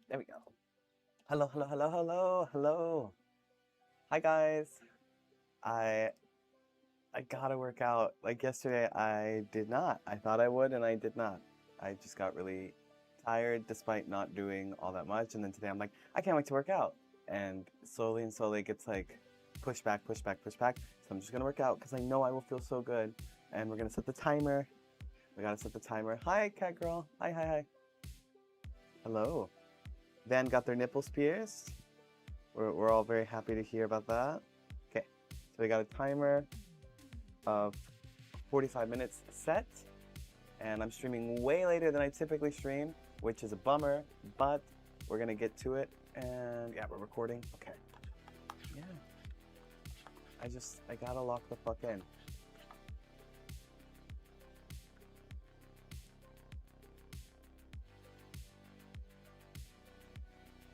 There we go. Hello, hello, hello, hello, hello. Hi guys. I I gotta work out. Like yesterday I did not. I thought I would and I did not. I just got really tired despite not doing all that much, and then today I'm like, I can't wait to work out. And slowly and slowly it gets like push back, push back, push back. So I'm just gonna work out because I know I will feel so good. And we're gonna set the timer. We gotta set the timer. Hi, cat girl. Hi, hi, hi. Hello. Van got their nipples pierced. We're all very happy to hear about that. Okay, so we got a timer of 45 minutes set, and I'm streaming way later than I typically stream, which is a bummer, but we're gonna get to it, and yeah, we're recording. Okay, yeah. I gotta lock the fuck in.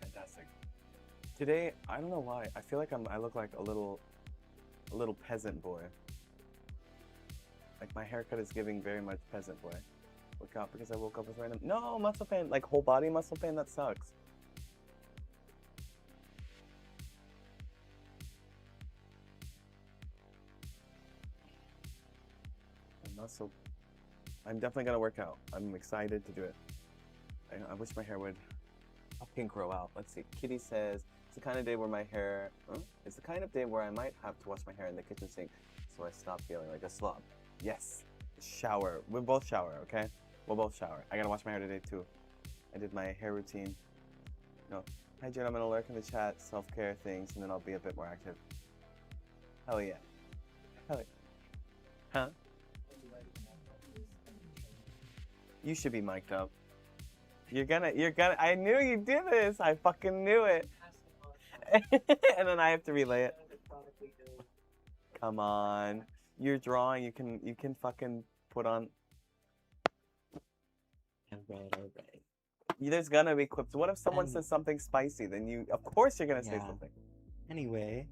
Fantastic. Today, I don't know why, I feel like I look like a little peasant boy. Like my haircut is giving very much peasant boy. Woke up because I woke up with random no muscle pain, like whole body muscle pain. That sucks. Muscle. I'm definitely gonna work out. I'm excited to do it. I wish my hair would fucking grow out. Let's see. Kitty says it's the kind of day where my hair. It's the kind of day where I might have to wash my hair in the kitchen sink, so I stop feeling like a slob. Yes. Shower. We'll both shower, okay? We'll both shower. I gotta wash my hair today too. I did my hair routine. No. Hi Jen, I'm gonna lurk in the chat, self-care things, and then I'll be a bit more active. Hell yeah. Hell yeah. Huh? You should be mic'd up. You're gonna, I knew you'd do this. I fucking knew it. And then I have to relay it. Come on. You're drawing, you can fucking put on. Alright. There's gonna be clips. What if someone says something spicy? Then of course you're gonna say something. Anyway,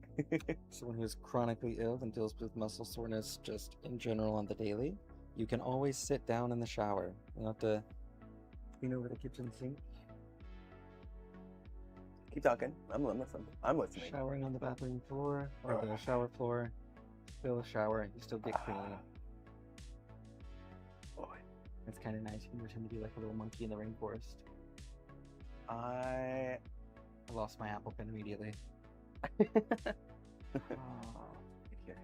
someone who's chronically ill and deals with muscle soreness just in general on the daily, you can always sit down in the shower. You don't have to clean over the kitchen sink. Keep talking. I'm listening. Showering on the bathroom floor or the shower floor. Still a shower, you still get clean. Boy. It's kind of nice. You can pretend to be like a little monkey in the rainforest. I lost my Apple Pen immediately.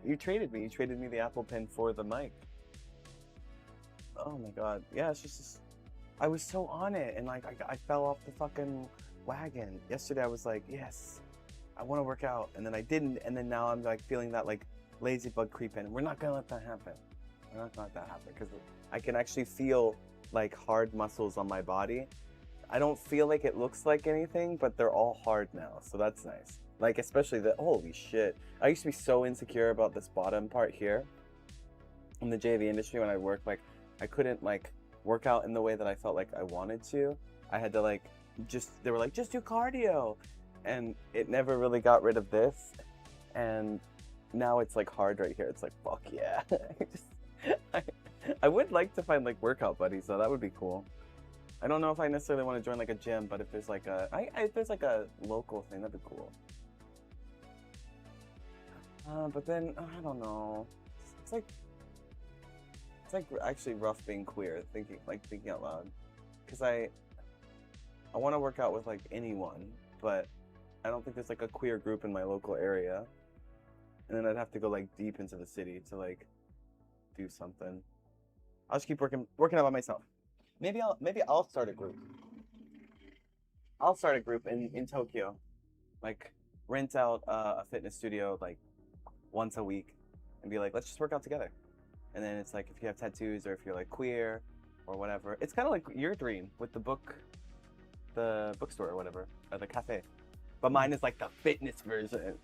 You traded me. You traded me the Apple Pen for the mic. Oh my god. Yeah, it's just I was so on it, and like I fell off the fucking wagon. Yesterday I was like, yes, I want to work out, and then I didn't, and then now I'm like feeling that like lazy bug creep in. We're not gonna let that happen. We're not gonna let that happen because I can actually feel like hard muscles on my body. I don't feel like it looks like anything, but they're all hard now, so that's nice. Like especially the holy shit. I used to be so insecure about this bottom part here in the JV industry when I worked. Like I couldn't like work out in the way that I felt like I wanted to. I had to like they were like, just do cardio, and it never really got rid of this. And now it's like hard right here. It's like fuck yeah. I would like to find like workout buddies though. That would be cool. I don't know if I necessarily want to join like a gym, but if there's like if there's like a local thing, that'd be cool. But then I don't know. It's like actually rough being queer, thinking out loud, because I want to work out with like anyone, but I don't think there's like a queer group in my local area, and then I'd have to go like deep into the city to like do something. I'll just keep working out by myself. Maybe I'll start a group. I'll start a group in Tokyo, like rent out a fitness studio like once a week, and be like, let's just work out together. And then it's like if you have tattoos or if you're like queer or whatever, it's kind of like your dream with the bookstore or whatever, or the cafe. But mine is like the fitness version.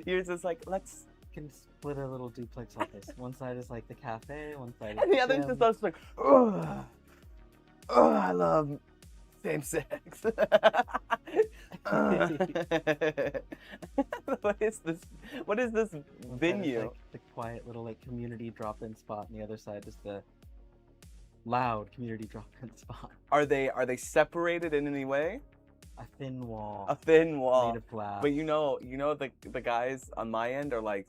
Yours is like, let's can split a little duplex office. One side is like the cafe, one side is and the other is just us like, oh, I love same sex. What is this? What is this venue? Like the quiet little like community drop-in spot, and the other side is the loud community drop-in spot. Are they separated in any way? A thin wall. A thin wall. Made of glass. But the guys on my end are like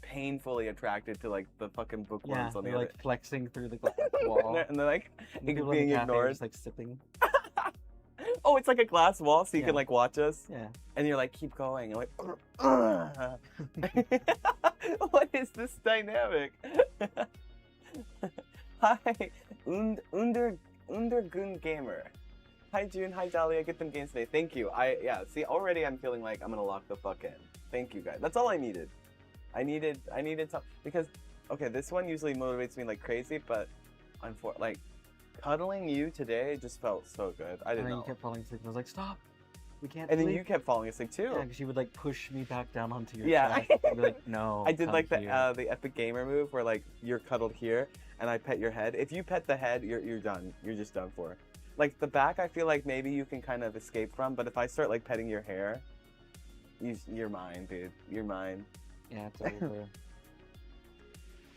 painfully attracted to like the fucking bookworms on the they're other. like flexing through the glass wall. and they're like And people in being the cafe are ignored. just like sipping. Oh, it's like a glass wall, so you Yeah. can like watch us. Yeah. And you're like, keep going. And like, what is this dynamic? Hi, Undergun Gamer. Hi June, hi Dahlia, get them games today. Thank you. See, already I'm feeling like I'm gonna lock the fuck in. Thank you guys. That's all I needed. I needed some, because, okay, this one usually motivates me like crazy, but like, cuddling you today just felt so good. I And didn't then know. you kept falling asleep. I was like, stop. We can't And then sleep. you kept falling asleep too. Yeah, because she would like push me back down onto your Yeah. chest. I'd be like, no. I did come like here." the epic gamer move where like you're cuddled here and I pet your head. If you pet the head, you're done. You're just done for. Like the back, I feel like maybe you can kind of escape from, but if I start like petting your hair, you're mine, dude. You're mine. Yeah, it's over.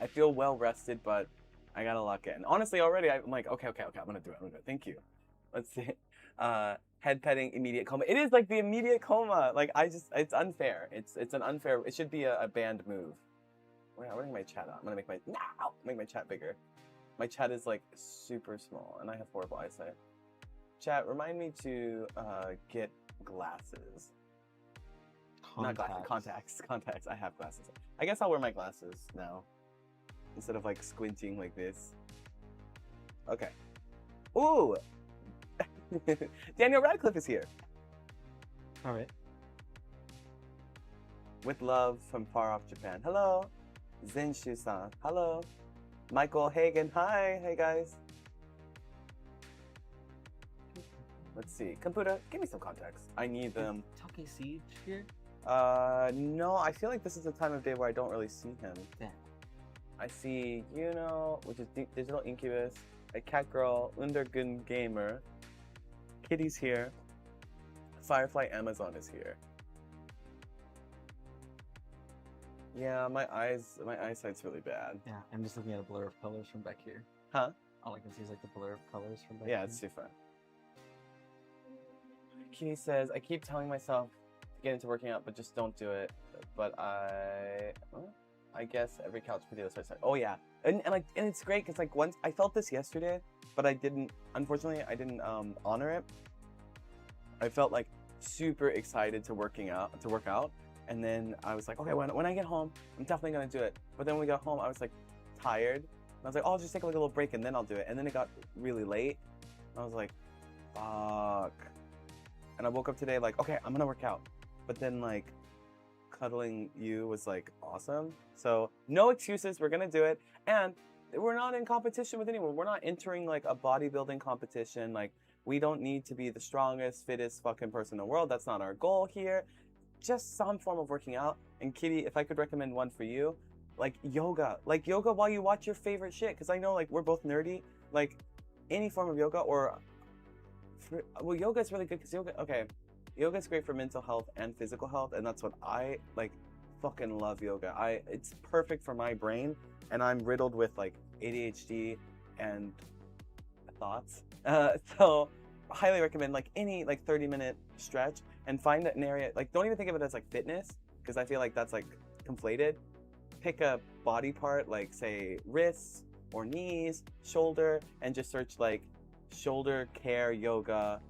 I feel well rested, but I gotta lock in. Honestly, already I'm like, okay, I'm gonna do it. Thank you. Let's see. Head petting, immediate coma. It is like the immediate coma. Like it's unfair. It's an unfair. It should be a banned move. Where's my chat on? I'm gonna make my chat bigger. My chat is like super small, and I have horrible eyesight. Chat, remind me to get glasses. Not glasses, contacts. I have glasses. I guess I'll wear my glasses now instead of like squinting like this. Okay. Ooh. Daniel Radcliffe is here. All right. With love from far off Japan. Hello. Zenshu-san. Hello. Michael Hagen. Hi. Hey guys. Let's see. Computer, give me some contacts. I need them. Take Siege here? No, I feel like this is the time of day where I don't really see him. Yeah. I see Yuno, which is Digital Incubus, a Cat Girl, Undergun Gamer, Kitty's here, Firefly Amazon is here. Yeah, my eyesight's really bad. Yeah, I'm just looking at a blur of colors from back here. Huh? All I can see is like the blur of colors from back Yeah, here. it's too fun. Kitty says, I keep telling myself to get into working out, but just don't do it. But I guess every couch potato starts. Oh yeah, and it's great because like once I felt this yesterday, but I didn't. Unfortunately, I didn't honor it. I felt like super excited to work out, and then I was like, okay, when I get home, I'm definitely gonna do it. But then when we got home, I was like tired. And I was like, oh, I'll just take like a little break and then I'll do it. And then it got really late. And I was like, fuck. And I woke up today like, okay, I'm gonna work out. But then like cuddling you was like awesome. So no excuses, we're gonna do it. And we're not in competition with anyone. We're not entering like a bodybuilding competition. Like we don't need to be the strongest, fittest fucking person in the world. That's not our goal here. Just some form of working out. And Kitty, if I could recommend one for you, like yoga while you watch your favorite shit. Cause I know like we're both nerdy. Like any form of yoga well, yoga is really good because yoga is great for mental health and physical health, and that's what I like. Fucking love yoga. It's perfect for my brain, and I'm riddled with like ADHD and thoughts. So highly recommend like any like 30-minute stretch and find an area. Like don't even think of it as like fitness because I feel like that's like conflated. Pick a body part like say wrists or knees, shoulder, and just search like shoulder care yoga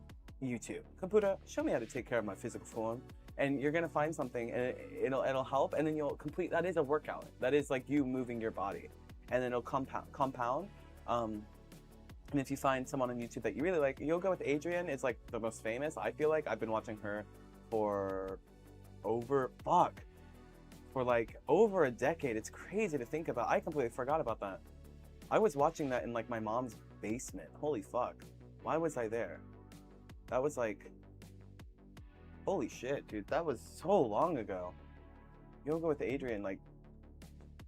YouTube. Computer, show me how to take care of my physical form. And you're gonna find something and it'll help, and then you'll complete. That is a workout. That is like you moving your body, and then it'll compound. And if you find someone on YouTube that you really like, Yoga with Adriene is like the most famous. I feel like I've been watching her for like over a decade. It's crazy to think about. I completely forgot about that. I was watching that in like my mom's basement. Holy fuck. Why was I there? That was like, holy shit, dude. That was so long ago. Yoga with Adriene, like,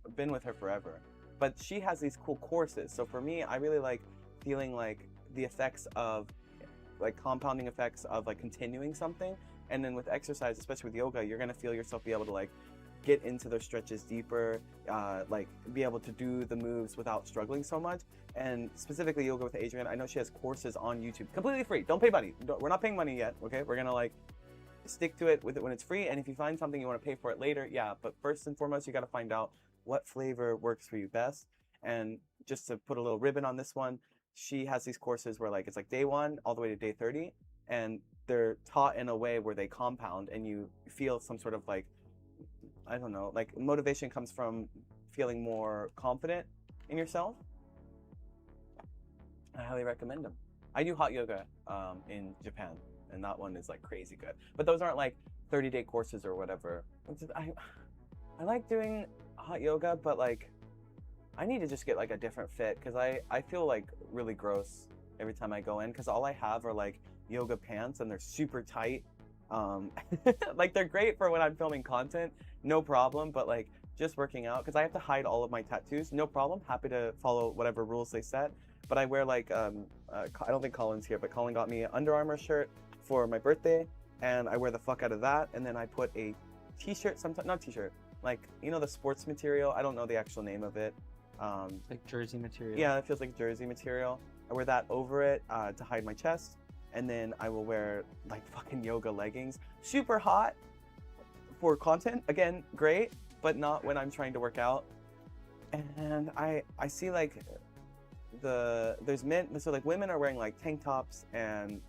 I've been with her forever. But she has these cool courses. So for me, I really like feeling like the effects of, like compounding effects of like continuing something. And then with exercise, especially with yoga, you're gonna feel yourself be able to like get into those stretches deeper, like be able to do the moves without struggling so much. And specifically yoga with Adriene, I know she has courses on YouTube, completely free. Don't pay money. We're not paying money yet, okay? We're gonna like stick to it with it when it's free. And if you find something you want to pay for it later, yeah. But first and foremost, you got to find out what flavor works for you best. And just to put a little ribbon on this one, she has these courses where like it's like day 1 all the way to day 30, and they're taught in a way where they compound and you feel some sort of like, I don't know, like motivation comes from feeling more confident in yourself. I highly recommend them. I do hot yoga in Japan, and that one is like crazy good. But those aren't like 30-day courses or whatever. I like doing hot yoga, but like I need to just get like a different fit because I feel like really gross every time I go in because all I have are like yoga pants and they're super tight. Like they're great for when I'm filming content, no problem, but like just working out because I have to hide all of my tattoos, no problem, happy to follow whatever rules they set. But I wear like I don't think Colin's here, but Colin got me an Under Armour shirt for my birthday, and I wear the fuck out of that. And then I put a t-shirt, sometimes not t-shirt, like you know the sports material. I don't know the actual name of it. Like jersey material. Yeah, it feels like jersey material. I wear that over it to hide my chest, and then I will wear like fucking yoga leggings. Super hot for content. Again, great, but not when I'm trying to work out. And I see like there's men, so like women are wearing like tank tops and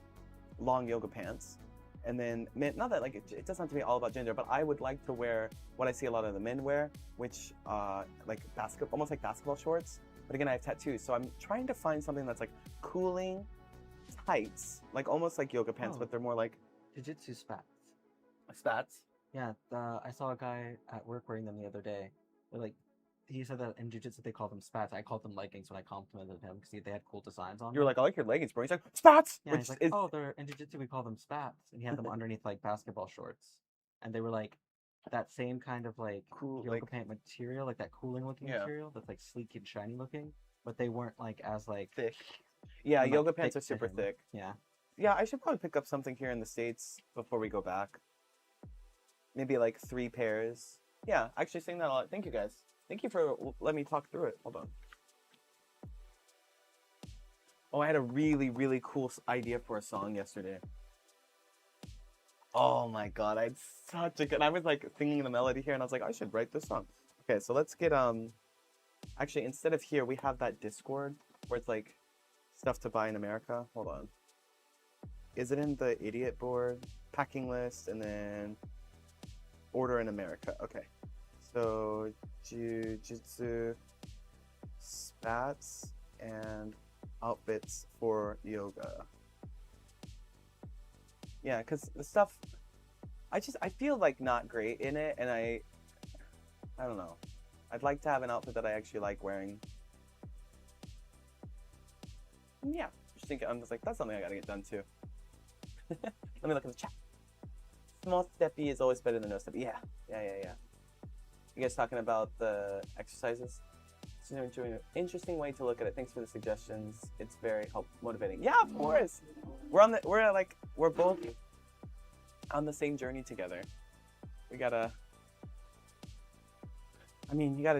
long yoga pants, and then men, not that like it doesn't have to be all about gender, but I would like to wear what I see a lot of the men wear, which like almost like basketball shorts. But again, I have tattoos, so I'm trying to find something that's like cooling tights, like almost like yoga pants, but they're more like Jiu-jitsu spats. spats. Yeah, I saw a guy at work wearing them the other day. They're like, he said that in jiu-jitsu they call them spats. I called them leggings when I complimented him because they had cool designs on You were them. like, I like your leggings, bro. He's like, spats! Yeah, Which he's like, is, oh, they're in jiu-jitsu we call them spats. And he had them underneath like basketball shorts. And they were like that same kind of like Cool, yoga like- pant material, like that cooling looking Yeah. material that's like sleek and shiny looking. But they weren't like as like thick. Yeah, like, yoga pants are thick to super him. thick. Yeah. Yeah, I should probably pick up something here in the States before we go back. Maybe like 3 pairs. Yeah, actually saying that a lot. Thank you guys. Thank you for letting me talk through it. Hold on. Oh, I had a really, really cool idea for a song yesterday. Oh my god, I had such a good... I was like singing the melody here and I was like, I should write this song. Okay, so let's get, actually, instead of here, we have that Discord where it's like stuff to buy in America. Hold on. Is it in the idiot board? Packing list, and then order in America. Okay. So, jiu-jitsu, spats, and outfits for yoga. Yeah, because the stuff, I feel like not great in it, and I don't know. I'd like to have an outfit that I actually like wearing. Yeah, just thinking, I'm just like, that's something I gotta get done too. Let me look at the chat. Small steppy is always better than no steppy. Yeah. You guys talking about the exercises? It's an interesting way to look at it. Thanks for the suggestions. It's very motivating. Yeah, of course. We're both on the same journey together. You gotta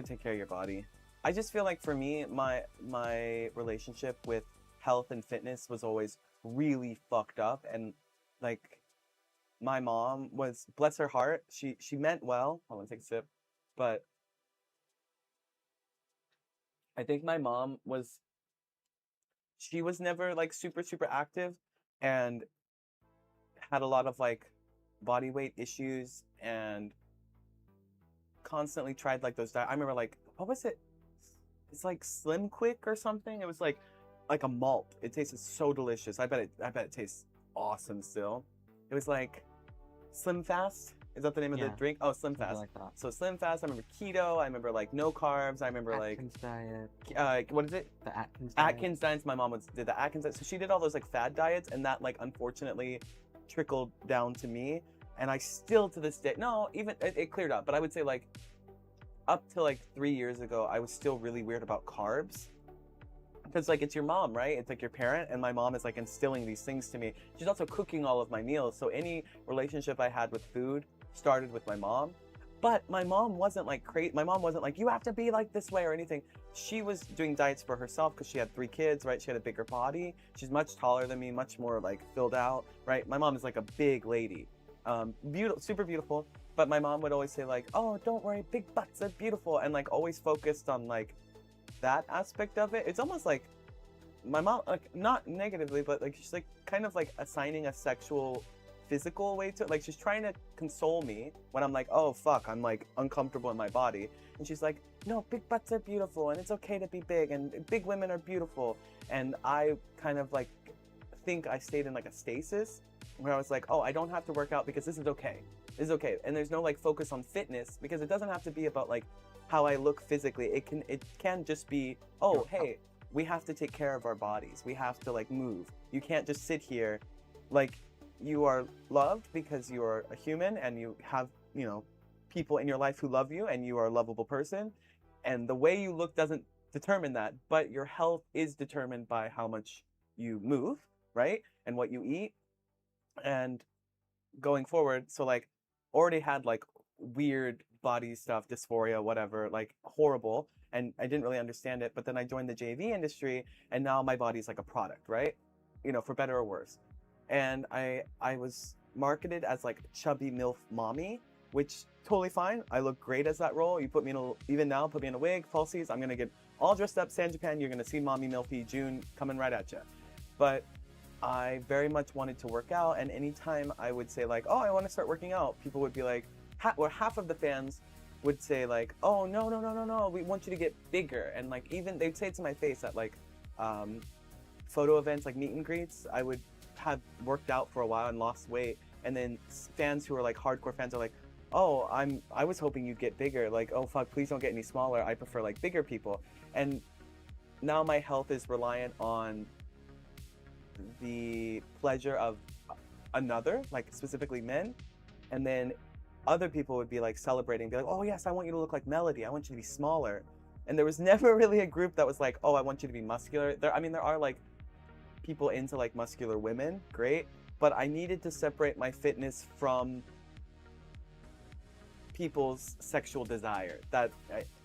take care of your body. I just feel like for me, my relationship with health and fitness was always really fucked up, and like my mom was, bless her heart, she meant well. Hold on, take a sip. But I think my mom was never like super active and had a lot of like body weight issues and constantly tried like those diet. I remember like, what was it? It's like Slim Quick or something. It was like a malt. It tasted so delicious. I bet it tastes awesome still. It was like Slim Fast. Is that the name of the drink? Oh, Slim Fast. Like that. So Slim Fast. I remember keto. I remember like no carbs. I remember Atkins diet. what is it? The Atkins diet. Atkins diets. My mom did the Atkins diet. So she did all those like fad diets, and that like unfortunately trickled down to me. And I still to this day, no, even it cleared up, but I would say like up to like 3 years ago, I was still really weird about carbs. Because like it's your mom, right? It's like your parent, and my mom is like instilling these things to me. She's also cooking all of my meals. So any relationship I had with food started with my mom. But my mom wasn't like crazy. My mom wasn't like, you have to be like this way or anything. She was doing diets for herself because she had 3 kids, right? She had a bigger body. She's much taller than me, much more like filled out, right? My mom is like a big lady, beautiful, super beautiful. But my mom would always say like, oh, don't worry, big butts are beautiful, and like always focused on like that aspect of it. It's almost like my mom, like not negatively, but like she's like kind of like assigning a sexual physical way to it. Like she's trying to console me when I'm like, oh fuck, I'm like uncomfortable in my body, and she's like, no, big butts are beautiful and it's okay to be big and big women are beautiful. And I kind of like think I stayed in like a stasis where I was like, oh, I don't have to work out because this is okay. This is okay. And there's no like focus on fitness because it doesn't have to be about like how I look physically. It can just be, oh, hey, we have to take care of our bodies. We have to like move. You can't just sit here. Like, you are loved because you are a human and you have, you know, people in your life who love you and you are a lovable person. And the way you look doesn't determine that, but your health is determined by how much you move, right? And what you eat. And going forward, so like already had like weird body stuff, dysphoria, whatever, like horrible, and I didn't really understand it. But then I joined the JV industry, and now my body's like a product, right? You know, for better or worse. And I was marketed as like chubby MILF mommy, which totally fine. I look great as that role. You put me in even now, put me in a wig, falsies. I'm gonna get all dressed up, San Japan. You're gonna see mommy MILFy June coming right at you. But I very much wanted to work out, and anytime I would say like, oh, I want to start working out, people would be like, or half of the fans would say like, oh, no, no, no, no, no, we want you to get bigger. And like, even they'd say it to my face at like photo events, like meet and greets. I would have worked out for a while and lost weight, and then fans who are like hardcore fans are like, oh, I was hoping you'd get bigger. Like, oh fuck, please don't get any smaller. I prefer like bigger people. And now my health is reliant on the pleasure of another, like specifically men, and then other people would be like celebrating, be like, oh yes, I want you to look like Melody, I want you to be smaller. And there was never really a group that was like, oh, I want you to be muscular. I mean, there are like people into like muscular women, great, but I needed to separate my fitness from people's sexual desire. That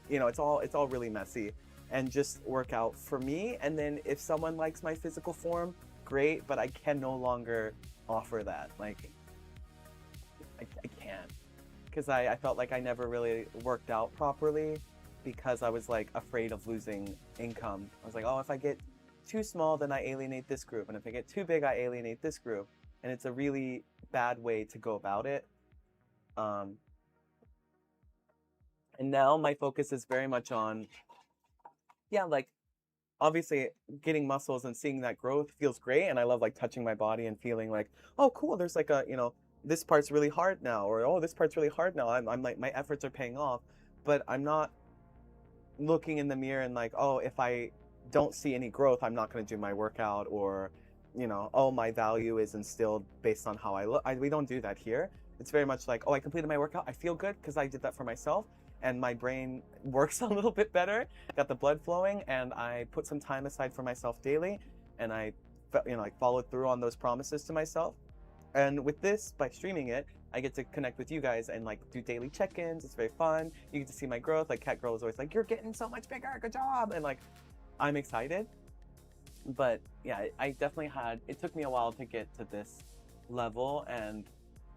you know, it's all really messy, and just work out for me. And then if someone likes my physical form, great, but I can no longer offer that. Like, I can't, because I felt like I never really worked out properly because I was like afraid of losing income. I was like, oh, if I get too small, then I alienate this group, and if I get too big, I alienate this group, and it's a really bad way to go about it. And now my focus is very much on, yeah, like obviously getting muscles and seeing that growth feels great, and I love like touching my body and feeling like, oh cool, there's like a, you know, this part's really hard now, or oh, this part's really hard now. I'm like, my efforts are paying off. But I'm not looking in the mirror and like, oh, if I don't see any growth, I'm not going to do my workout, or, you know, oh, my value is instilled based on how I look. We don't do that here. It's very much like, oh, I completed my workout, I feel good because I did that for myself, and my brain works a little bit better, got the blood flowing, and I put some time aside for myself daily, and I, you know, like followed through on those promises to myself. And with this, by streaming it, I get to connect with you guys and like do daily check-ins. It's very fun. You get to see my growth. Like Cat Girl is always like, you're getting so much bigger, good job. And like, I'm excited. But yeah, I definitely it took me a while to get to this level. And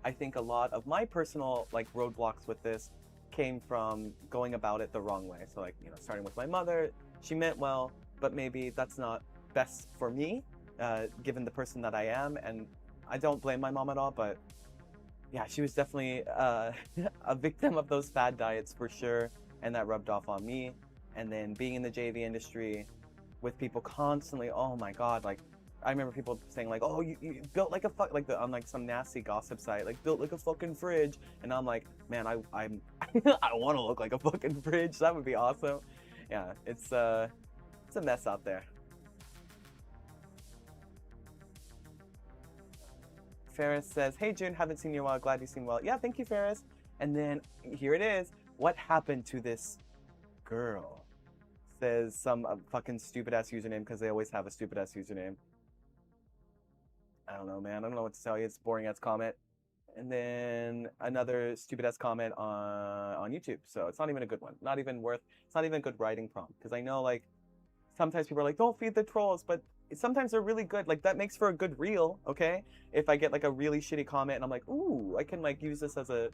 I think a lot of my personal like roadblocks with this came from going about it the wrong way. So like, you know, starting with my mother, she meant well, but maybe that's not best for me, given the person that I am. And I don't blame my mom at all, but yeah, she was definitely a victim of those fad diets for sure, and that rubbed off on me. And then being in the JV industry with people constantly, oh my god, like I remember people saying like, oh, you built like a on like some nasty gossip site, like built like a fucking fridge, and I'm like, man, I'm I want to look like a fucking fridge. That would be awesome. Yeah, it's a mess out there. Ferris says, hey June, haven't seen you in a while, glad you seem well. Yeah, thank you, Ferris. And then here it is. What happened to this girl? Says some fucking stupid ass username, because they always have a stupid ass username. I don't know, man. I don't know what to tell you. It's a boring ass comment. And then another stupid ass comment on YouTube. So it's not even a good one. Not even worth. It's not even a good writing prompt because I know like sometimes people are like, don't feed the trolls, but sometimes they're really good. Like that makes for a good reel. Okay, if I get like a really shitty comment and I'm like, ooh, I can like use this as a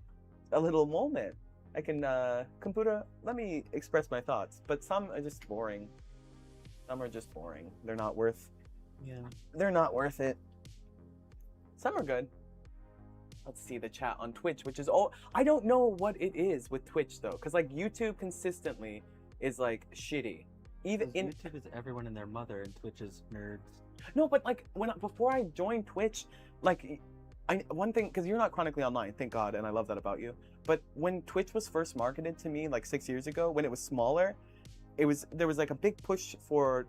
little moment. I can computer. Let me express my thoughts. But some are just boring. Some are just boring. They're not worth. Yeah. They're not worth it. Some are good. Let's see the chat on Twitch, which is I don't know what it is with Twitch though, because like YouTube consistently is like shitty. Even in YouTube is everyone and their mother, and Twitch is nerds. no, but like before I joined Twitch, like one thing because you're not chronically online, thank God, and I love that about you. But when Twitch was first marketed to me like 6 years ago, when it was smaller, there was like a big push for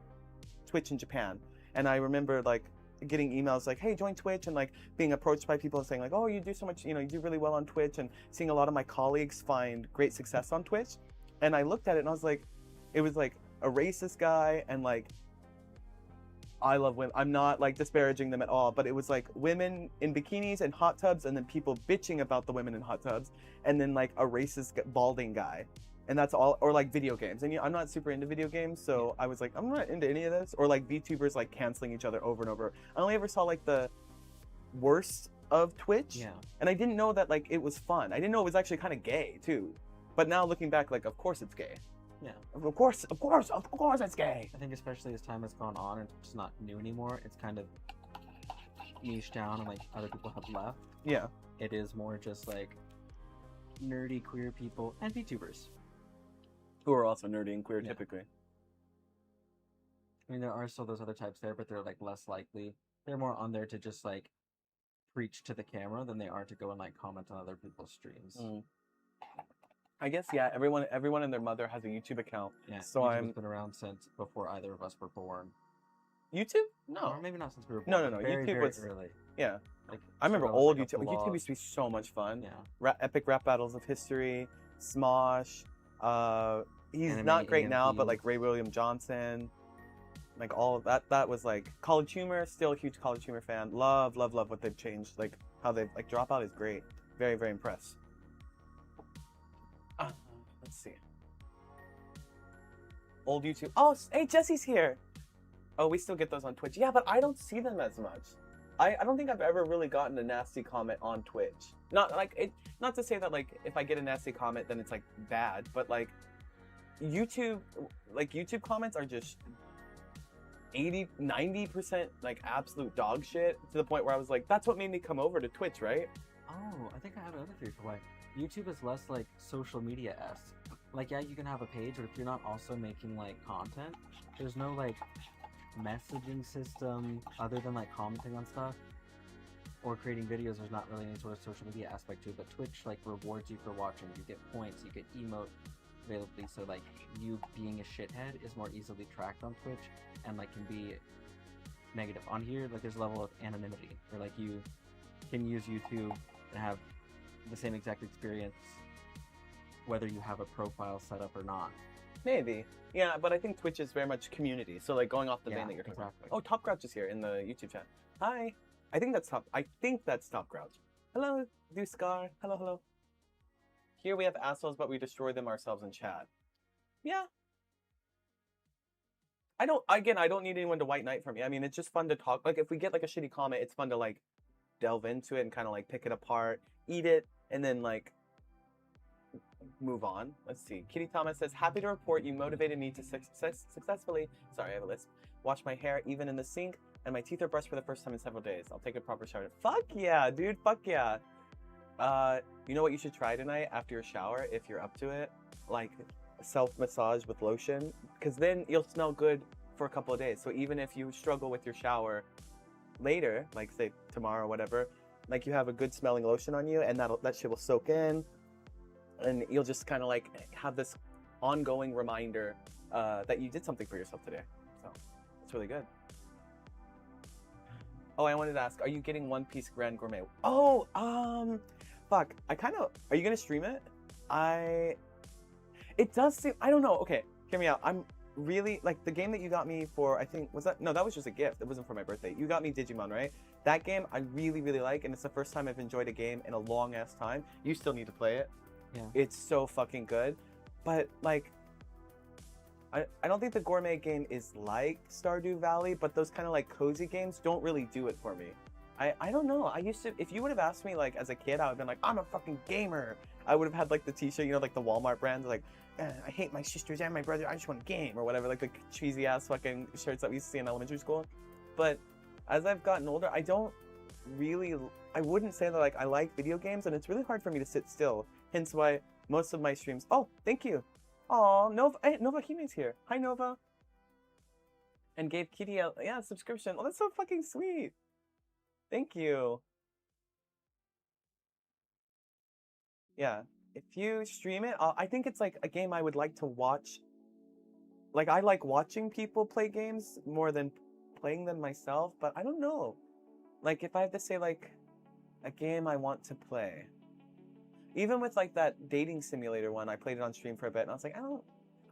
Twitch in Japan, and I remember like getting emails like, hey, join Twitch, and like being approached by people saying like, oh, you do so much, you do really well on Twitch, and seeing a lot of my colleagues find great success on Twitch. And I looked at it and I was like, it was like a racist guy, and like I love women. I'm not like disparaging them at all, but it was like women in bikinis and hot tubs, and then people bitching about the women in hot tubs, and then like a racist balding guy. And that's all, or like video games. And I'm not super into video games, so I was like, I'm not into any of this. Or like VTubers like canceling each other over and over. I only ever saw like the worst of Twitch. Yeah. And I didn't know that like it was fun. I didn't know it was actually kind of gay too. But now looking back, like of course it's gay. Yeah. Of course it's gay. I think especially as time has gone on and it's not new anymore, it's kind of niched down and like other people have left. Yeah. It is more just like nerdy queer people and VTubers. Who are also nerdy and queer Yeah. typically. I mean, there are still those other types there, but they're like less likely. They're more on there to just like preach to the camera than they are to go and like comment on other people's streams. I guess yeah, everyone and their mother has a YouTube account. Yeah. So YouTube I'm has been around since before either of us were born. YouTube? No. Or maybe not since we were No, born. no, but no, Very, YouTube very was- early. Yeah. Like I remember started off old like a YouTube. YouTube blog. used to be so much fun. Yeah. Epic rap battles of history, Smosh. He's Anime not great now, but AMVs. like Ray William Johnson, like all of that. That was like College Humor. Still a huge College Humor fan. Love what they've changed. Like how they've like Dropout is great. Very, very impressed. Let's see. Old YouTube. Oh, hey, Jesse's here. Oh, we still get those on Twitch. Yeah, but I don't see them as much. I don't think I've ever really gotten a nasty comment on Twitch. Not like it. Not to say that like if I get a nasty comment then it's like bad, but like YouTube comments are just 80-90% like absolute dog shit to the point where I was like, that's what made me come over to Twitch, right? Oh, I think I have another theory for why. YouTube is less like social media-esque. Like, yeah, you can have a page, but if you're not also making like content, there's no like messaging system other than like commenting on stuff or creating videos. There's not really any sort of social media aspect to it, but Twitch like rewards you for watching. You get points, you get emote availability, so like you being a shithead is more easily tracked on Twitch and like can be negative. On here, like there's a level of anonymity where like you can use YouTube and have the same exact experience whether you have a profile set up or not. Maybe. Yeah, but I think Twitch is very much community. So like going off the vein Yeah, that you're talking about. exactly. Oh, Top Grouch is here in the YouTube chat. Hi. I think that's Top Grouch. Hello, Duskar. Hello. Here we have assholes, but we destroy them ourselves in chat. Yeah. I don't need anyone to white knight for me. I mean, it's just fun to talk. Like if we get like a shitty comment, it's fun to like delve into it and kind of like pick it apart, eat it, and then like move on. Let's see. Kitty Thomas says, happy to report you motivated me to successfully, sorry, I have a lisp, wash my hair even in the sink, and my teeth are brushed for the first time in several days. I'll take a proper shower. Fuck yeah, dude. Fuck yeah. You know what you should try tonight after your shower, if you're up to it? Like self-massage with lotion, because then you'll smell good for a couple of days. So even if you struggle with your shower later, like say tomorrow or whatever, like you have a good smelling lotion on you, and that shit will soak in, and you'll just kind of like have this ongoing reminder that you did something for yourself today. So it's really good. Oh, I wanted to ask, are you getting One Piece Grand Gourmet? Oh, fuck. Are you gonna stream it? It does seem, I don't know. Okay, hear me out. I'm really, like, the game that you got me for, I think, that was just a gift. It wasn't for my birthday. You got me Digimon, right? That game I really, really like, and it's the first time I've enjoyed a game in a long ass time. You still need to play it. Yeah. It's so fucking good. But like, I don't think the gourmet game is like Stardew Valley, but those kind of like cozy games don't really do it for me. I don't know. I used to, if you would have asked me like as a kid, I would have been like, I'm a fucking gamer. I would have had like the t-shirt, you know, like the Walmart brands, like, I hate my sisters and my brother, I just want a game, or whatever, like the cheesy ass fucking shirts that we used to see in elementary school. But as I've gotten older, I wouldn't say that like I like video games, and it's really hard for me to sit still. Hence why most of my streams, oh, thank you. Aw, Nova, hey, Nova Hime's here. Hi, Nova. And gave Kitty a, yeah, subscription. Oh, that's so fucking sweet. Thank you. Yeah, if you stream it, I think it's like a game I would like to watch. Like, I like watching people play games more than playing them myself, but I don't know. Like, if I have to say, like, a game I want to play. Even with, like, that dating simulator one, I played it on stream for a bit, and I was like,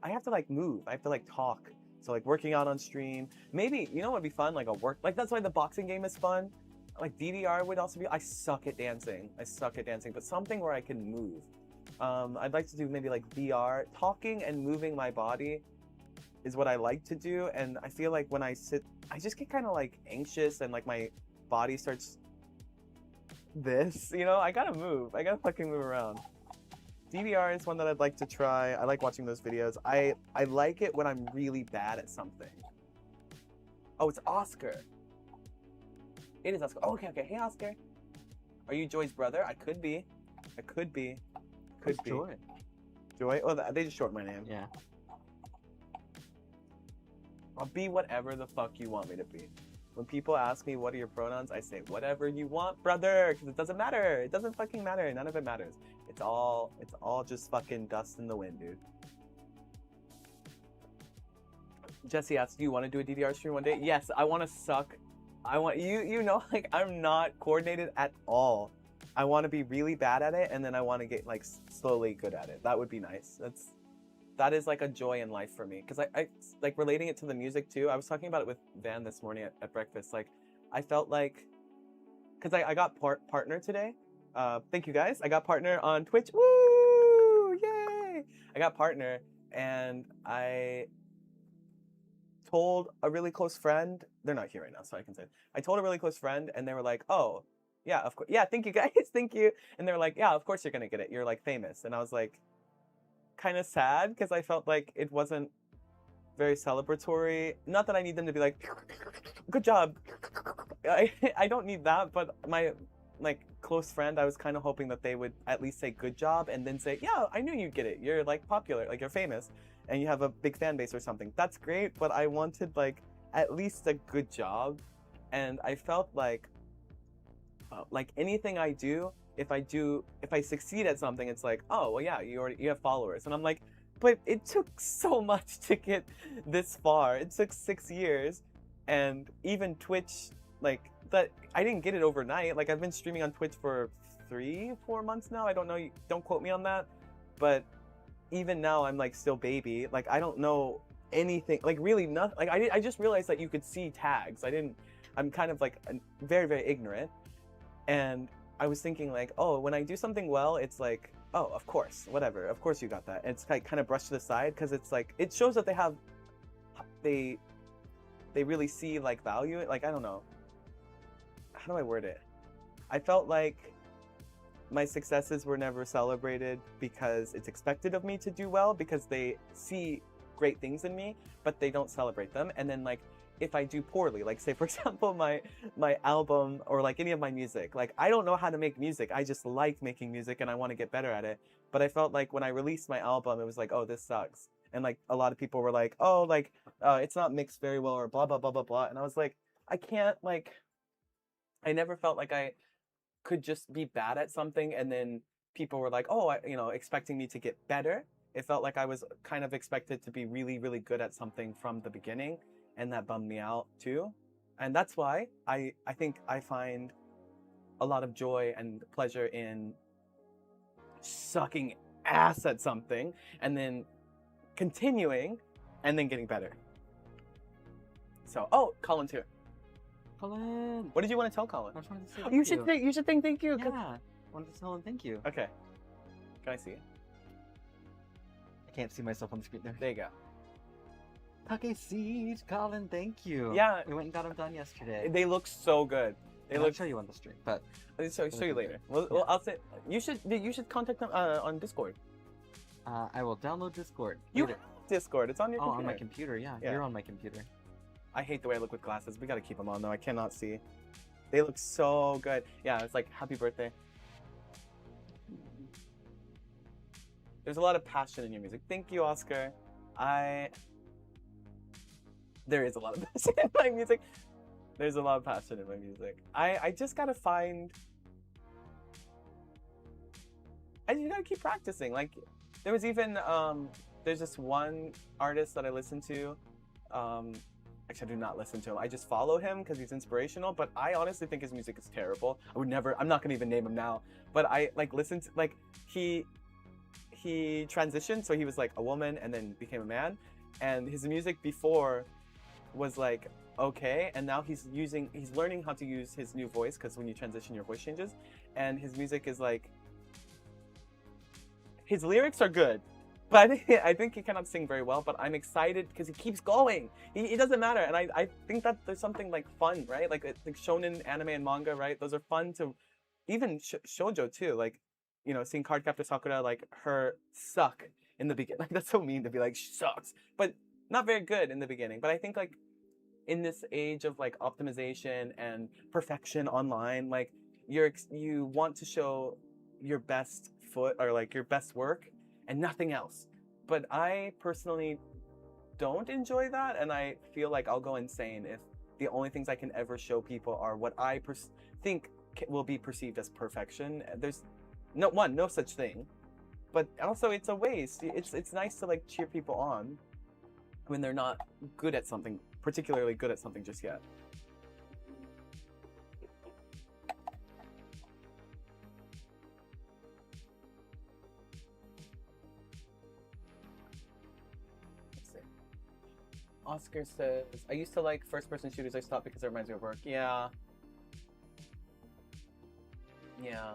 I have to, like, move. I have to, like, talk. So, like, working out on stream. Maybe, you know what would be fun? Like, like, that's why the boxing game is fun. Like, DDR would also be, I suck at dancing, but something where I can move. I'd like to do maybe, like, VR. Talking and moving my body is what I like to do, and I feel like when I sit, I just get kind of, like, anxious, and, like, my body starts this, you know? I gotta move. I gotta fucking move around. DDR is one that I'd like to try. I like watching those videos. I like it when I'm really bad at something. Oh, it's Oscar. It is Oscar. Oh, okay. Hey, Oscar. Are you Joy's brother? I could be. Could be. Joy. Joy? Oh, they just shortened my name. Yeah. I'll be whatever the fuck you want me to be. When people ask me what are your pronouns, I say whatever you want, brother, because it doesn't matter. It doesn't fucking matter. None of it matters. It's all just fucking dust in the wind, dude. Jesse asks, do you want to do a DDR stream one day? Yes, I want to suck. I want you know, like, I'm not coordinated at all. I want to be really bad at it, and then I want to get like slowly good at it. That would be nice. That is like a joy in life for me, because I like relating it to the music too. I was talking about it with Van this morning at breakfast. Like, I felt like, because I got partner today. Thank you guys. I got partner on Twitch. Woo! Yay! I got partner, and I told a really close friend. They're not here right now, so I can say it. I told a really close friend, and they were like, "Oh, yeah, of course. Yeah, thank you guys, thank you." And they were like, "Yeah, of course you're gonna get it. You're like famous." And I was like, kind of sad, because I felt like it wasn't very celebratory. Not that I need them to be like, "Good job." I don't need that, but my like close friend, I was kind of hoping that they would at least say "good job" and then say, "Yeah, I knew you'd get it. You're like popular, like you're famous, and you have a big fan base or something." That's great, but I wanted like at least a good job, and I felt like anything I do, if I succeed at something, it's like, oh well, yeah, you have followers, and I'm like, but it took so much to get this far. It took 6 years, and even Twitch, like that, I didn't get it overnight. Like, I've been streaming on Twitch for 3-4 months now. I don't know. Don't quote me on that, but even now I'm like still baby. Like, I don't know anything. Like, really nothing. Like, I just realized that you could see tags. I'm kind of like very, very ignorant, and I was thinking like, oh, when I do something well, it's like, oh, of course, whatever, of course you got that. And it's like kind of brushed to the side, because it's like, it shows that they really see like value. Like, I don't know, how do I word it? I felt like my successes were never celebrated because it's expected of me to do well, because they see great things in me, but they don't celebrate them. And then like, if I do poorly, like say for example my album, or like any of my music, like I don't know how to make music, I just like making music and I want to get better at it. But I felt like when I released my album, it was like, oh, this sucks. And like a lot of people were like, oh, like it's not mixed very well, or blah blah blah blah blah. And I was like, I can't, like, I never felt like I could just be bad at something and then people were like, oh, expecting me to get better. It felt like I was kind of expected to be really, really good at something from the beginning. And that bummed me out too. And that's why I think I find a lot of joy and pleasure in sucking ass at something and then continuing and then getting better. So, oh, Colin's here. Colin. What did you want to tell Colin? I just wanted to say You should say, you should think thank you. 'Cause- Yeah. I wanted to tell him thank you. Okay. Can I see it? I can't see myself on the screen there. There you go. Take seat, Colin. Thank you. Yeah. We went and got them done yesterday. They look so good. They I'll look. show you on the stream, but I'll show you look later. good. Well, Yeah. I'll say you should contact them on Discord. I will download Discord. You later. have Discord. It's on your Oh, computer. on my computer. Yeah, Yeah. you're on my computer. I hate the way I look with glasses. We gotta keep them on though. I cannot see. They look so good. Yeah, it's like happy birthday. There's a lot of passion in your music. Thank you, Oscar. There is a lot of passion in my music. There's a lot of passion in my music. I just gotta find. I just gotta keep practicing. Like, there was even there's this one artist that I listen to. Actually, I do not listen to him. I just follow him because he's inspirational. But I honestly think his music is terrible. I would never. I'm not gonna even name him now. But I like listen to like he transitioned, so he was like a woman and then became a man. And his music before was like okay, and now he's learning how to use his new voice because when you transition, your voice changes. And his music is like. His lyrics are good, but I think he cannot sing very well. But I'm excited because he keeps going. It doesn't matter, and I think that there's something like fun, right? Like shonen anime and manga, right? Those are fun to, even shoujo too. Like, you know, seeing Cardcaptor Sakura like her suck in the beginning. Like that's so mean to be like she sucks, but not very good in the beginning. But I think like in this age of like optimization and perfection online, like you want to show your best foot or like your best work and nothing else. But I personally don't enjoy that, and I feel like I'll go insane if the only things I can ever show people are what I think will be perceived as perfection. There's no such thing, but also it's a waste. It's nice to like cheer people on when they're not good at something, particularly good at something just yet. Oscar says, I used to like first-person shooters. I stopped because it reminds me of work. Yeah. Yeah.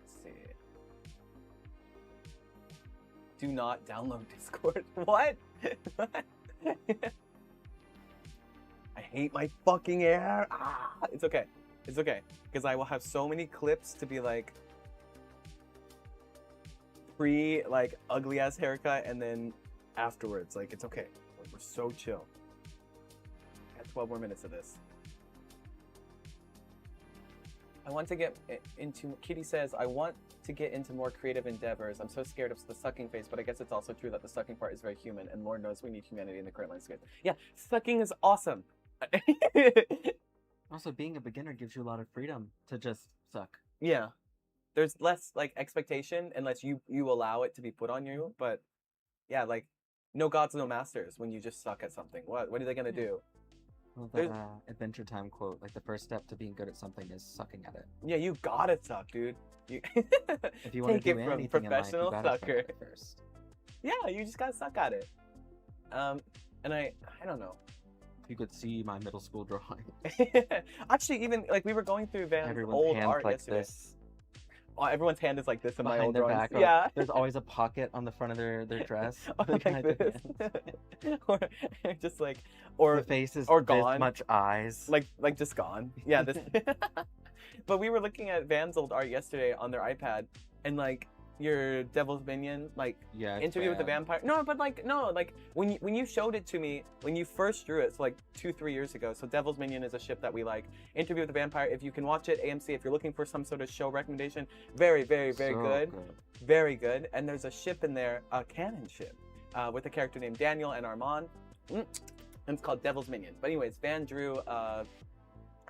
Let's see. Do not download Discord. What? What? I hate my fucking hair. Ah, it's okay. It's okay. Because I will have so many clips to be like, pre like ugly ass haircut, and then afterwards like it's okay, we're so chill. I got 12 more minutes of this. I want to get into, Kitty says, I want to get into more creative endeavors. I'm so scared of the sucking face, but I guess it's also true that the sucking part is very human, and Lord knows we need humanity in the current landscape. Yeah, sucking is awesome. Also, being a beginner gives you a lot of freedom to just suck. Yeah. There's less like expectation unless you allow it to be put on you. But yeah, like no gods, no masters when you just suck at something. What are they gonna do? Well, that Adventure Time quote, like the first step to being good at something is sucking at it. Yeah, you gotta suck, dude. You If you want take to do it from anything professional in life, you gotta sucker. suck at it first. Yeah, you just gotta suck at it. And I don't know. You could see my middle school drawing. Actually, even like we were going through Van's Everyone's old hands art like yesterday. this. Oh, everyone's hand is like this in my Behind old their drawings. back. Yeah. There's always a pocket on the front of their dress. Or like behind their this. hands. Or just like, or the face is or this gone. much eyes. like just gone. Yeah. This. But we were looking at Van's old art yesterday on their iPad, and like your Devil's Minion, like yeah, it's Interview with the bad. Vampire. No, but like no, like when you showed it to me when you first drew it, so like 2-3 years ago. So Devil's Minion is a ship that we like. Interview with the Vampire. If you can watch it, AMC. If you're looking for some sort of show recommendation, very So good, very good. And there's a ship in there, a canon ship, with a character named Daniel and Armand, and it's called Devil's Minion. But anyways, Van drew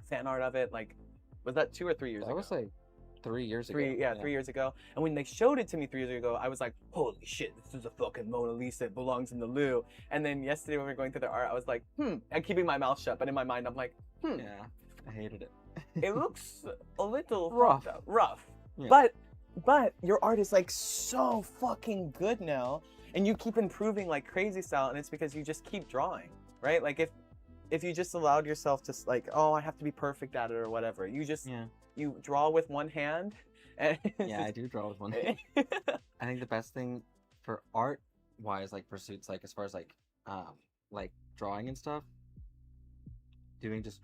fan art of it. Like, was that 2 or 3 years ago? That was like 3 years ago. 3 years ago. And when they showed it to me 3 years ago, I was like, holy shit, this is a fucking Mona Lisa. It belongs in the Louvre. And then yesterday when we were going through the art, I was like, and keeping my mouth shut. But in my mind, I'm like, Yeah, I hated it. it looks a little Rough. rough. Yeah. But but your art is like so fucking good now, and you keep improving like crazy style, and it's because you just keep drawing, right? Like if you just allowed yourself to like, oh, I have to be perfect at it or whatever, you just Yeah. you draw with one hand, and Yeah, I do draw with one. I think the best thing for art wise, like pursuits, like as far as like drawing and stuff, doing just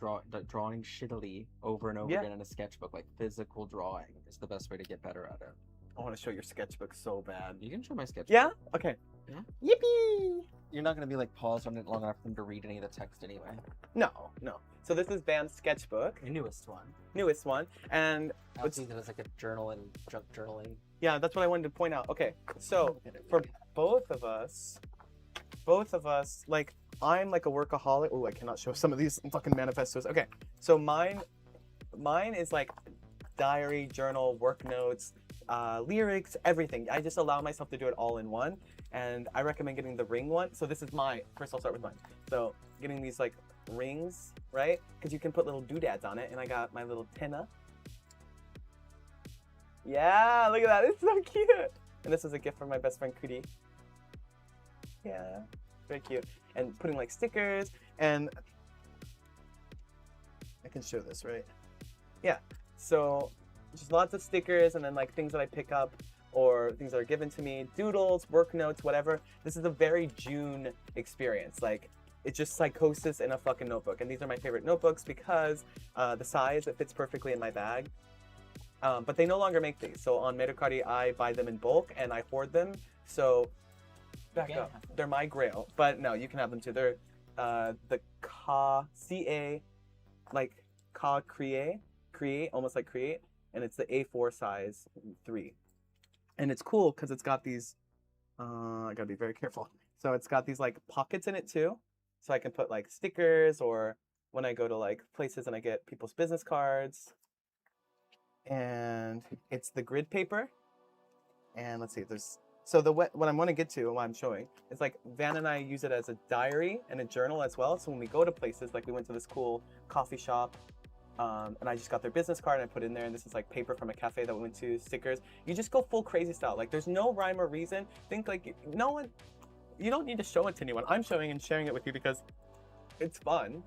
drawing shittily over and over Yeah. again in a sketchbook, like physical drawing is the best way to get better at it. I want to show your sketchbook so bad. You can show my sketchbook. Yeah? Okay. Yeah. Yippee! You're not gonna be like paused on it long enough for them to read any of the text anyway. No, no. So this is Bam's sketchbook, The newest one. newest one, and I would see that as like a journal and junk journaling. yeah, that's what I wanted to point out. Okay, so for both of us, like I'm like a workaholic. Oh, I cannot show some of these fucking manifestos. Okay, so mine is like diary, journal, work notes, lyrics, everything. I just allow myself to do it all in one, and I recommend getting the ring one. So this is my first. I'll start with mine. So getting these like rings, right? Because you can put little doodads on it, and I got my little pinna. Yeah, look at that. It's so cute. And this is a gift from my best friend Kudi. Yeah, very cute. And putting like stickers, and I can show this, right? Yeah. So just lots of stickers, and then like things that I pick up or things that are given to me, doodles, work notes, whatever. This is a very June experience. Like it's just psychosis in a fucking notebook. And these are my favorite notebooks because the size, it fits perfectly in my bag. But they no longer make these. So on Mercari, I buy them in bulk and I hoard them. So back can up. have them. They're my grail. But no, you can have them too. They're the CA, like create, almost like create. And it's the A4 size 3. And it's cool because it's got these, I gotta be very careful. So it's got these like pockets in it too. So I can put like stickers, or when I go to like places and I get people's business cards. And it's the grid paper. And let's see, there's, so what I want to get to and what I'm showing is like Van and I use it as a diary and a journal as well. So when we go to places, like we went to this cool coffee shop, and I just got their business card and I put it in there, and this is like paper from a cafe that we went to, stickers. You just go full crazy style. Like there's no rhyme or reason. Think like no one, you don't need to show it to anyone. I'm showing and sharing it with you because it's fun.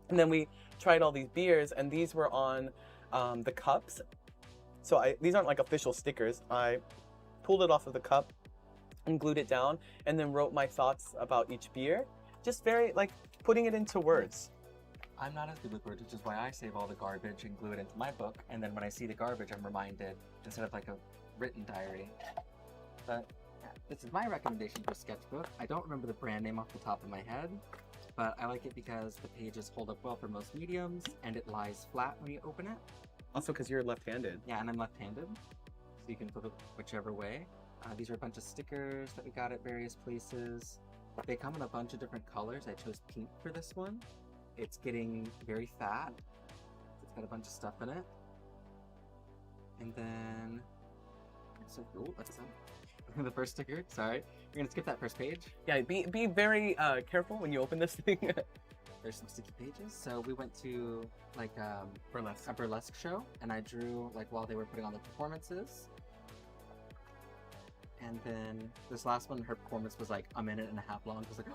And then we tried all these beers, and these were on the cups. So these aren't like official stickers. I pulled it off of the cup and glued it down, and then wrote my thoughts about each beer. Just very like putting it into words. I'm not as good with words, which is why I save all the garbage and glue it into my book, and then when I see the garbage, I'm reminded instead of like a written diary. But yeah, this is my recommendation for sketchbook. I don't remember the brand name off the top of my head, but I like it because the pages hold up well for most mediums, and it lies flat when you open it. Also because you're left-handed. Yeah, and I'm left-handed, so you can flip it whichever way. These are a bunch of stickers that we got at various places. They come in a bunch of different colors. I chose pink for this one. It's getting very fat. It's got a bunch of stuff in it. And then, so cool. That's the first sticker. Sorry, you're gonna skip that first page. Yeah, be very careful when you open this thing. There's some sticky pages. So we went to like Burlesque. a burlesque show, and I drew like while they were putting on the performances. And then this last one, her performance was like a minute and a half long. It was like,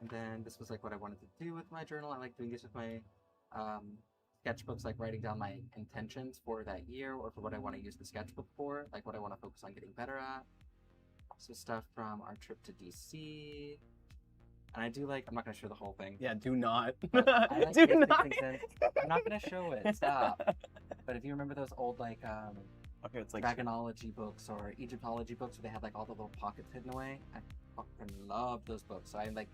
and then this was like what I wanted to do with my journal. I like doing this with my sketchbooks, like writing down my intentions for that year or for what I want to use the sketchbook for, like what I want to focus on getting better at. So stuff from our trip to DC. And I do like, I'm not going to show the whole thing. Yeah, do not. But I like Do basic not. things in- I'm not going to show it. Stop. But if you remember those old like Okay, it's like Dragonology books or Egyptology books where they had like all the little pockets hidden away, I fucking love those books. So I like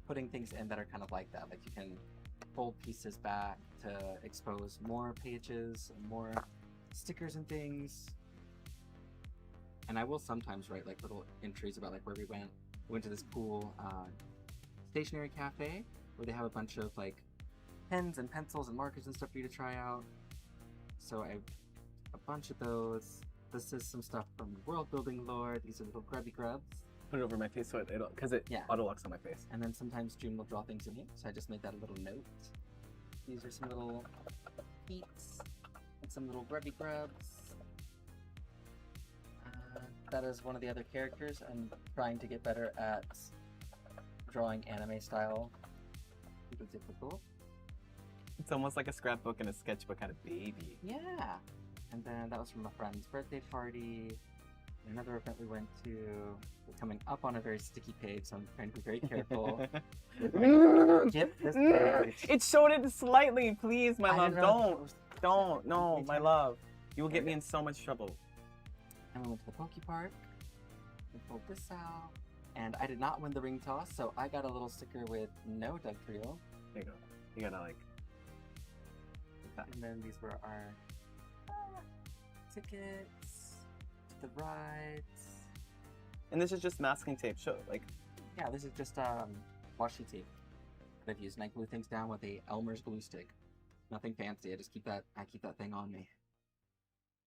putting things in that are kind of like that. Like you can fold pieces back to expose more pages, more stickers and things. And I will sometimes write like little entries about like where we went. We went to this cool stationery cafe where they have a bunch of like pens and pencils and markers and stuff for you to try out. So I a bunch of those. This is some stuff from World Building Lore. These are little grubby grubs. put it over my face so it because it Yeah. auto locks on my face. And then sometimes June will draw things in here, so I just made that a little note. These are some little feet and some little grubby grubs. that is one of the other characters. I'm trying to get better at drawing anime style. Super difficult. It's almost like a scrapbook and a sketchbook had a baby. Yeah. And then that was from a friend's birthday party. Another event we went to. We're coming up on a very sticky page, so I'm trying to be very careful. Get this page. It showed it slightly, please, my I love. didn't realize it was- Don't, no, Me my too. love. You will get me in so much trouble. And we went to the Poke Park. We pulled this out. And I did not win the ring toss, so I got a little sticker with no Dugtrio. There you go. You gotta like. And then these were our tickets to the rides. And this is just masking tape. Show like. Yeah, this is just washi tape that I've used, and I glue things down with a Elmer's glue stick. Nothing fancy. I just keep that. I keep that thing on me.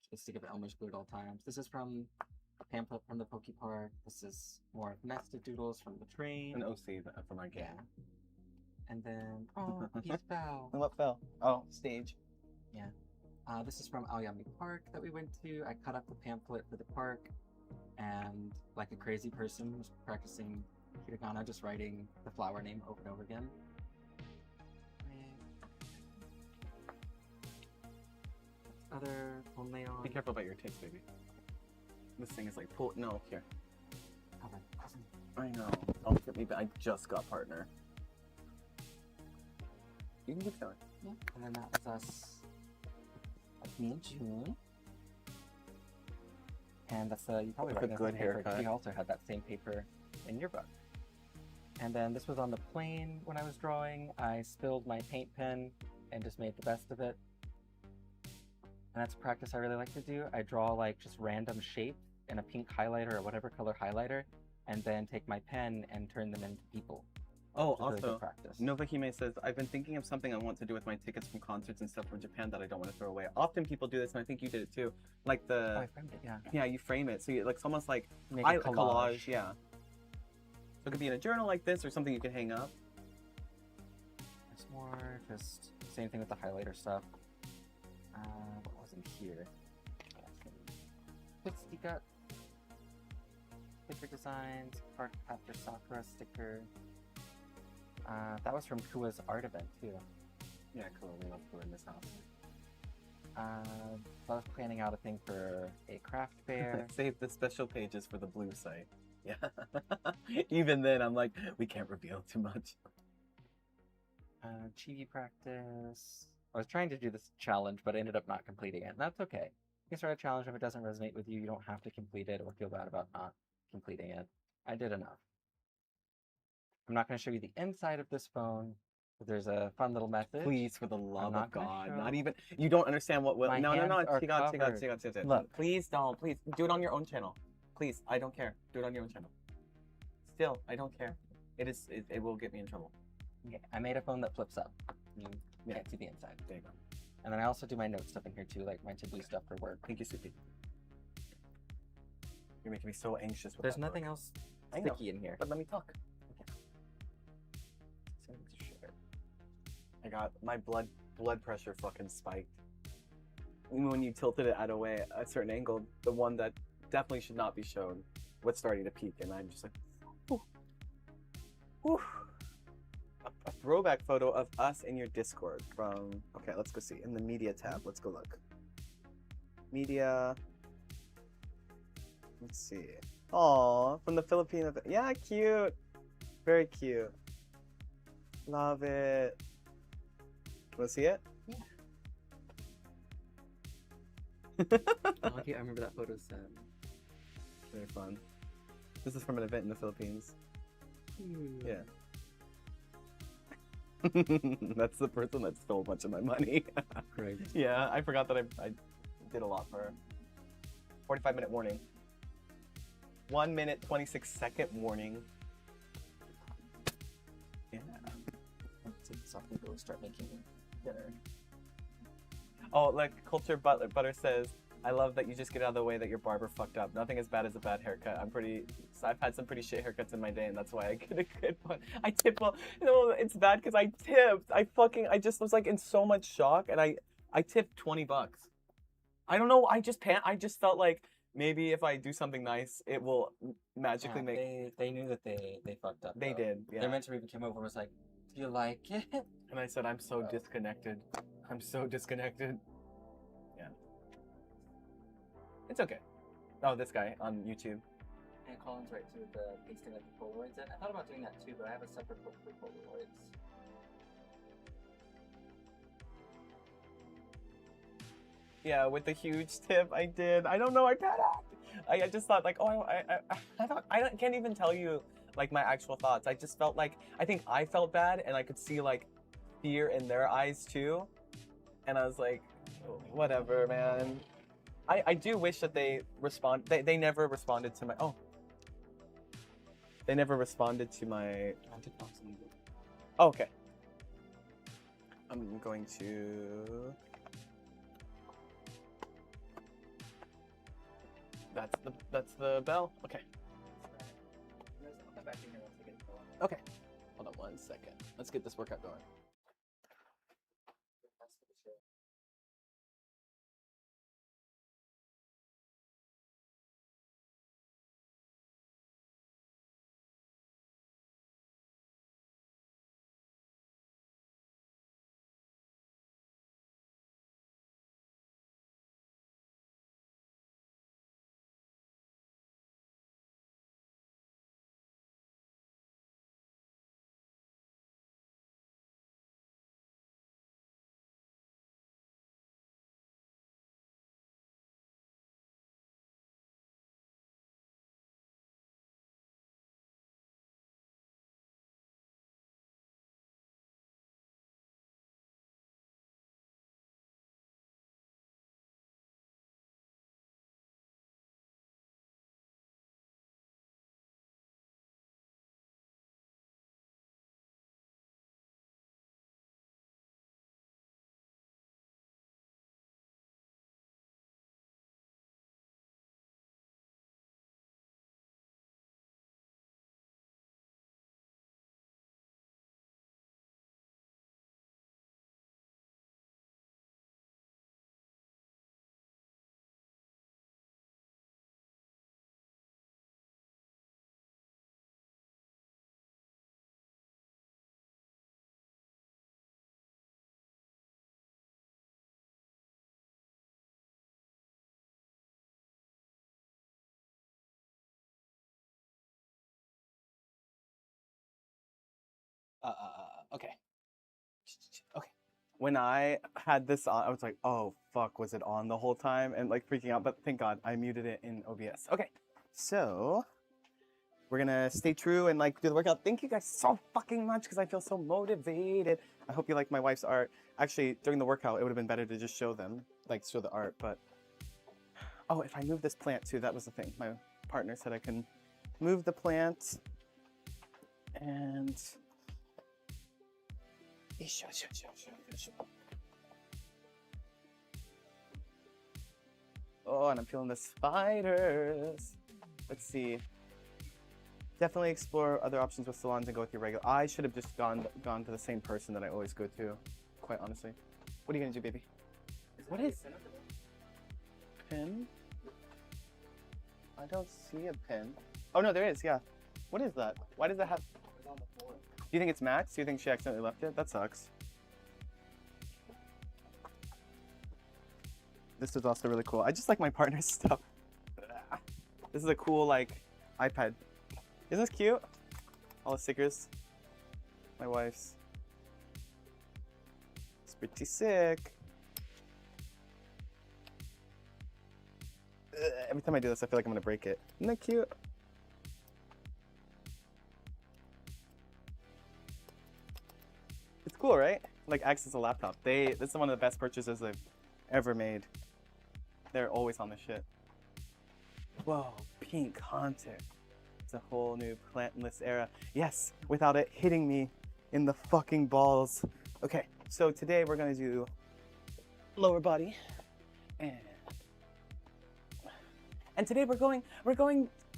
Just a stick of Elmer's glue at all times. This is from a pamphlet from the Poke Park. This is more nested doodles from the train. An OC from our game. Yeah. And then he's bow. And what fell? Oh, stage. This is from Aoyami Park that we went to. I cut up the pamphlet for the park, and like a crazy person, was practicing hiragana, just writing the flower name over and over again. Other Onleon. Be careful about your taste, baby. This thing is like pull. No, here. I know. Don't get me back. I just got partner. You can keep going. Yeah. And then that was us. That's me and June. And that's you probably That's a recognize good the paper, 'cause haircut. you also had that same paper in your book. And then this was on the plane when I was drawing. I spilled my paint pen and just made the best of it. And that's a practice I really like to do. I draw like just random shapes in a pink highlighter or whatever color highlighter, and then take my pen and turn them into people. Oh, It's a really good also, practice. Novahime says, I've been thinking of something I want to do with my tickets from concerts and stuff from Japan that I don't want to throw away. Often people do this, and I think you did it too. Like Oh, I the, framed it, yeah. yeah, you frame it. So you, like, it's almost like Make a a collage. yeah. So it could be in a journal like this or something you can hang up. There's more, just same thing with the highlighter stuff. What was in here? Pixie Gut. Sticker designs, Park After Sakura sticker. That was from Kua's art event too. Yeah, cool. We love Kua in this house. So I was planning out a thing for a craft fair. Save the special pages for the blue site. Yeah. Even then, I'm like, we can't reveal too much. Chibi practice. I was trying to do this challenge, but I ended up not completing it. And that's okay. You can start a challenge if it doesn't resonate with you. You don't have to complete it or feel bad about not completing it. I did enough. I'm not going to show you the inside of this phone, but there's a fun little message. Please, for the love not of gonna God, show. not even. You don't understand what will. My No, no, no. hands are Take out. covered. Look. Please don't. Please do it on your own channel. Please, I don't care. Do it on your own channel. Still, I don't care. It is. It will get me in trouble. Okay, I made a phone that flips up. You Yeah. can't see the inside. There you go. And then I also do my note stuff in here too, like my to-do stuff for work. Thank you, Soupy. You're making me so anxious. With There's that nothing book. else I know, sticky in here. but let me talk. I got my blood pressure fucking spiked. When you tilted it at a certain angle, the one that definitely should not be shown was starting to peak, and I'm just like, whew. Whew. A throwback photo of us in your Discord from. Okay, let's go see in the media tab. Let's go look. Media. Let's see. Aw, from the Philippines. Yeah, cute. Very cute. Love it. Want to see it? Yeah. Okay, I remember that photo set. Very fun. This is from an event in the Philippines. Yeah. That's the person that stole a bunch of my money. Great. Yeah, I forgot that I did a lot for her. 45-minute warning. 1 minute, 26-second warning. Yeah. Let's take this off and go start making dinner. Oh, like Culture Butter says, I love that you just get out of the way that your barber fucked up. Nothing as bad as a bad haircut. I've had some pretty shit haircuts in my day, and that's why I get a good one. I tip well. No, it's bad because I tipped. I just was like in so much shock, and I tipped $20. I don't know. I just felt like maybe if I do something nice, it will magically make. They knew that they fucked up. They though. did, yeah. Their mentor even came over and was like, "Do you like it?" And I said, I'm so disconnected. I'm so disconnected. Yeah. It's okay. Oh, this guy on YouTube. And Colin's right too, the pasting like the Polaroids in. I thought about doing that too, but I have a separate book for Polaroids. Yeah, with the huge tip, I did. I don't know, I panicked. I just thought like, oh, I can't even tell you like my actual thoughts. I just felt like, I think I felt bad, and I could see like fear in their eyes too. And I was like, whatever, man. I do wish that they they never responded to my, oh. They never responded to my, oh, okay. I'm going to, that's the bell. Okay. Okay. Hold on 1 second. Let's get this workout going. Okay. Okay. When I had this on, I was like, oh, fuck, was it on the whole time? And like freaking out, but thank God I muted it in OBS. Okay. So we're gonna stay true and like do the workout. Thank you guys so fucking much because I feel so motivated. I hope you like my wife's art. Actually, during the workout, it would have been better to just show them, like show the art, but oh, if I move this plant too, that was the thing. My partner said I can move the plant and oh, and I'm feeling the spiders. Let's see. Definitely explore other options with salons and go with your regular. I should have just gone to the same person that I always go to, quite honestly. What are you gonna do, baby? What is pin? I don't see a pin. Oh no, there is. Yeah. What is that? Why does that have? Do you think it's Max? Do you think she accidentally left it? That sucks. This is also really cool. I just like my partner's stuff. This is a cool like iPad. Isn't this cute? All the stickers. My wife's. It's pretty sick. Every time I do this, I feel like I'm gonna break it. Isn't that cute? It's cool, right? Like acts as a laptop. This is one of the best purchases I've ever made. They're always on the shit. Whoa, pink haunter. It's a whole new plantless era. Yes, without it hitting me in the fucking balls. Okay, so today we're gonna do lower body, and today we're going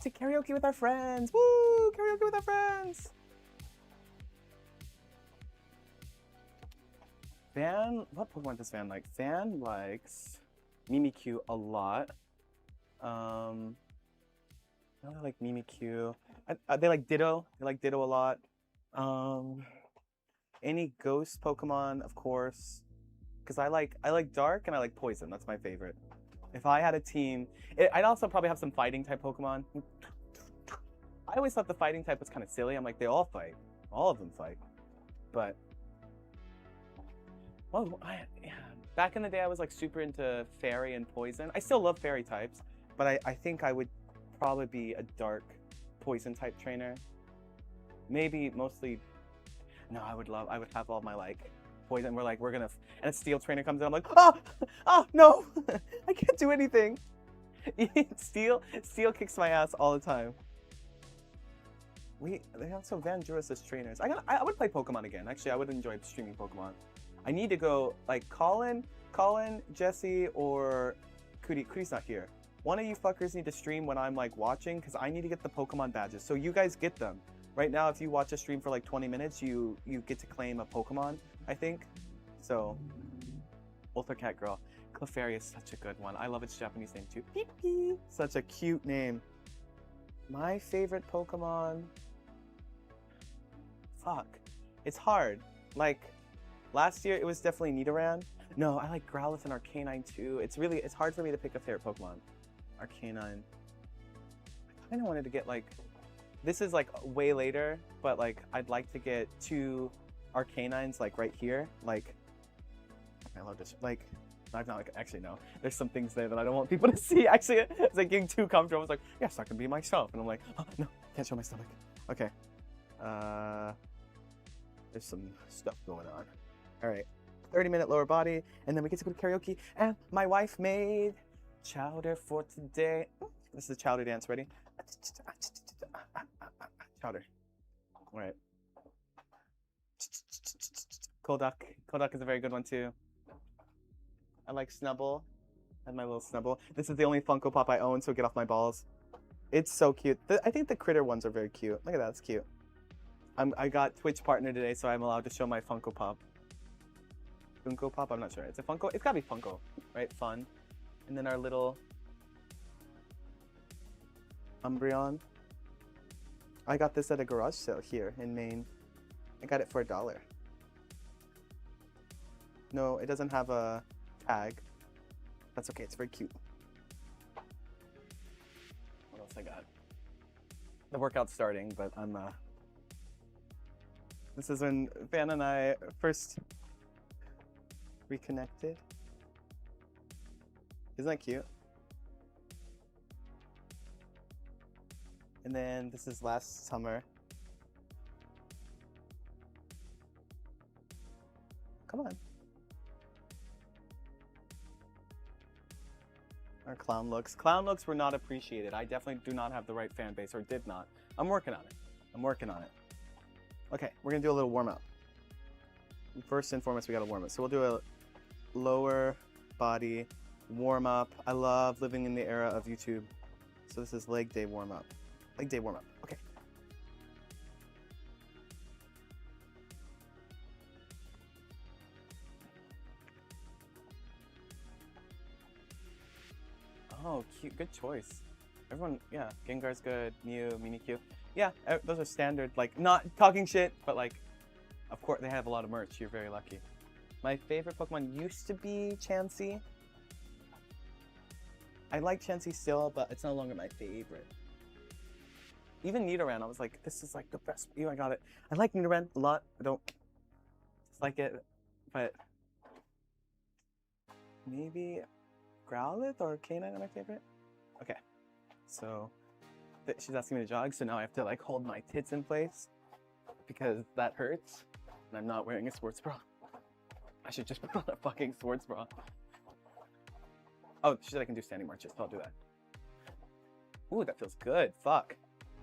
to karaoke with our friends. Woo! Karaoke with our friends. Van, what Pokemon does Van like? Van likes Mimikyu a lot. I like Mimikyu. They like Ditto. They like Ditto a lot. Any ghost Pokemon, of course, because I like Dark and I like Poison. That's my favorite. If I had a team, I'd also probably have some fighting type Pokemon. I always thought the fighting type was kind of silly. I'm like, they all fight. All of them fight. But, well, yeah. Back in the day, I was like super into Fairy and Poison. I still love Fairy types, but I think I would probably be a Dark Poison type trainer. Maybe mostly, no, I would have all my like Poison. We're gonna, and a Steel trainer comes in. I'm like, oh no, I can't do anything. Steel kicks my ass all the time. They also Vandurus as trainers. I would play Pokemon again. Actually, I would enjoy streaming Pokemon. I need to go like Colin, Jesse, or Cootie. Cootie's not here. One of you fuckers need to stream when I'm like watching, because I need to get the Pokemon badges. So you guys get them. Right now, if you watch a stream for like 20 minutes, you get to claim a Pokemon, I think. So, Ultra Cat Girl. Clefairy is such a good one. I love its Japanese name too. Pee Pee. Such a cute name. My favorite Pokemon. Fuck. It's hard. Like, last year it was definitely Nidoran. No, I like Growlithe and Arcanine too. It's hard for me to pick a favorite Pokemon. Arcanine. I kind of wanted to get like, this is like way later, but like I'd like to get 2 Arcanines like right here. Like, I love this. Like, I've not like, actually no. There's some things there that I don't want people to see. Actually, it's like getting too comfortable. I was like, yes, I can be myself, and I'm like, oh no, can't show my stomach. Okay. There's some stuff going on. All right. 30-minute lower body, and then we get to go to karaoke. And my wife made chowder for today. This is the chowder dance. Ready? Chowder. All right. Koldak. Koldak is a very good one too. I like Snubble. I have my little Snubble. This is the only Funko Pop I own, so get off my balls. It's so cute. I think the critter ones are very cute. Look at that. It's cute. I got Twitch partner today, so I'm allowed to show my Funko Pop. Funko Pop? I'm not sure. It's a Funko. It's gotta be Funko, right? Fun. And then our little Umbreon. I got this at a garage sale here in Maine. I got it for $1. No, it doesn't have a tag. That's okay. It's very cute. What else I got? The workout's starting, but I'm this is when Van and I first reconnected. Isn't that cute? And then this is last summer. Come on. Our clown looks. Clown looks were not appreciated. I definitely do not have the right fan base, or did not. I'm working on it. I'm working on it. Okay, we're gonna do a little warm up. First and foremost, we gotta warm up. So we'll do a lower body warm up. I love living in the era of YouTube. So this is leg day warm up. Leg day warm up. Okay. Oh, cute. Good choice. Everyone, yeah. Gengar's good. Mew, Mimikyu. Yeah, those are standard. Like, not talking shit, but like, of course, they have a lot of merch. You're very lucky. My favorite Pokemon used to be Chansey. I like Chansey still, but it's no longer my favorite. Even Nidoran, I was like, this is like the best. I got it. I like Nidoran a lot. I don't dislike it, but maybe Growlithe or Canine are my favorite. Okay, so she's asking me to jog, so now I have to like hold my tits in place because that hurts, and I'm not wearing a sports bra. I should just put on a fucking sports bra. Oh, she said I can do standing marches, so I'll do that. Ooh, that feels good. Fuck.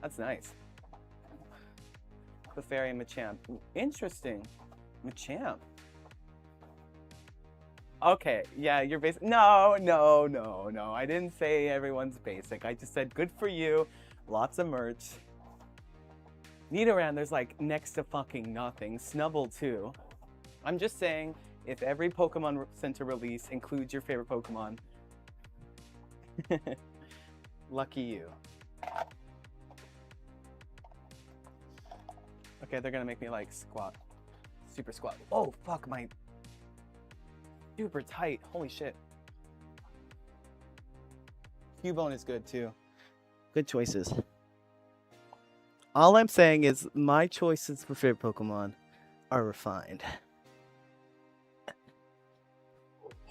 That's nice. Clefairy and Machamp. Ooh, interesting. Machamp. Okay, yeah, you're basic. No. I didn't say everyone's basic. I just said good for you. Lots of merch. Nidoran, there's like next to fucking nothing. Snubble too. I'm just saying, if every Pokemon Center release includes your favorite Pokemon, Lucky you. Okay, they're gonna make me like squat. Super squat. Oh, fuck, my... Super tight. Holy shit. Cubone is good too. Good choices. All I'm saying is my choices for favorite Pokemon are refined.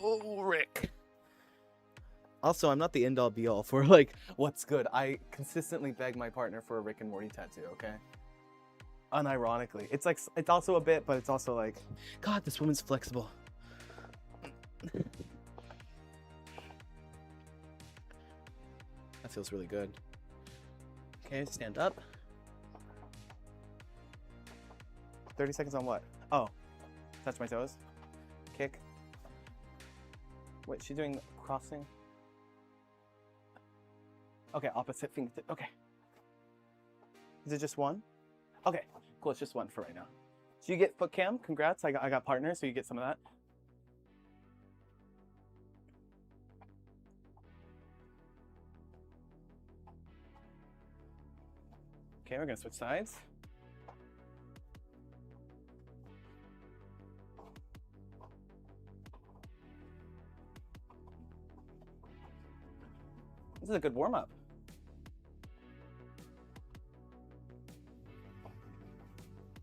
Oh, Rick. Also, I'm not the end all be all for like what's good. I consistently beg my partner for a Rick and Morty tattoo, okay? Unironically. It's like, it's also a bit, but it's also like, God, this woman's flexible. That feels really good. Okay, stand up. 30 seconds on what? Oh, touch my toes. Kick. Wait, she's doing crossing. Okay, opposite fingertip. Okay. Is it just one? Okay, cool. It's just one for right now. So you get foot cam. Congrats. I got partners, so you get some of that. Okay, we're gonna switch sides. This is a good warm-up.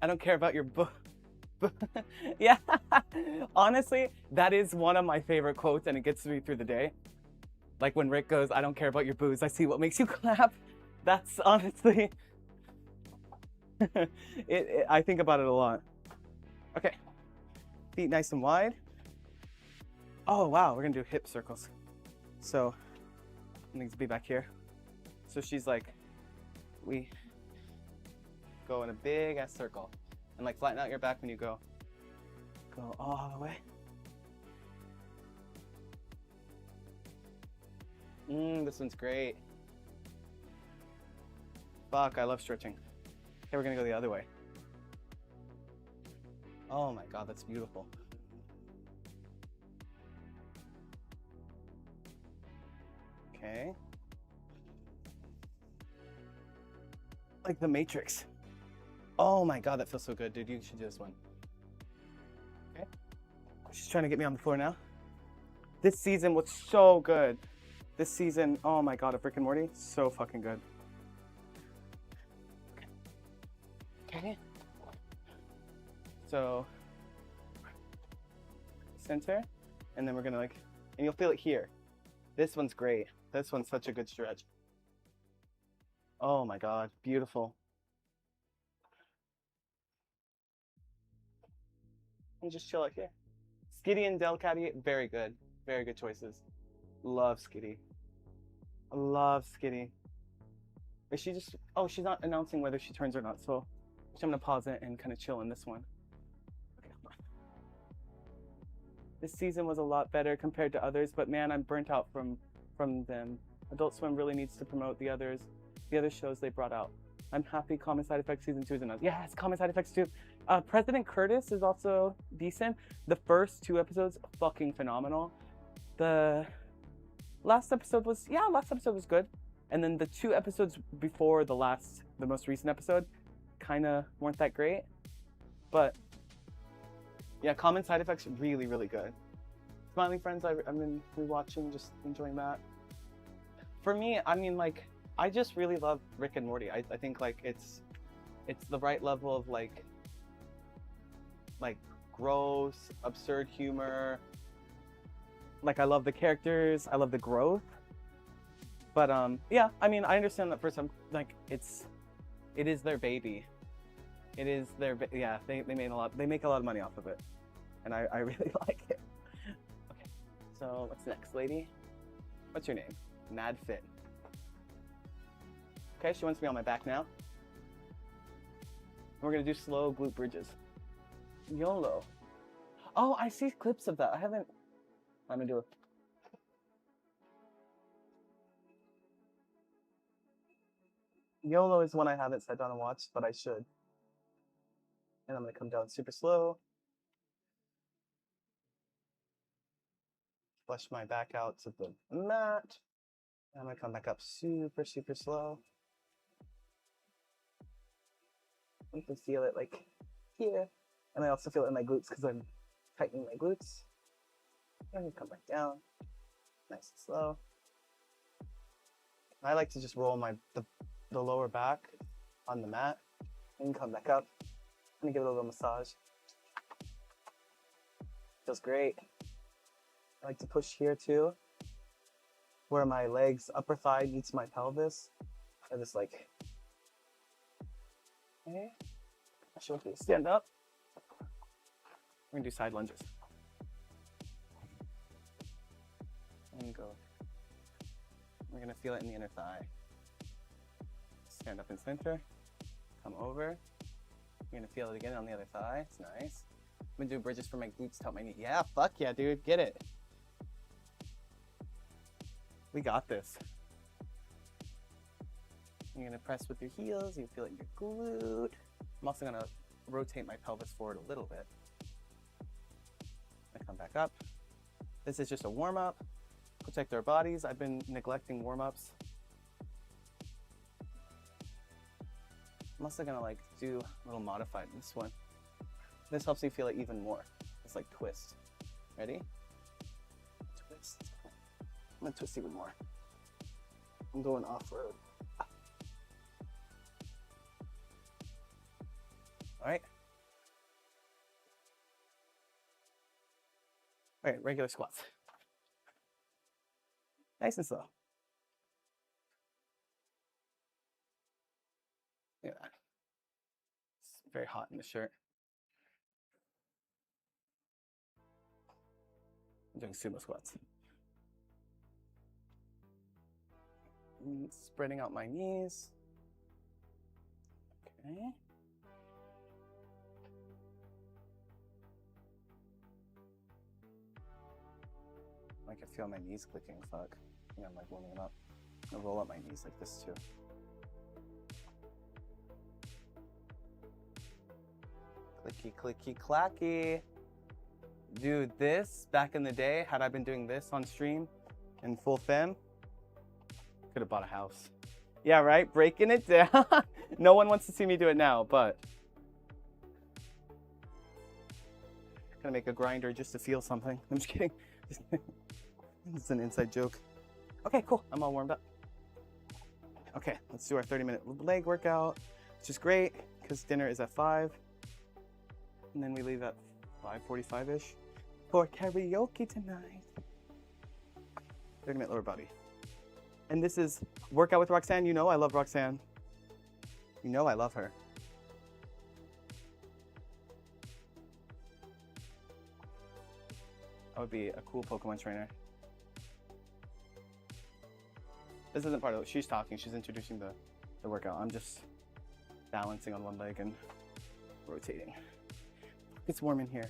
I don't care about your yeah, honestly, that is one of my favorite quotes, and it gets me through the day. Like when Rick goes, I don't care about your booze, I see what makes you clap. That's honestly, I think about it a lot. Okay, feet nice and wide. Oh wow, we're gonna do hip circles. So, it needs to be back here. So she's like, we go in a big ass circle. And like flatten out your back when you go. Go all the way. This one's great. Fuck, I love stretching. Okay, we're gonna go the other way. Oh my God, that's beautiful. Okay. Like the Matrix. Oh my God, that feels so good, dude. You should do this one. Okay. She's trying to get me on the floor now. This season was so good. This season, oh my God, of Rick and Morty, so fucking good. Okay. So, center, and then we're gonna like, and you'll feel it here. This one's great. This one's such a good stretch. Oh my God, beautiful. And just chill out here. Skitty and Delcatty, very good. Very good choices. Love Skitty. I love Skitty. Is she just, oh, she's not announcing whether she turns or not, so I'm gonna pause it and kind of chill in this one. Okay, hold on. This season was a lot better compared to others, but man, I'm burnt out from them. Adult Swim really needs to promote the other shows they brought out. I'm happy Common Side Effects Season 2 is announced. Yes, Common Side Effects 2. President Curtis is also decent. The first 2 episodes, fucking phenomenal. The last episode was good. And then the 2 episodes before the most recent episode, kind of weren't that great. But yeah, Common Side Effects, really, really good. Smiling Friends, I've been rewatching, just enjoying that. For me, I mean, like, I just really love Rick and Morty. I think like it's the right level of like gross, absurd humor. Like I love the characters, I love the growth. But yeah, I mean, I understand that for some, like it is their baby. It is their yeah. They make a lot of money off of it, and I really like it. Okay, so what's next, lady? What's your name? Mad Fit. Okay, she wants me on my back now. We're gonna do slow glute bridges. YOLO. Oh, I see clips of that. I'm gonna do it. YOLO is one I haven't sat down and watched, but I should. And I'm gonna come down super slow. Flush my back out to the mat. I'm gonna come back up super, super slow. You can feel it like here. And I also feel it in my glutes because I'm tightening my glutes. And come back down, nice and slow. I like to just roll the lower back on the mat and come back up. I'm gonna give it a little massage. Feels great. I like to push here too, where my legs, upper thigh meets my pelvis. I just like, okay. I should want you to stand up. We're gonna do side lunges. And go. We're gonna feel it in the inner thigh. Stand up in center, come over. You're gonna feel it again on the other thigh, it's nice. I'm gonna do bridges for my glutes to help my knee. Yeah, fuck yeah, dude, get it. We got this. You're gonna press with your heels, you feel it in your glute. I'm also gonna rotate my pelvis forward a little bit. I come back up. This is just a warm up. Protect our bodies. I've been neglecting warm-ups. I'm also gonna like do a little modified in this one. This helps you feel it even more. It's like twist. Ready? Twist. I'm gonna twist even more. I'm going off-road. All right. All right, regular squats. Nice and slow. Look at that. It's very hot in the shirt. I'm doing sumo squats. Spreading out my knees. Okay. I can feel my knees clicking, fuck. Yeah, I'm like warming them up. I'm gonna roll up my knees like this too. Clicky, clicky, clacky. Dude, this, back in the day, had I been doing this on stream in full fem, could have bought a house. Yeah, right? Breaking it down. No one wants to see me do it now, but gonna make a grinder just to feel something. I'm just kidding. It's an inside joke. Okay, cool. I'm all warmed up. Okay, let's do our 30-minute leg workout, which is great because dinner is at 5. And then we leave at 5:45-ish for karaoke tonight. 30-minute lower body. And this is Workout with Roxanne. You know I love Roxanne. You know I love her. I would be a cool Pokemon trainer. This isn't part of it. She's talking. She's introducing the workout. I'm just balancing on one leg and rotating. It's warm in here.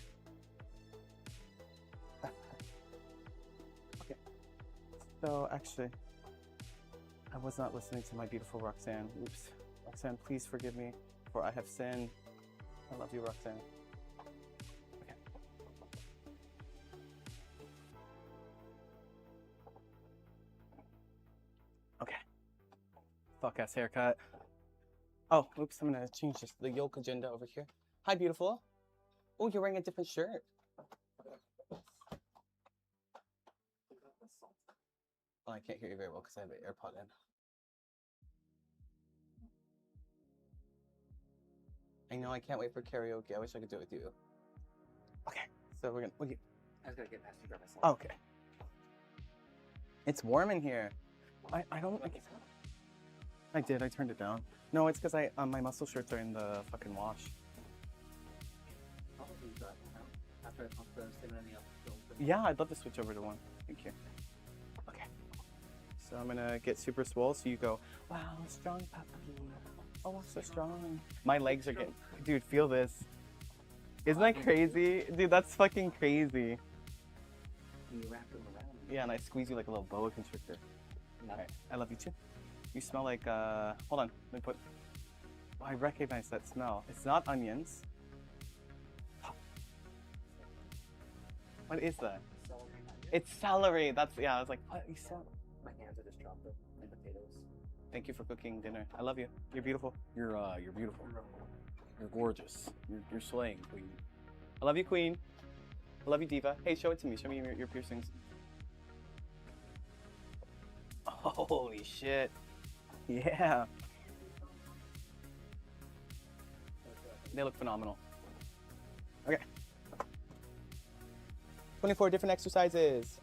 Okay. So actually, I was not listening to my beautiful Roxanne. Oops. Roxanne, please forgive me for I have sinned. I love you, Roxanne. Okay. Okay. Fuck ass haircut. Oh, oops, I'm gonna change this, the yoke agenda over here. Hi, beautiful. Oh, you're wearing a different shirt. Oh, I can't hear you very well because I have an AirPod in. I know, I can't wait for karaoke. I wish I could do it with you. Okay, so we're gonna. Okay. I was gonna get past you by myself. Oh, okay. It's warm in here. I don't. I did. I turned it down. No, it's because my muscle shirts are in the fucking wash. After I pump the cinnamon in the oven. Yeah, I'd love to switch over to one. Thank you. Okay. So I'm gonna get super swole. So you go, wow, strong puppy. Oh, so strong. My legs are getting. Dude, feel this. Isn't that crazy? Dude, that's fucking crazy. And you wrap them around. Yeah, and I squeeze you like a little boa constrictor. No. Alright, I love you too. You smell like, hold on, let me put, oh, I recognize that smell. It's not onions. What is that? Celery. It's celery. That's, yeah, I was like, what? You smell? My hands are just dropped it. And potatoes. Thank you for cooking dinner. I love you. You're beautiful. You're beautiful. You're gorgeous. You're slaying, queen. I love you, queen. I love you, diva. Hey, show it to me. Show me your piercings. Holy shit. Yeah. They look phenomenal. Okay. 24 different exercises.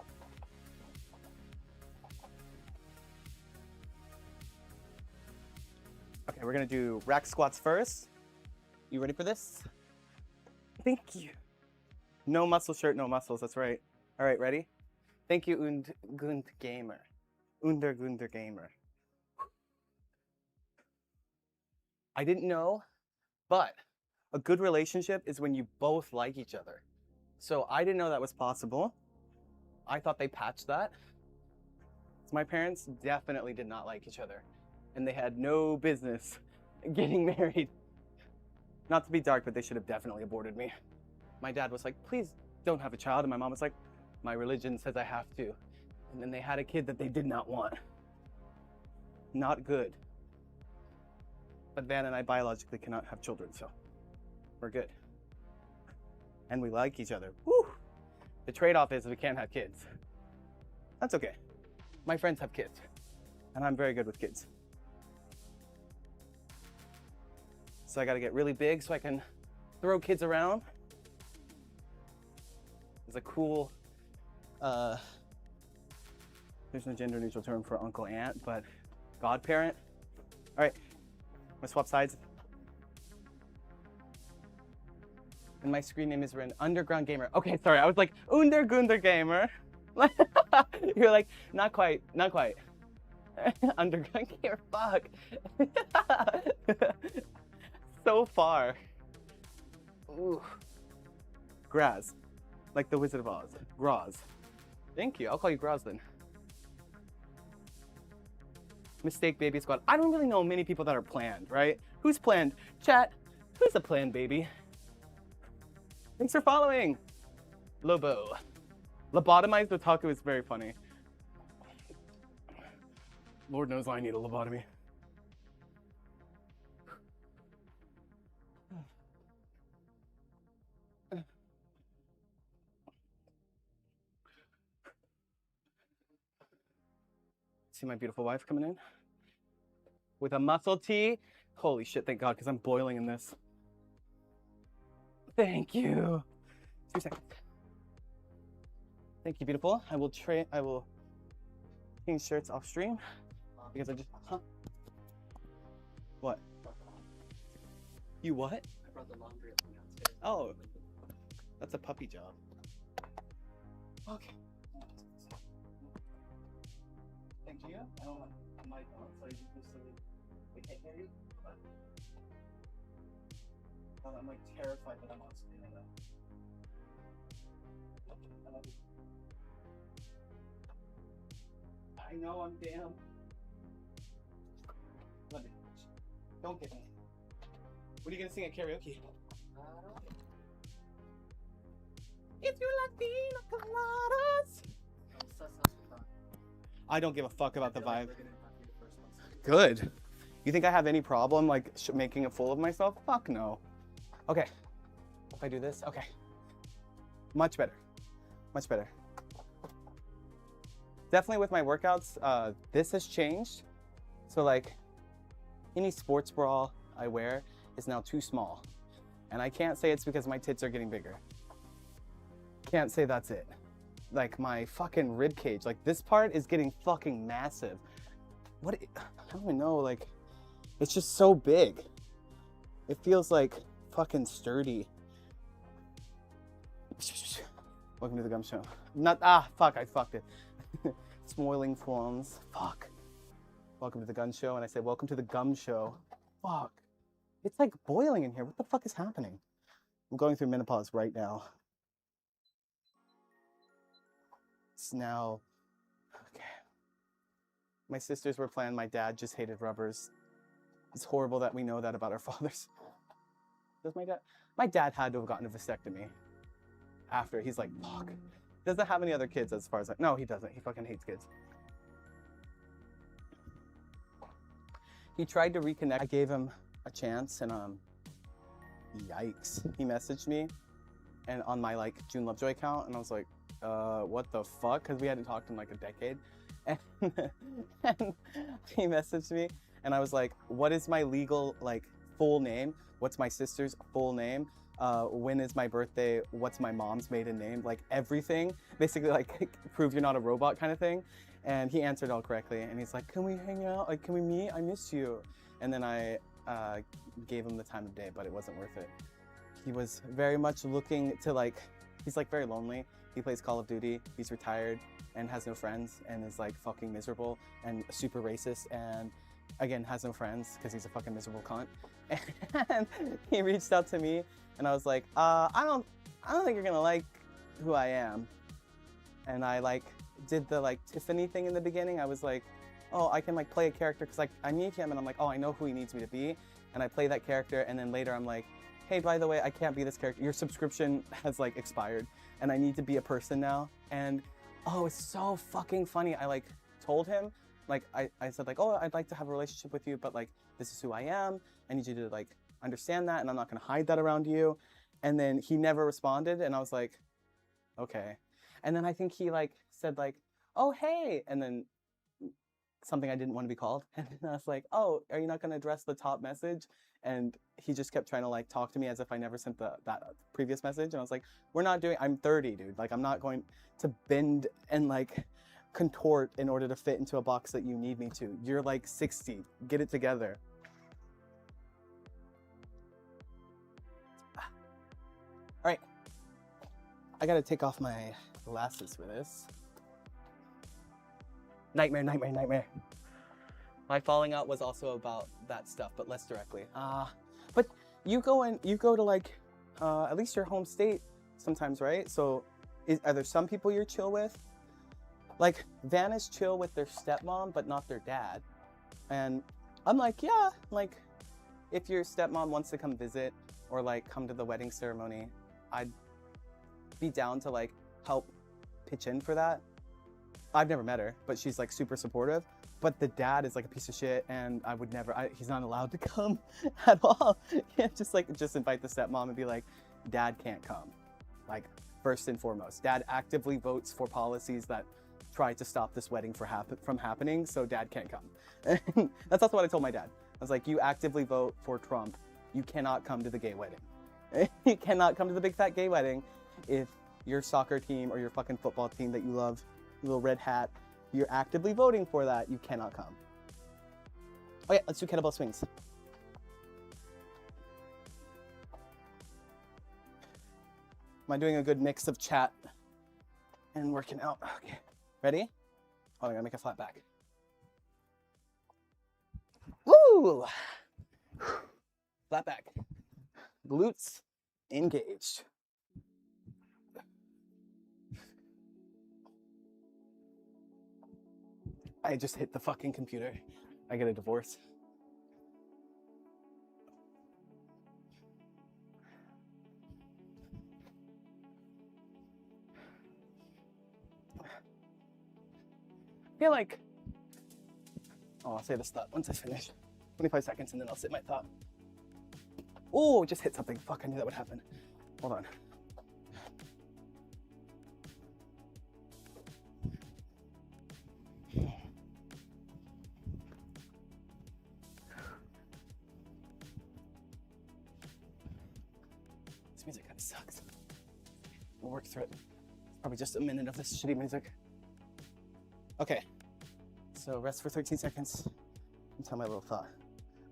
Okay, we're gonna do rack squats first. You ready for this? Thank you. No muscle shirt, no muscles, that's right. All right, ready? Thank you, Gund Gamer. Gunder Gamer. I didn't know, but a good relationship is when you both like each other. So I didn't know that was possible. I thought they patched that. My parents definitely did not like each other, and they had no business getting married. Not to be dark, but they should have definitely aborted me. My dad was like, please don't have a child. And my mom was like, my religion says I have to. And then they had a kid that they did not want. Not good. But Van and I biologically cannot have children, so we're good. And we like each other. Woo! The trade-off is we can't have kids. That's okay. My friends have kids, and I'm very good with kids. So I gotta get really big so I can throw kids around. There's a cool, there's no gender neutral term for uncle aunt, but godparent. All right, I'm gonna swap sides. And my screen name is Ren, Underground Gamer. Okay, sorry, I was like, Gunder Gamer. You're like, not quite. Underground Gamer, fuck. So far. Ooh. Graz, like the Wizard of Oz. Graz. Thank you, I'll call you Graz then. Mistake Baby Squad. I don't really know many people that are planned, right? Who's planned? Chat, who's a planned baby? Thanks for following. Lobo. Lobotomized otaku is very funny. Lord knows I need a lobotomy. See my beautiful wife coming in with a muscle tee. Holy shit, thank God, because I'm boiling in this. Thank you. 2 seconds. Thank you, beautiful. I will change shirts off stream because I just, What? You what? I brought the laundry up from downstairs. Oh, that's a puppy job. Okay. Thank you. I don't want my phone, so I just they can't hear you. But I'm like terrified that I'm on screen right now. I love you. I know I'm damn. Love you. Don't get me. What are you gonna sing at karaoke? If you like pina coladas. I don't give a fuck about the vibe. Good. You think I have any problem like making a fool of myself? Fuck no. Okay. If I do this, okay. Much better. Much better. Definitely with my workouts, this has changed. So like any sports bra I wear is now too small. And I can't say it's because my tits are getting bigger. Can't say that's it. Like my fucking rib cage, like this part is getting fucking massive. I don't even know, like, it's just so big. It feels like fucking sturdy. Welcome to the Gum Show. Fuck, I fucked it. Smoiling forms, fuck. Welcome to the Gun Show, and I said, welcome to the Gum Show. Fuck. It's like boiling in here. What the fuck is happening? I'm going through menopause right now. It's now, okay. My sisters were planned. My dad just hated rubbers. It's horrible that we know that about our fathers. Does my dad had to have gotten a vasectomy after. He's like, fuck. Doesn't have any other kids as far as no, he doesn't. He fucking hates kids. he tried to reconnect. I gave him a chance, and yikes, he messaged me and on my like June Lovejoy account, and I was like, what the fuck? Because we hadn't talked in like a decade. And, and he messaged me, and I was like, what is my legal like full name? What's my sister's full name? When is my birthday? What's my mom's maiden name? Like everything, basically like prove you're not a robot kind of thing. And he answered all correctly, and he's like, can we hang out? Like, can we meet? I miss you. And then I gave him the time of day, but it wasn't worth it. He was very much looking to like, he's like very lonely. He plays Call of Duty, he's retired and has no friends and is like fucking miserable and super racist, and again has no friends because he's a fucking miserable cunt. And he reached out to me, and I was like, I don't think you're gonna like who I am. And I like did the like Tiffany thing in the beginning. I was like, oh, I can like play a character because like I meet him and I'm like, oh, I know who he needs me to be, and I play that character, and then later I'm like, hey, by the way, I can't be this character. Your subscription has like expired and I need to be a person now. And oh, it's so fucking funny. I like told him, like I said like, oh, I'd like to have a relationship with you, but like this is who I am. I need you to like understand that, and I'm not gonna hide that around you. And then he never responded, and I was like, okay. And then I think he like said like, oh, hey, and then something I didn't want to be called. And then I was like, oh, are you not going to address the top message? And he just kept trying to like talk to me as if I never sent that previous message. And I was like, we're not doing, I'm 30, dude. Like, I'm not going to bend and like contort in order to fit into a box that you need me to. You're like 60, get it together. All right, I got to take off my glasses for this. Nightmare, nightmare, nightmare. My falling out was also about that stuff, but less directly. But you go to like, at least your home state sometimes, right? So are there some people you're chill with? Like Van is chill with their stepmom, but not their dad. And I'm like, yeah, like if your stepmom wants to come visit or like come to the wedding ceremony, I'd be down to like help pitch in for that. I've never met her, but she's like super supportive. But the dad is like a piece of shit, and I would never, he's not allowed to come at all. Yeah, just invite the stepmom and be like, dad can't come. Like, first and foremost, dad actively votes for policies that try to stop this wedding from happening, so dad can't come. And that's also what I told my dad. I was like, you actively vote for Trump. You cannot come to the gay wedding. You cannot come to the big fat gay wedding if your soccer team or your fucking football team that you love, little red hat, you're actively voting for that, you cannot come. Okay, let's do kettlebell swings. Am I doing a good mix of chat and working out? Okay, ready? Oh, I'm gonna make a flat back. Woo! Flat back. Glutes engaged. I just hit the fucking computer. I get a divorce. I feel like, oh, I'll say this thought once I finish. 25 seconds and then I'll sit my thought. Oh, just hit something. Fuck, I knew that would happen. Hold on. This music kind of sucks. We'll work through it. Probably just a minute of this shitty music. Okay, so rest for 13 seconds and tell my little thought.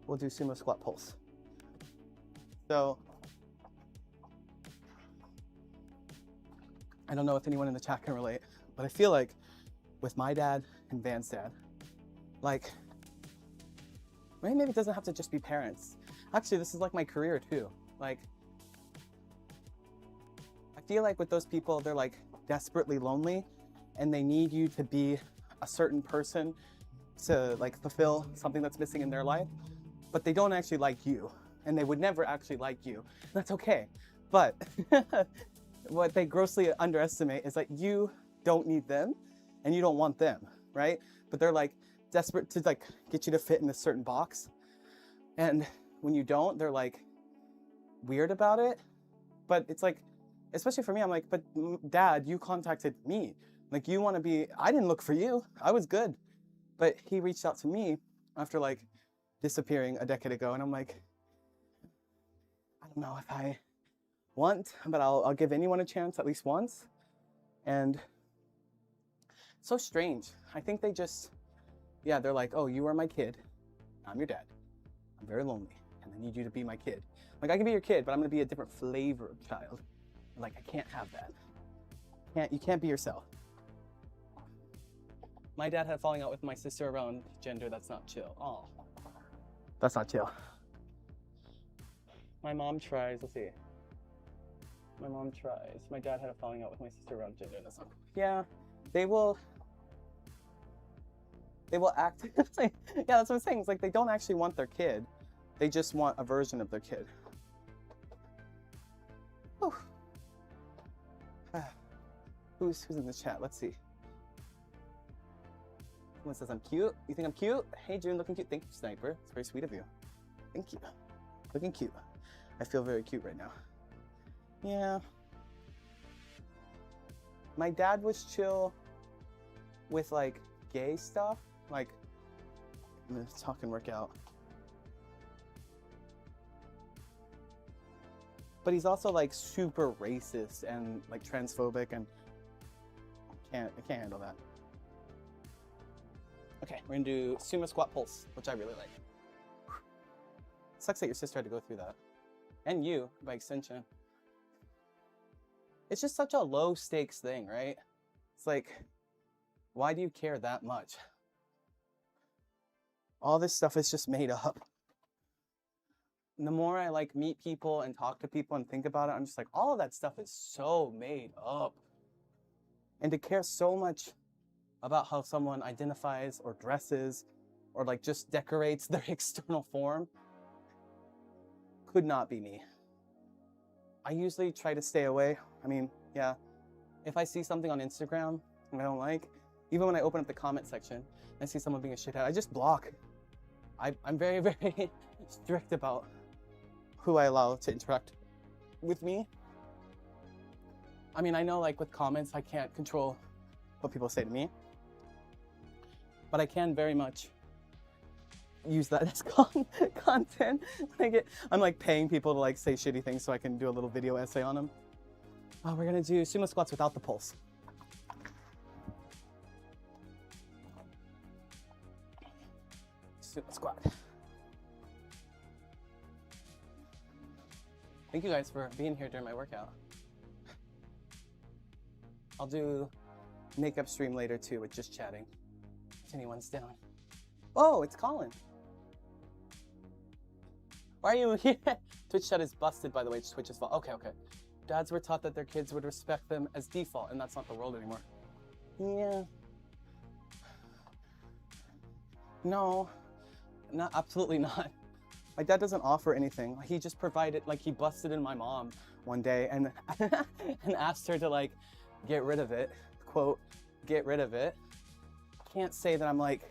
We'll do sumo squat pulse. So, I don't know if anyone in the chat can relate, but I feel like with my dad and Van's dad, like, maybe it doesn't have to just be parents. Actually, this is like my career too. Like, I feel like with those people, they're like desperately lonely and they need you to be a certain person to like fulfill something that's missing in their life, but they don't actually like you and they would never actually like you. That's okay. But what they grossly underestimate is that you don't need them and you don't want them, right? But they're like desperate to like get you to fit in a certain box. And when you don't, they're like weird about it. But it's like, especially for me, I'm like, but Dad, you contacted me. Like, you want to be, I didn't look for you. I was good. But he reached out to me after like disappearing a decade ago. And I'm like, I don't know if I want, but I'll give anyone a chance at least once. And so strange. I think they just, yeah, they're like, oh, you are my kid. I'm your dad. I'm very lonely, and I need you to be my kid. Like, I can be your kid, but I'm gonna be a different flavor of child. Like, I can't have that. You can't be yourself. My dad had a falling out with my sister around gender. That's not chill. Oh, that's not chill. My mom tries. Let's see. My mom tries. My dad had a falling out with my sister around gender. That's not cool. Yeah, they will act. Yeah, that's what I'm saying. It's like they don't actually want their kid. They just want a version of their kid. Whew. Who's in the chat? Let's see. Someone says I'm cute. You think I'm cute? Hey June, looking cute. Thank you, Sniper. It's very sweet of you. Thank you. Looking cute. I feel very cute right now. Yeah. My dad was chill with like gay stuff. Like, I'm gonna talk and work out. But he's also like super racist and like transphobic, and I can't handle that. Okay, we're gonna do sumo squat pulse, which I really like. Sucks that your sister had to go through that. And you, by extension. It's just such a low stakes thing, right? It's like, why do you care that much? All this stuff is just made up. And the more I like meet people and talk to people and think about it, I'm just like, all of that stuff is so made up. And to care so much about how someone identifies or dresses or like just decorates their external form could not be me. I usually try to stay away. I mean, yeah, if I see something on Instagram and I don't like, even when I open up the comment section and I see someone being a shithead, I just block. I'm very, very strict about who I allow to interact with me. I mean, I know like with comments, I can't control what people say to me, but I can very much use that as content. I'm like paying people to like say shitty things so I can do a little video essay on them. Oh, we're gonna do sumo squats without the pulse. Sumo squat. Thank you guys for being here during my workout. I'll do makeup stream later too with just chatting. If anyone's down. Oh, it's Colin. Why are you here? Twitch chat is busted, by the way. Twitch is fault. Okay. Dads were taught that their kids would respect them as default, and that's not the world anymore. Yeah. No, absolutely not. My dad doesn't offer anything. He just provided, like he busted in my mom one day and and asked her to like get rid of it. Quote, get rid of it. Can't say that I'm like,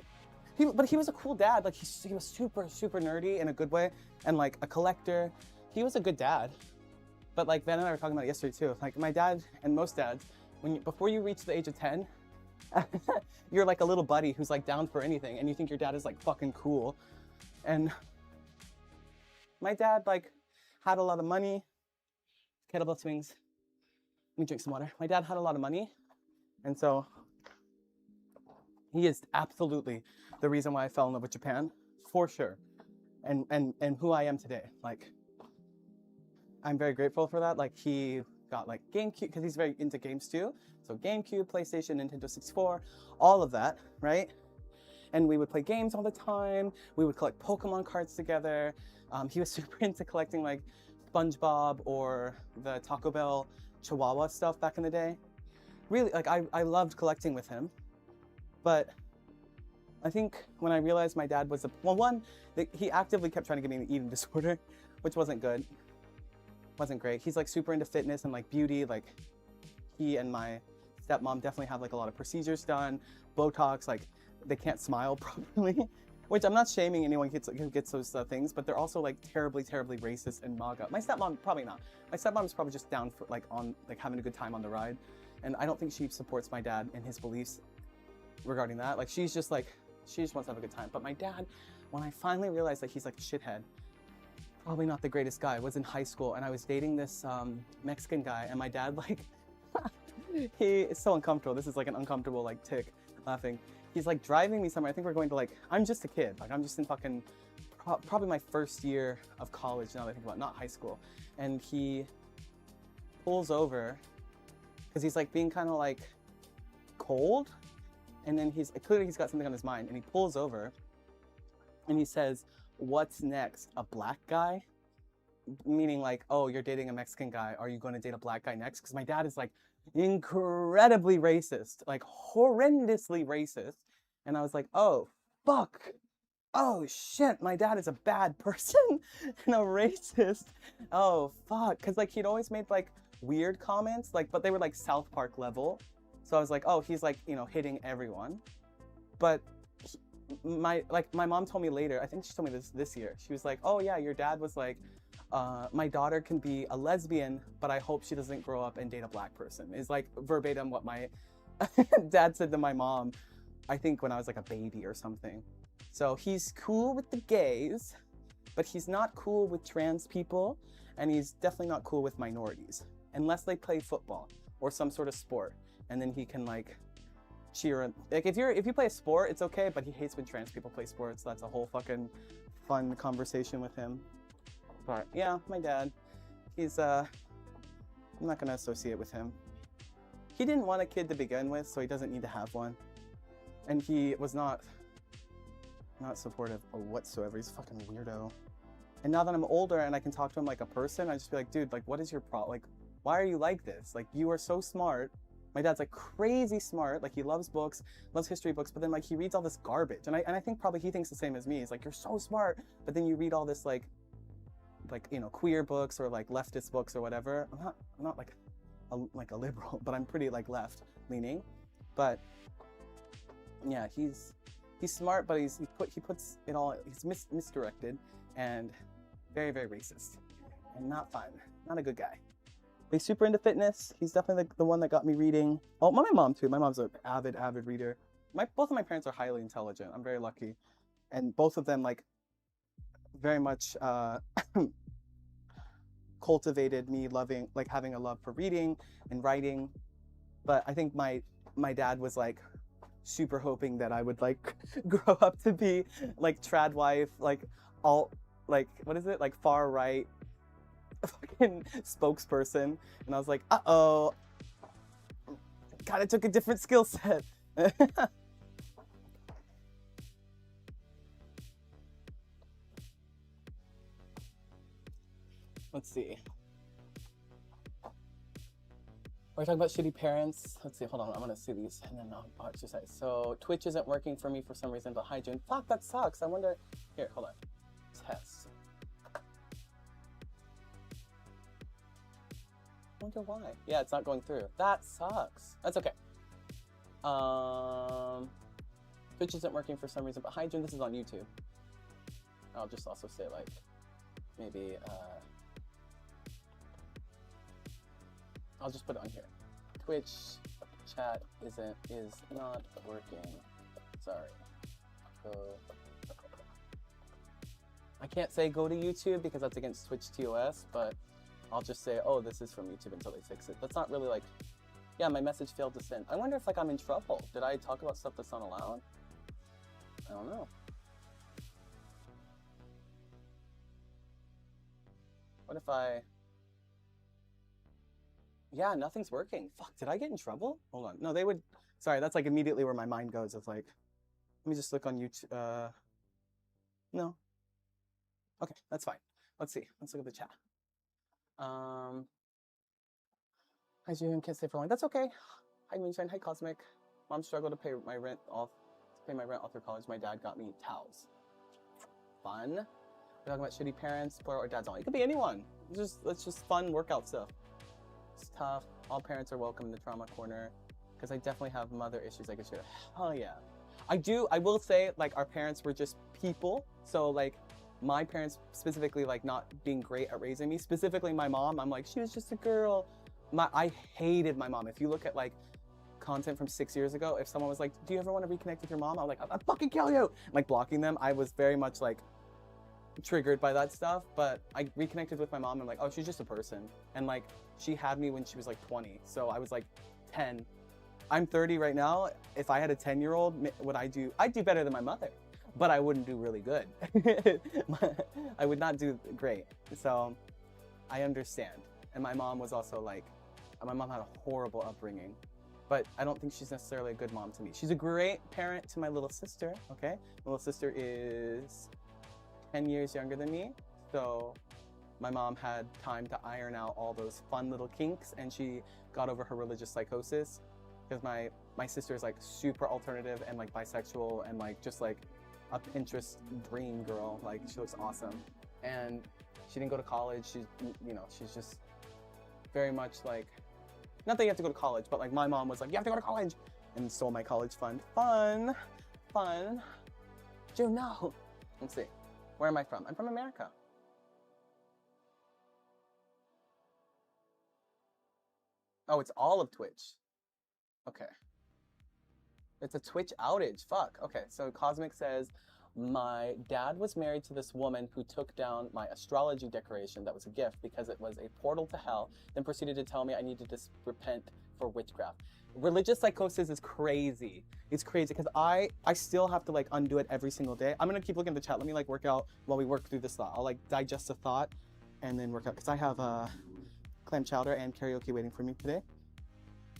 but he was a cool dad. Like he was super, super nerdy in a good way and like a collector. He was a good dad. But like Ben and I were talking about it yesterday too. Like my dad and most dads, before you reach the age of 10, you're like a little buddy who's like down for anything and you think your dad is like fucking cool. And my dad like had a lot of money. Kettlebell swings. Let me drink some water. My dad had a lot of money. And so he is absolutely the reason why I fell in love with Japan, for sure. And who I am today. Like, I'm very grateful for that. Like he got like GameCube, because he's very into games too. So GameCube, PlayStation, Nintendo 64, all of that, right? And we would play games all the time. We would collect Pokemon cards together. He was super into collecting like SpongeBob or the Taco Bell Chihuahua stuff back in the day. Really, like I loved collecting with him. But I think when I realized my dad was he actively kept trying to get me an eating disorder, which wasn't good. Wasn't great. He's like super into fitness and like beauty. Like he and my stepmom definitely have like a lot of procedures done, Botox, like they can't smile properly. Which I'm not shaming anyone who gets those things, but they're also like terribly, terribly racist and MAGA. My stepmom, probably not. My stepmom is probably just down for like having a good time on the ride. And I don't think she supports my dad in his beliefs regarding that. Like she just wants to have a good time. But my dad, when I finally realized that he's like a shithead, probably not the greatest guy, was in high school and I was dating this Mexican guy and my dad like, he is so uncomfortable. This is like an uncomfortable like tick laughing. He's like driving me somewhere. I think we're going to like, I'm just a kid. Like I'm just in fucking, probably my first year of college now that I think about it, not high school. And he pulls over because he's like being kind of like cold. And then clearly he's got something on his mind and he pulls over and he says, "What's next? A black guy?" Meaning like, oh, you're dating a Mexican guy. Are you going to date a black guy next? Because my dad is like incredibly racist, like horrendously racist. And I was like, oh, fuck. Oh, shit. My dad is a bad person and a racist. Oh, fuck. Because like he'd always made like weird comments, like, but they were like South Park level. So I was like, oh, he's like, you know, hitting everyone. But my mom told me later, I think she told me this year, she was like, oh yeah, your dad was like, my daughter can be a lesbian, but I hope she doesn't grow up and date a black person, is like verbatim what my dad said to my mom, I think when I was like a baby or something. So he's cool with the gays, but he's not cool with trans people, and he's definitely not cool with minorities, unless they play football or some sort of sport, and then he can like cheer. Like if you play a sport, it's okay, but he hates when trans people play sports. So that's a whole fucking fun conversation with him. But yeah, my dad, he's I'm not gonna associate with him. He didn't want a kid to begin with, so he doesn't need to have one. And he was not supportive or whatsoever. He's a fucking weirdo. And now that I'm older and I can talk to him like a person, I just be like, dude, like what is your problem? Like, why are you like this? Like you are so smart. My dad's like crazy smart, like he loves books, loves history books, but then like he reads all this garbage. And I think probably he thinks the same as me. He's like, you're so smart, but then you read all this like you know, queer books or like leftist books or whatever. I'm not like a liberal, but I'm pretty like left leaning. But yeah, he's smart, but he puts it all, he's misdirected and very, very racist and not fun, not a good guy. He's super into fitness. He's definitely the one that got me reading. Oh, my mom too. My mom's an avid reader. Both of my parents are highly intelligent. I'm very lucky. And both of them like very much cultivated me loving, like having a love for reading and writing. But I think my dad was like super hoping that I would like grow up to be like trad wife, like all like, what is it? Like far right fucking spokesperson. And I was like, uh-oh, kind of took a different skill set. Let's see. We're talking about shitty parents. Let's see, hold on, I'm gonna see these and then I'll exercise. So Twitch isn't working for me for some reason, but hi June. Fuck, that sucks. I wonder, here, hold on. Test. I wonder why. Yeah, it's not going through. That sucks. That's okay. Twitch isn't working for some reason, but hi June, this is on YouTube. I'll just also say like, maybe, I'll just put it on here. Twitch chat is not working. Sorry. So I can't say go to YouTube because that's against Twitch TOS, but I'll just say, oh, this is from YouTube until they fix it. That's not really like, yeah, my message failed to send. I wonder if like I'm in trouble. Did I talk about stuff that's not allowed? I don't know. What if I... Yeah, nothing's working. Fuck, did I get in trouble? Hold on. No, they would... Sorry, that's like immediately where my mind goes. It's like, let me just look on YouTube. No. Okay, that's fine. Let's see. Let's look at the chat. Hi, June. Can't stay for long. That's okay. Hi, Moonshine. Hi, Cosmic. Mom struggled to pay my rent all through college. My dad got me towels. Fun. We're talking about shitty parents, poor or dads only. It could be anyone. It's just fun workout stuff. It's tough. All parents are welcome in the trauma corner because I definitely have mother issues I could share. Hell yeah. I will say, like, our parents were just people. So, like, my parents specifically, like, not being great at raising me. Specifically, my mom, I'm like, she was just a girl. I hated my mom. If you look at, like, content from 6 years ago, if someone was like, do you ever want to reconnect with your mom? I'm like, I'll fucking kill you. Like, blocking them. I was very much, like, triggered by that stuff. But I reconnected with my mom and, like, oh, she's just a person. And, like, she had me when she was, like, 20. So I was, like, 10. I'm 30 right now. If I had a 10-year-old, I'd do better than my mother, but I wouldn't do really good. I would not do great. So I understand. And my mom was also like, my mom had a horrible upbringing, but I don't think she's necessarily a good mom to me. She's a great parent to my little sister, okay? My little sister is 10 years younger than me. So my mom had time to iron out all those fun little kinks, and she got over her religious psychosis. Because my sister is like super alternative and like bisexual and like just like a Pinterest dream girl. Like she looks awesome, and she didn't go to college. She's just very much like, not that you have to go to college, but like my mom was like, you have to go to college, and stole my college fund. Fun. Juno. Let's see, where am I from? I'm from America. Oh, it's all of Twitch. Okay. It's a Twitch outage. Fuck. Okay, so Cosmic says, my dad was married to this woman who took down my astrology decoration that was a gift because it was a portal to hell, then proceeded to tell me I needed to repent for witchcraft. Religious psychosis is crazy. It's crazy because I still have to like undo it every single day. I'm gonna keep looking at the chat. Let me like work out while we work through this thought. I'll like digest a thought and then work out, because I have clam chowder and karaoke waiting for me today.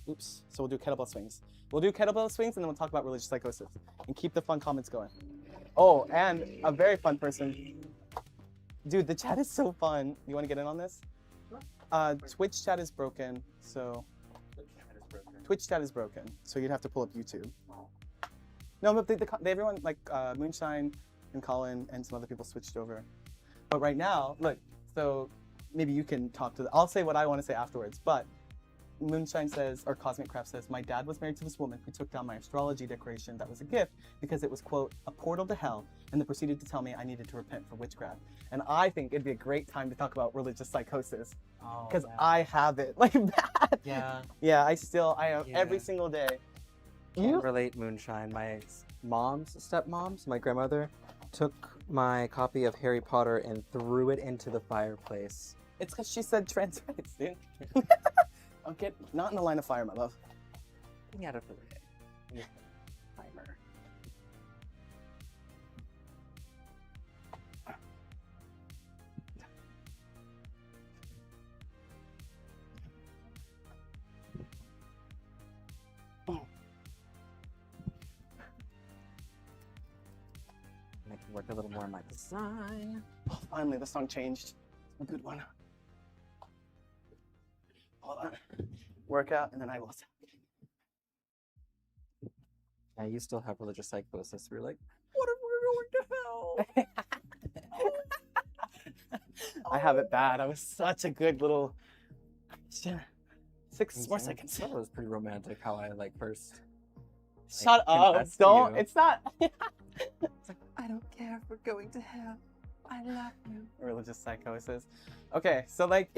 Oops. So we'll do kettlebell swings. We'll do kettlebell swings and then we'll talk about religious psychosis and keep the fun comments going. Oh, and a very fun person. Dude, the chat is so fun. You want to get in on this? Twitch chat is broken, so... Twitch chat is broken, so you'd have to pull up YouTube. No, but everyone, like Moonshine and Colin and some other people switched over. But right now, look, so maybe you can talk to I'll say what I want to say afterwards, but Moonshine says, or Cosmic Craft says, my dad was married to this woman who took down my astrology decoration that was a gift because it was, quote, a portal to hell, and then proceeded to tell me I needed to repent for witchcraft. And I think it'd be a great time to talk about religious psychosis, because I have it like bad. Yeah. Yeah, I have every single day. Can't relate, Moonshine. My mom's stepmom's, my grandmother, took my copy of Harry Potter and threw it into the fireplace. It's because she said trans rights, dude. Okay, not in the line of fire, my love. Getting out of the way. Timer. I can work a little more on my design. Oh, finally, the song changed. A good one. Hold on. Workout, and then I will. Yeah, you still have religious psychosis. We're like, what if we're going to hell? I have it bad. I was such a good little. 6 more seconds. That was pretty romantic. How I like first. Shut up! Don't. You. It's not. It's like, I don't care if we're going to hell. I love you. Religious psychosis. Okay, so like,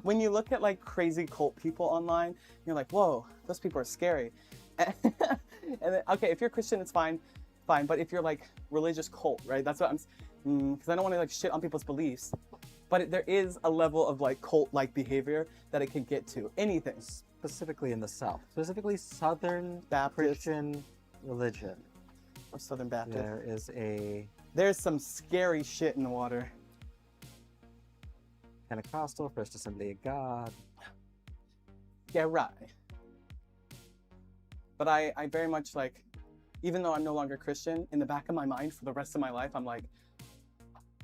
when you look at like crazy cult people online, you're like, whoa, those people are scary. And then, okay, if you're Christian, it's fine, but if you're like religious cult, right? That's what I'm, because I don't want to like shit on people's beliefs, but there is a level of like cult-like behavior that it can get to. Anything. Specifically in the South. Specifically Southern Baptist Christian religion. or Southern Baptist. There's some scary shit in the water. Pentecostal, First Assembly of God. Yeah, right. But I very much like, even though I'm no longer Christian, in the back of my mind for the rest of my life, I'm like,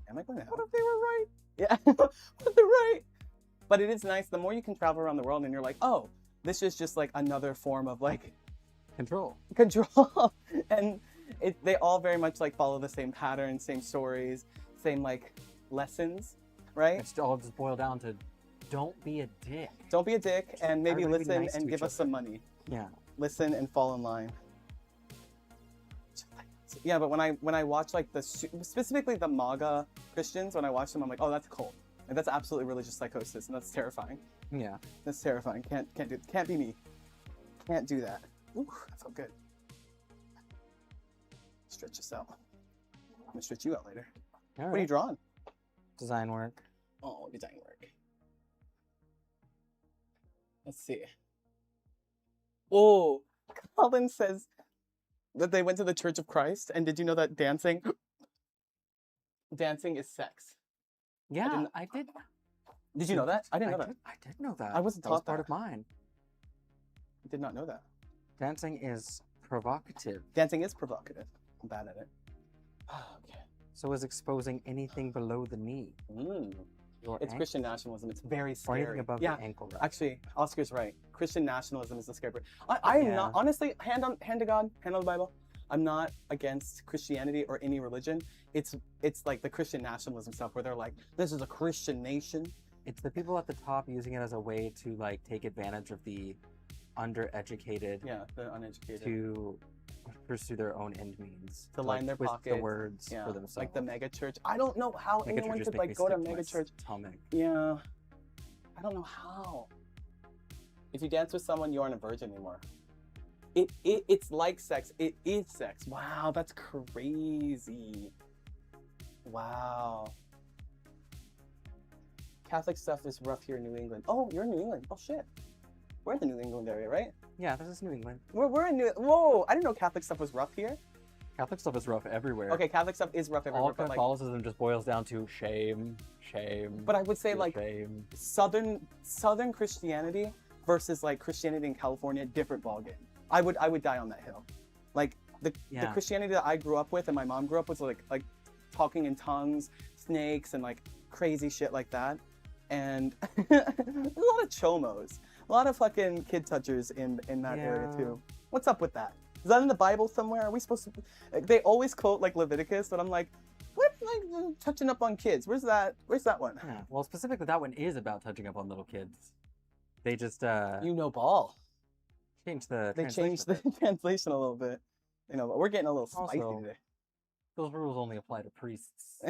am I going to hell? What if they were right? Yeah, what if they're right? But it is nice, the more you can travel around the world and you're like, oh, this is just like another form of like Control. And they all very much like follow the same pattern, same stories, same like lessons, right? It's all just boiled down to don't be a dick. Don't be a dick, and maybe Everybody be listen nice and to give each us some other. money. Yeah. Listen and fall in line. Yeah, but when I watch like specifically the MAGA Christians, when I watch them, I'm like, oh, that's a cult. Like, that's absolutely religious psychosis, and that's terrifying. Yeah. That's terrifying. Can't be me. Can't do that. Ooh, that felt good. Stretch this out. I'm gonna stretch you out later. All What are you right. drawing? Design work. Oh, design work. Let's see. Oh, Colin says that they went to the Church of Christ, and did you know that dancing is sex? Yeah, I did. Did you know that? I didn't know that. I did know that. I wasn't That was taught part that. of mine. I did not know that. Dancing is provocative. Dancing is provocative. I'm bad at it. Okay. So is exposing anything below the knee. Your It's ankle, Christian nationalism. It's very or scary. anything above Yeah, the ankle. Right? actually, Oscar's right. Christian nationalism is the scary part. I am not, honestly, hand to God, hand on the Bible. I'm not against Christianity or any religion. It's like the Christian nationalism stuff where they're like, this is a Christian nation. It's the people at the top using it as a way to like take advantage of the undereducated Yeah, the uneducated. to pursue their own end means. To line their twist pockets. the words Yeah, for themselves. like the mega church. I don't know how Mega anyone churches could make me like go to sick my mega church. stomach. Yeah, I don't know how. If you dance with someone, you aren't a virgin anymore. It's like sex. It is sex. Wow, that's crazy. Wow. Catholic stuff is rough here in New England. Oh, you're in New England. Oh shit. We're in the New England area, right? Yeah, this is New England. We're in New. Whoa! I didn't know Catholic stuff was rough here. Catholic stuff is rough everywhere. Okay, Catholic stuff is rough everywhere, All but like, Catholicism just boils down to shame, shame. but I would say feel like shame. Southern Christianity versus like Christianity in California, different ballgame. I would die on that hill. Like the Christianity that I grew up with and my mom grew up with was like talking in tongues, snakes, and like crazy shit like that. And a lot of chomos, a lot of fucking kid touchers in that area too. What's up with that? Is that in the Bible somewhere? Are we supposed to? They always quote like Leviticus, but I'm like, what? Like touching up on kids? Where's that? Where's that one? Yeah. Well, specifically, that one is about touching up on little kids. They just You know, ball. changed the. They changed the translation a little bit. You know, but we're getting a little spicy Also, today. Those rules only apply to priests.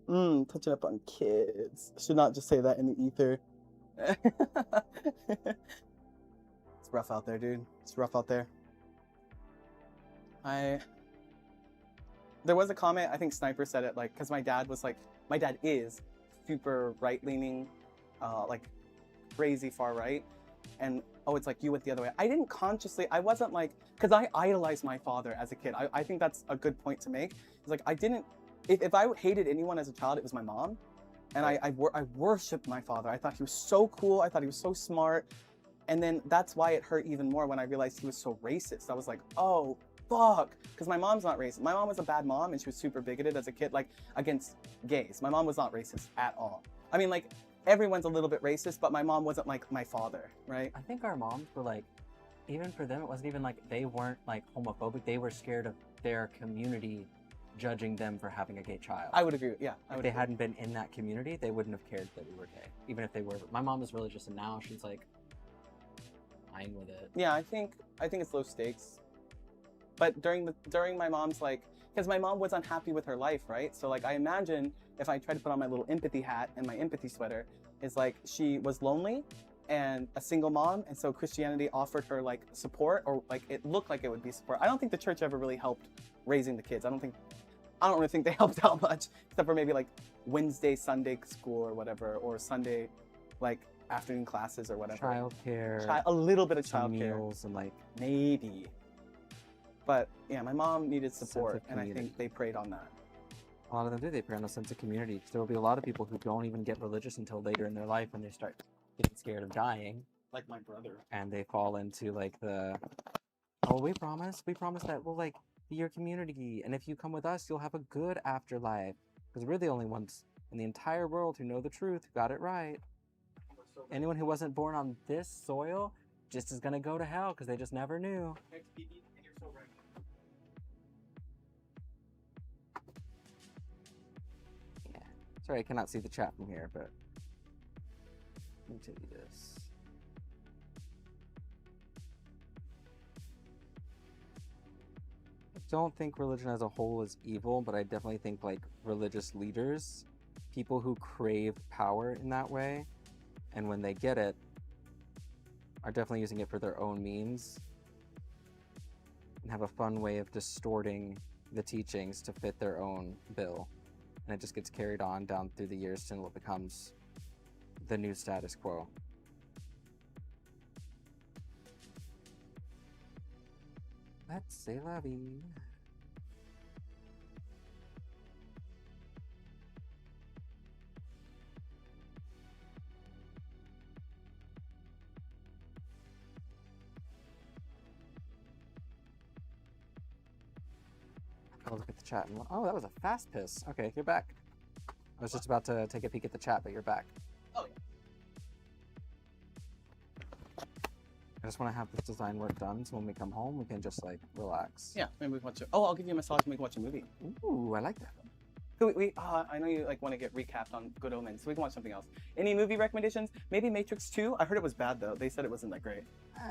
Touching up on kids. Should not just say that in the ether. It's rough out there, dude. It's rough out there. There was a comment, I think Sniper said it, like, because my dad is super right-leaning, like, crazy far right. And, oh, it's like you went the other way. I didn't consciously, I wasn't like, because I idolized my father as a kid. I think that's a good point to make. It's like, I didn't, if I hated anyone as a child, it was my mom. And I worshipped my father. I thought he was so cool. I thought he was so smart. And then that's why it hurt even more when I realized he was so racist. I was like, oh, fuck. Because my mom's not racist. My mom was a bad mom and she was super bigoted as a kid, like against gays. My mom was not racist at all. I mean, like, everyone's a little bit racist, but my mom wasn't like my father, right? I think our moms were like, even for them, it wasn't even like they weren't like homophobic. They were scared of their community judging them for having a gay child. I would agree. Yeah. If they hadn't been in that community, they wouldn't have cared that we were gay, even if they were. My mom was religious, and now she's like fine with it. Yeah, I think it's low stakes. But during my mom's like, because my mom was unhappy with her life, right? So like I imagine if I tried to put on my little empathy hat and my empathy sweater, is like she was lonely and a single mom, and so Christianity offered her like support, or like it looked like it would be support. I don't think the church ever really helped raising the kids. I don't really think they helped out much, except for maybe like Wednesday, Sunday school or whatever, or Sunday like afternoon classes or whatever. Childcare. A little bit of some childcare. meals and like Maybe. But yeah, my mom needed support, and I community. think they prayed on that. a lot of them do. They prey on a sense of community. 'Cause there will be a lot of people who don't even get religious until later in their life when they start getting scared of dying, Like my brother. and they fall into like the, oh, we promise that we'll like be your community, and if you come with us, you'll have a good afterlife. Because we're the only ones in the entire world who know the truth, who got it right. Anyone who wasn't born on this soil just is gonna go to hell because they just never knew. Yeah. Sorry, I cannot see the chat from here, but let me tell you this. don't think religion as a whole is evil, but I definitely think like religious leaders, people who crave power in that way, and when they get it, are definitely using it for their own means and have a fun way of distorting the teachings to fit their own bill. And it just gets carried on down through the years until it becomes the new status quo. Let's say la vie. I'll look at the chat. Oh, that was a fast piss. Okay, you're back. I was just about to take a peek at the chat, but you're back. Oh, yeah. I just want to have this design work done, so when we come home, we can just like relax. Yeah, maybe we can watch it. Oh, I'll give you a massage and we can watch a movie. Ooh, I like that. I know you like want to get recapped on Good Omens, so we can watch something else. Any movie recommendations? Maybe Matrix 2? I heard it was bad though. They said it wasn't that great.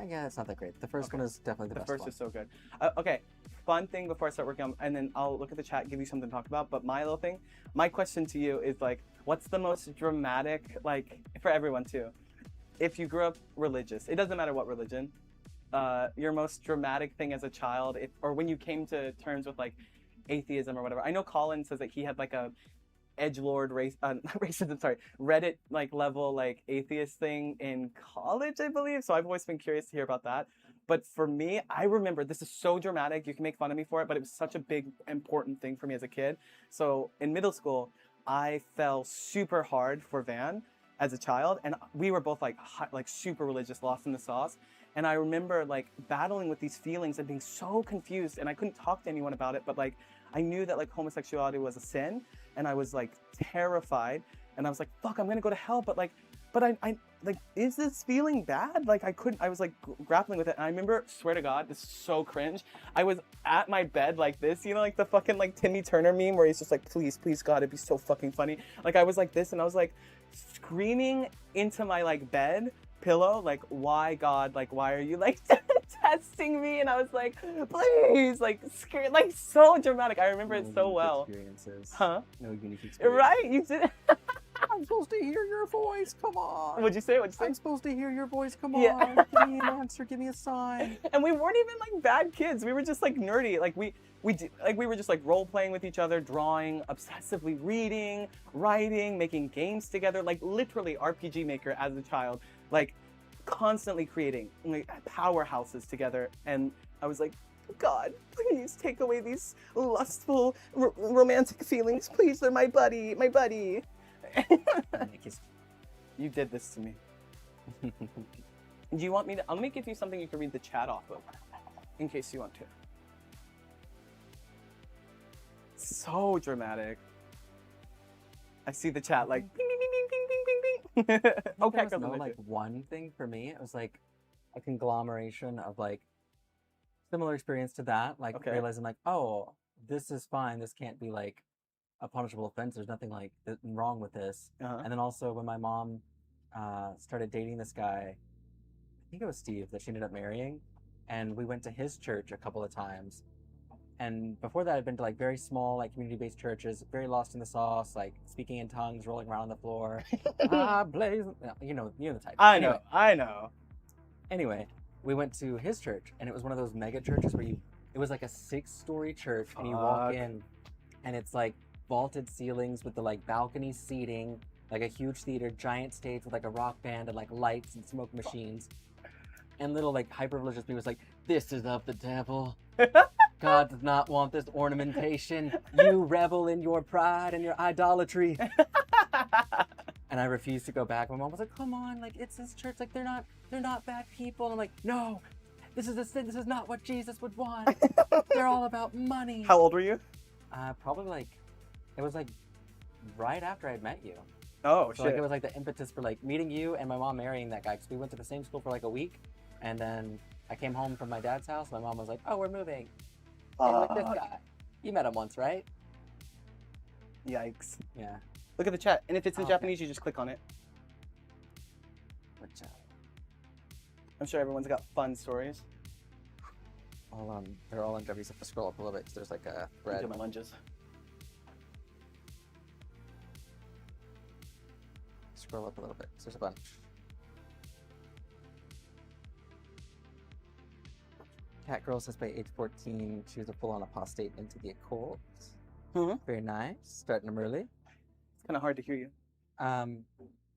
Yeah, it's not that great. The first Okay. one is definitely the The best first one. is so good. Okay, fun thing before I start working on, and then I'll look at the chat, give you something to talk about. But my little thing, my question to you is like, what's the most dramatic, like for everyone too? If you grew up religious, it doesn't matter what religion, your most dramatic thing as a child, or when you came to terms with like atheism or whatever. I know Colin says that he had like a edgelord Reddit like level like atheist thing in college, I believe. So I've always been curious to hear about that. But for me, I remember this is so dramatic. You can make fun of me for it, but it was such a big important thing for me as a kid. So in middle school, I fell super hard for Van as a child, and we were both like super religious, lost in the sauce. And I remember like battling with these feelings and being so confused, and I couldn't talk to anyone about it, but like I knew that like homosexuality was a sin, and I was like terrified, and I was like, fuck, I'm gonna go to hell, but I like, is this feeling bad? Like I was like grappling with it, and I remember, swear to God, this is so cringe, I was at my bed like this, you know, like the fucking like Timmy Turner meme where he's just like, please, please God, it'd be so fucking funny. Like I was like this, and I was like screaming into my like bed pillow, like, why God, like, why are you like testing me? And I was like, please, like like so dramatic. I remember it so well. Experiences. Huh? No unique experience. Right? You did. I'm supposed to hear your voice. Come on. What'd you say? I'm supposed to hear your voice. Come Yeah. on. Give me an answer. Give me a sign. And we weren't even like bad kids. We were just like nerdy. Like we were just like role playing with each other, drawing, obsessively reading, writing, making games together. Like literally RPG Maker as a child. Like constantly creating like powerhouses together. And I was like, God, please take away these lustful, romantic feelings. Please, they're my buddy, my buddy. You did this to me. Do you want me to? Let me give you something you can read the chat off of, in case you want to. So dramatic. I see the chat like bing, bing, bing, bing, bing, bing, bing, bing. Okay, There was no like one thing for me. It was like a conglomeration of like similar experience to that. Like Okay. realizing like, oh, this is fine. This can't be like a punishable offense. There's nothing like wrong with this. Uh-huh. And then also when my mom started dating this guy, I think it was Steve that she ended up marrying, and we went to his church a couple of times. And before that, I'd been to like very small, like community-based churches, very lost in the sauce, like speaking in tongues, rolling around on the floor. Blaze, you know the type. I Anyway, know, I know. Anyway, we went to his church, and it was one of those mega churches where it was like a 6-story church, and you walk Fuck. in, and it's like vaulted ceilings with the like balcony seating, like a huge theater, giant stage with like a rock band and like lights and smoke machines. And little like hyper religious people was like, this is of the devil. God does not want this ornamentation. You revel in your pride and your idolatry. And I refused to go back. My mom was like, come on, like it's this church, like they're not bad people. And I'm like, no, this is a sin. This is not what Jesus would want. They're all about money. How old were you? Probably like, it was like right after I had met you. Oh, So shit. like it was like the impetus for like meeting you and my mom marrying that guy, because we went to the same school for like a week, and then I came home from my dad's house. My mom was like, "Oh, we're moving." And with this guy, you met him once, right? Yikes. Yeah. Look at the chat. And if it's in Okay. Japanese, you just click on it. Which, I'm sure everyone's got fun stories. all on. They're all on W. You have to scroll up a little bit because there's like a I thread. do my lunges. Scroll up a little bit. 'Cause there's a bunch. Catgirl says by age 14 she was a full-on apostate into the occult. Very nice. Starting them early. It's kind of hard to hear you.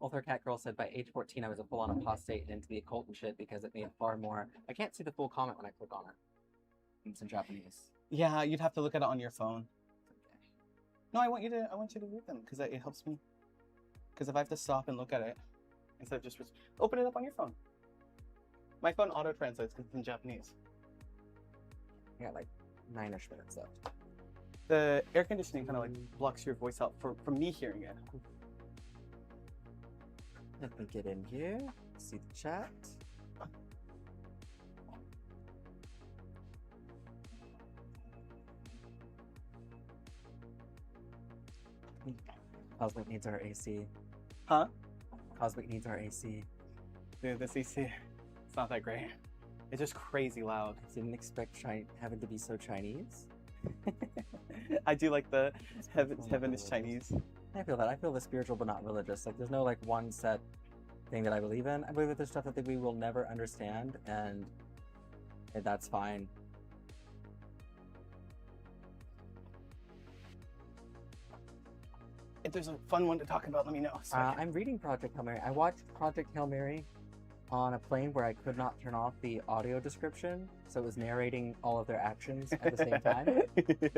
Author Catgirl said by age 14 I was a full-on apostate into the occult and shit because it made far more. I can't see the full comment when I click on it. It's in Japanese. Yeah, you'd have to look at it on your phone. No, I want you to read them because it helps me. Because if I have to stop and look at it instead of just open it up on your phone. My phone auto translates because it's in Japanese. I got like 9-ish minutes left. The air conditioning kind of like blocks your voice out from me hearing it. Let me get in here. See the chat. Cosmic needs our AC. Huh? Cosmic needs our AC. Dude, this AC, it's not that great. It's just crazy loud. I didn't expect heaven to be so Chinese. I do like the heaven is Chinese. I feel that. I feel the spiritual but not religious. Like there's no like one set thing that I believe in. I believe that there's stuff that we will never understand, and that's fine. If there's a fun one to talk about, let me know. I'm reading Project Hail Mary. I watched Project Hail Mary on a plane where I could not turn off the audio description, so it was narrating all of their actions at the same time.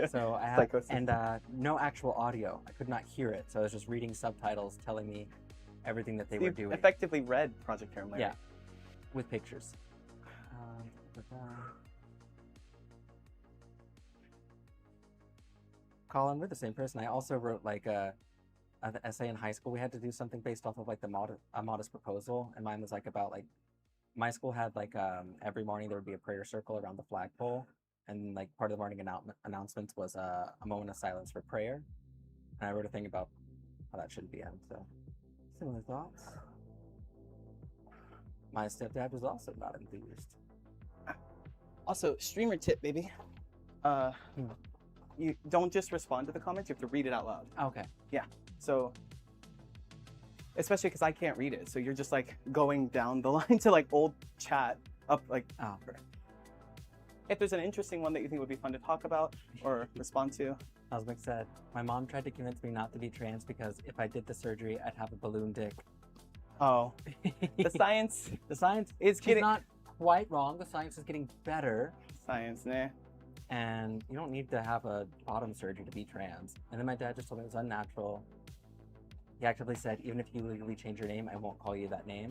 So I had, no actual audio. I could not hear it, so I was just reading subtitles telling me everything that they were doing. Effectively read Project Hail Mary. Yeah, with pictures. Colin, we're the same person. I also wrote like an essay in high school. We had to do something based off of like a modest proposal, and mine was like about like my school had like every morning there would be a prayer circle around the flagpole, and like part of the morning announcements was a moment of silence for prayer, and I wrote a thing about how that shouldn't be end. So similar thoughts. My stepdad was also not enthused. Also, streamer tip, baby. You don't just respond to the comments, you have to read it out loud. Okay. Yeah. So, especially because I can't read it. So you're just like going down the line to like old chat up like. Oh. If there's an interesting one that you think would be fun to talk about or respond to. Cosmic said, my mom tried to convince me not to be trans because if I did the surgery, I'd have a balloon dick. Oh. The science is She's not quite wrong. The science is getting better. Science, nah. And you don't need to have a bottom surgery to be trans. And then my dad just told me it was unnatural. He actively said, even if you legally change your name, I won't call you that name.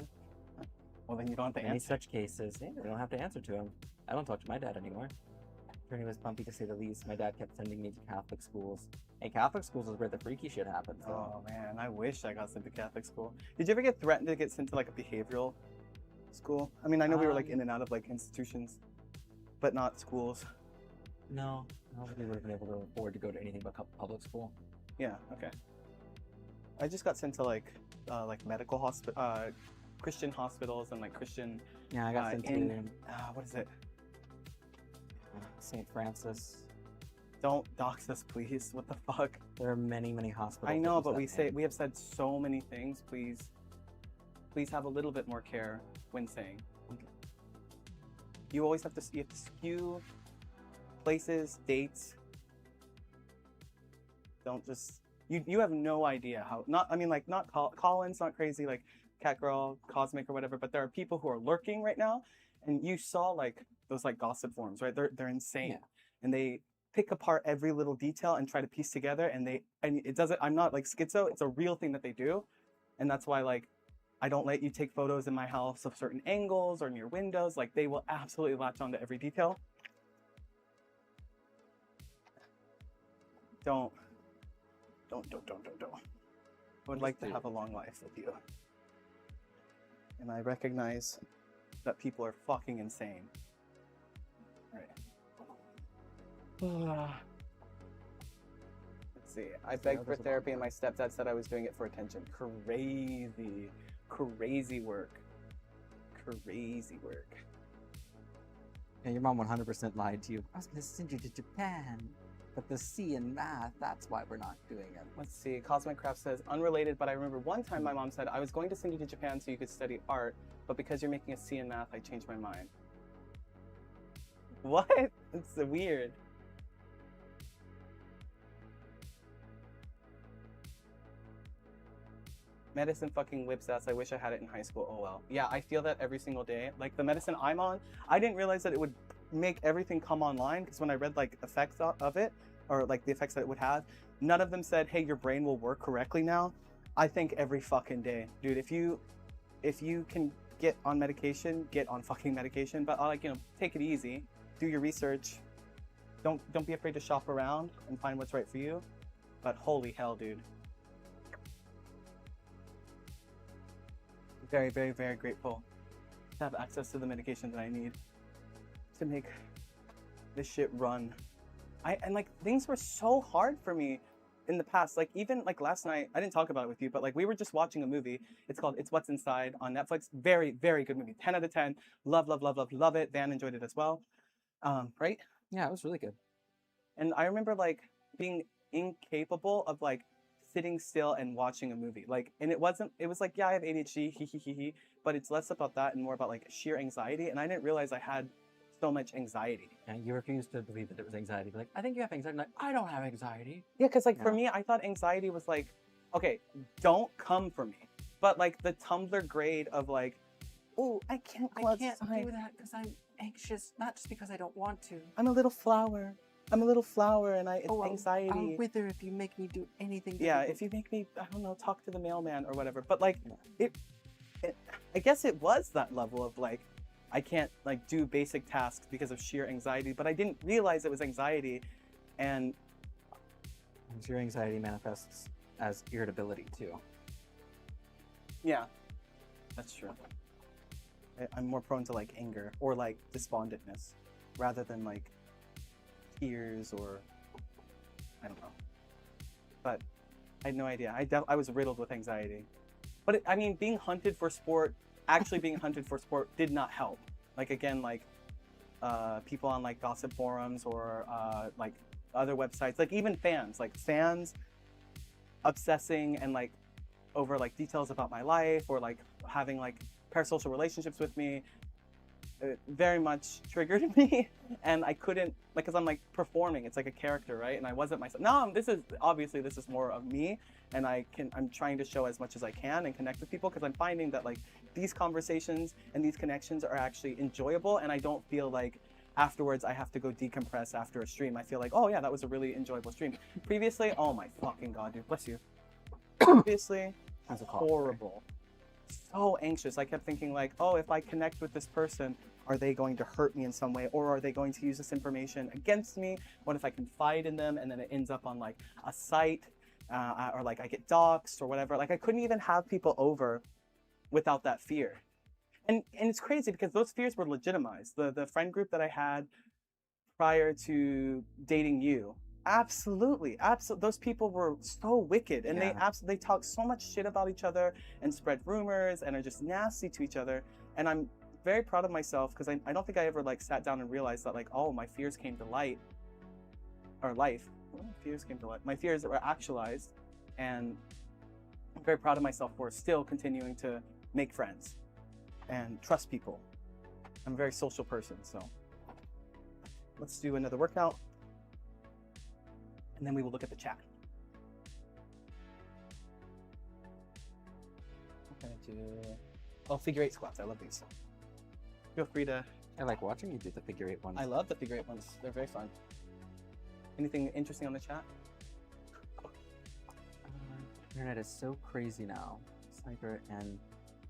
Well, then you don't have to In any answer. such cases, you don't have to answer to him. I don't talk to my dad anymore. Journey was bumpy to say the least. My dad kept sending me to Catholic schools. And Catholic schools is where the freaky shit happens. Oh man, I wish I got sent to Catholic school. Did you ever get threatened to get sent to like a behavioral school? I mean, I know we were like in and out of like institutions, but not schools. No, I don't think we would have been able to afford to go to anything but public school. Yeah, okay. I just got sent to like medical Christian hospitals and like Christian. Yeah, I got sent to what is it? St. Francis. Don't dox us, please. What the fuck? There are many, many hospitals. I know, but we have said so many things. Please have a little bit more care when saying. You always have to skew places, dates. Don't just you have no idea how. Not Colin's not crazy like Catgirl, Cosmic or whatever, but there are people who are lurking right now, and you saw like those like gossip forums, right? They're insane, Yeah. And they pick apart every little detail and try to piece together, and it doesn't. I'm not like schizo. It's a real thing that they do, and that's why like I don't let you take photos in my house of certain angles or near windows. Like they will absolutely latch onto every detail. Don't. I would like to have a long life with you. And I recognize that people are fucking insane. Alright. Let's see. I begged for therapy and my stepdad said I was doing it for attention. Crazy. Crazy work. Crazy work. Yeah, your mom 100% lied to you. I was going to send you to Japan, but the C in math, that's why we're not doing it. Let's see. Cosmic Craft says, unrelated, but I remember one time my mom said, I was going to send you to Japan so you could study art, but because you're making a C in math, I changed my mind. What? It's so weird. Medicine fucking whips ass. I wish I had it in high school. Oh well. Yeah, I feel that every single day. Like the medicine I'm on, I didn't realize that it would make everything come online, because when I read like effects of it, or like the effects that it would have, none of them said, hey, your brain will work correctly now. I think every fucking day, dude. If you can get on medication, get on fucking medication. But like, you know, take it easy. Do your research. Don't be afraid to shop around and find what's right for you. But holy hell, dude. Very, very, very grateful to have access to the medication that I need to make this shit run. And like, things were so hard for me in the past. Like, even like last night, I didn't talk about it with you, but like we were just watching a movie. It's called It's What's Inside on Netflix. Very, very good movie. 10 out of 10. Love, love, love, love, love it. Van enjoyed it as well. Right? Yeah, it was really good. And I remember like being incapable of like sitting still and watching a movie. Like, and it was like, yeah, I have ADHD, he, but it's less about that and more about like sheer anxiety. And I didn't realize I had so much anxiety. And you refused to believe that it was anxiety. Like, I think you have anxiety. I'm like, I don't have anxiety. Yeah, because like for Yeah. me, I thought anxiety was like, okay, don't come for me. But like the Tumblr grade of like, oh, I can't go I can't outside. do that because I'm anxious, not just because I don't want to. I'm a little flower. I'm a little flower, and it's anxiety. I'll wither if you make me do anything. Yeah, difficult. if you make me, I don't know, talk to the mailman or whatever. But like, I guess it was that level of like, I can't like do basic tasks because of sheer anxiety. But I didn't realize it was anxiety, and your anxiety manifests as irritability too. yeah, that's true. I'm more prone to like anger or like despondentness, rather than like tears or I don't know. But I had no idea. I was riddled with anxiety. But I mean, being hunted for sport, actually being hunted for sport did not help. Like again, like people on like gossip forums or like other websites, like even fans obsessing and like over like details about my life or like having like parasocial relationships with me. It very much triggered me, and I couldn't, like, because I'm like performing, it's like a character, right? And I wasn't myself. No, this is more of me, and I'm trying to show as much as I can and connect with people, because I'm finding that like these conversations and these connections are actually enjoyable, and I don't feel like afterwards I have to go decompress after a stream. I feel like, oh yeah, that was a really enjoyable stream. Previously, oh my fucking god, dude, bless you. Previously, That's a horrible. So anxious. I kept thinking like, oh, if I connect with this person, are they going to hurt me in some way, or are they going to use this information against me? What if I confide in them and then it ends up on like a site, or like I get doxxed or whatever? Like I couldn't even have people over without that fear. And it's crazy because those fears were legitimized. The friend group that I had prior to dating you, absolutely. Those people were so wicked, and they talk so much shit about each other and spread rumors and are just nasty to each other. And I'm very proud of myself because I don't think I ever like sat down and realized that like, oh, my fears came to light, or life. Well, fears came to light. My fears that were actualized, and I'm very proud of myself for still continuing to make friends and trust people. I'm a very social person, so let's do another workout. And then we will look at the chat. I'm gonna do, figure 8 squats. I love these. Feel free to. I like watching you do the figure 8 ones. I love the figure 8 ones. They're very fun. Anything interesting on the chat? Internet is so crazy now. Sniper and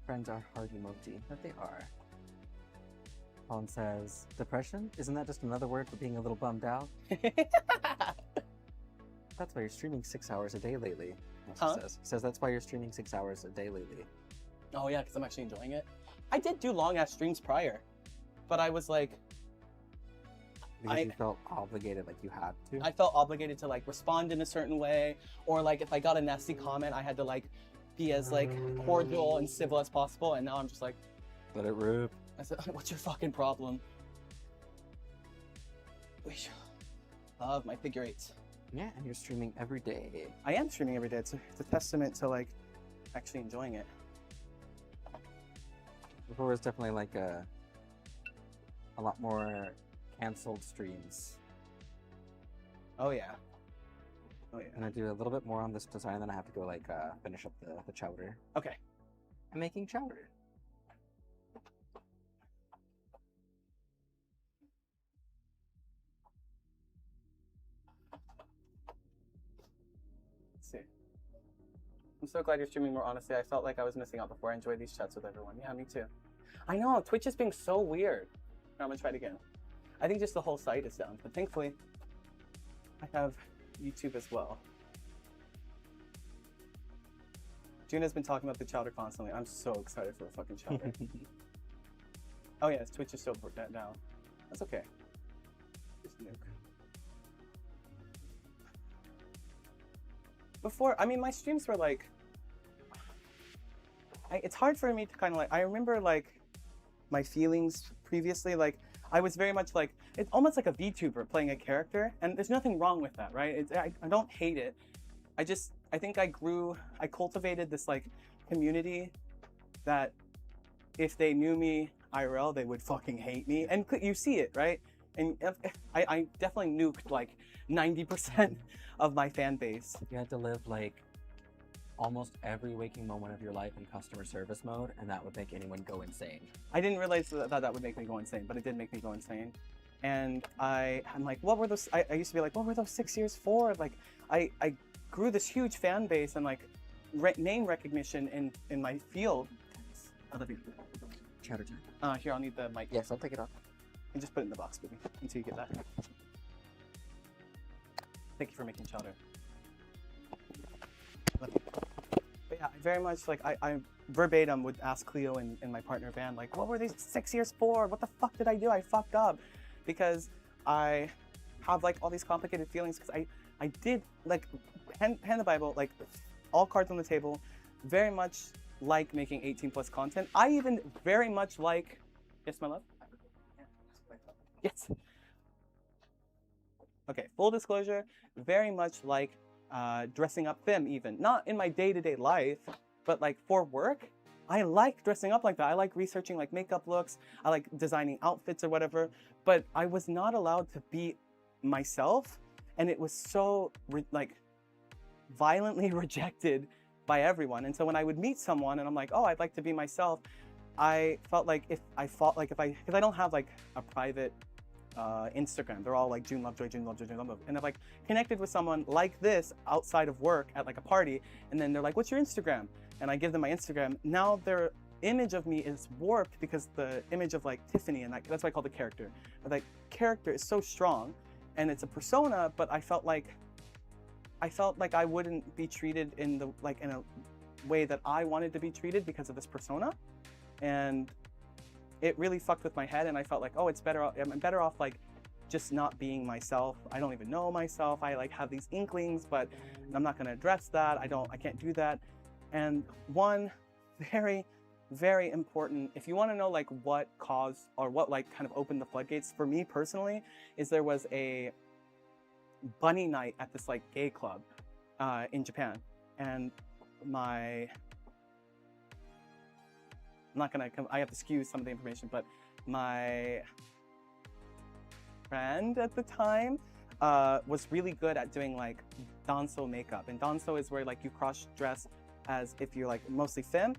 friends are hard emoji. That they are. Colin says, depression? Isn't that just another word for being a little bummed out? That's why you're streaming 6 hours a day lately. He says that's why you're streaming 6 hours a day lately. Oh yeah, because I'm actually enjoying it. I did do long ass streams prior, but I was like, because you felt obligated, like you had to. I felt obligated to like respond in a certain way, or like if I got a nasty comment, I had to like be as like cordial and civil as possible. And now I'm just like, let it rip. I said, what's your fucking problem? Love my figure eights. Yeah, and you're streaming every day. I am streaming every day. It's a testament to like actually enjoying it. Before was definitely like a lot more canceled streams. Oh yeah. Oh yeah. And I do a little bit more on this design, then I have to go like finish up the chowder. Okay. I'm making chowder. Let's see. I'm so glad you're streaming more honestly. I felt like I was missing out before. I enjoy these chats with everyone. Yeah, me too. I know, Twitch is being so weird. I'm gonna try it again. I think just the whole site is down, but thankfully I have YouTube as well. Juna's been talking about the chowder constantly. I'm so excited for the fucking chowder. Oh yeah, Twitch is still down. That's okay. Just nuke. Before, I mean, my streams were like, it's hard for me to kind of like, I remember like my feelings previously, like I was very much like, it's almost like a VTuber playing a character, and there's nothing wrong with that, right? I don't hate it. I think I cultivated this like community that if they knew me IRL, they would fucking hate me. And you see it, right? And I definitely nuked like 90% of my fan base. You had to live like almost every waking moment of your life in customer service mode, and that would make anyone go insane. I didn't realize that would make me go insane, but it did make me go insane. And I'm like, what were those? I used to be like, what were those 6 years for? Like, I grew this huge fan base and like name recognition in my field. I love you. Chowder time. Here, I'll need the mic. Yes, I'll take it off. And just put it in the box, baby, until you get that. Thank you for making chowder. Love you. But yeah, I very much like I verbatim would ask Cleo and my partner Van, like, what were these 6 years for? What the fuck did I do? I fucked up. Because I have like all these complicated feelings because I did like hand the Bible, like all cards on the table, very much like making 18+ content. I even very much like, yes, my love? Yes. Okay, full disclosure, very much like dressing up femme even. Not in my day-to-day life, but like for work, I like dressing up like that. I like researching like makeup looks. I like designing outfits or whatever, but I was not allowed to be myself. And it was so like violently rejected by everyone. And so when I would meet someone and I'm like, oh, I'd like to be myself, I felt like because I don't have like a private Instagram. They're all like June Lovejoy, June Lovejoy, June Lovejoy. And I've like connected with someone like this outside of work at like a party, and then they're like, what's your Instagram? And I give them my Instagram. Now their image of me is warped because the image of like Tiffany, and that's why I call the character. But that character is so strong, and it's a persona, but I felt like I wouldn't be treated in a way that I wanted to be treated because of this persona. And it really fucked with my head, and I felt like, oh, I'm better off like just not being myself. I don't even know myself. I like have these inklings, but I'm not gonna address that. I can't do that. And one very, very important, if you want to know like what caused or what like kind of opened the floodgates for me personally, is there was a bunny night at this like gay club in Japan, and I'm not gonna I have to skew some of the information, but my friend at the time was really good at doing like danso makeup. And danso is where like you cross dress as if you're like mostly femme.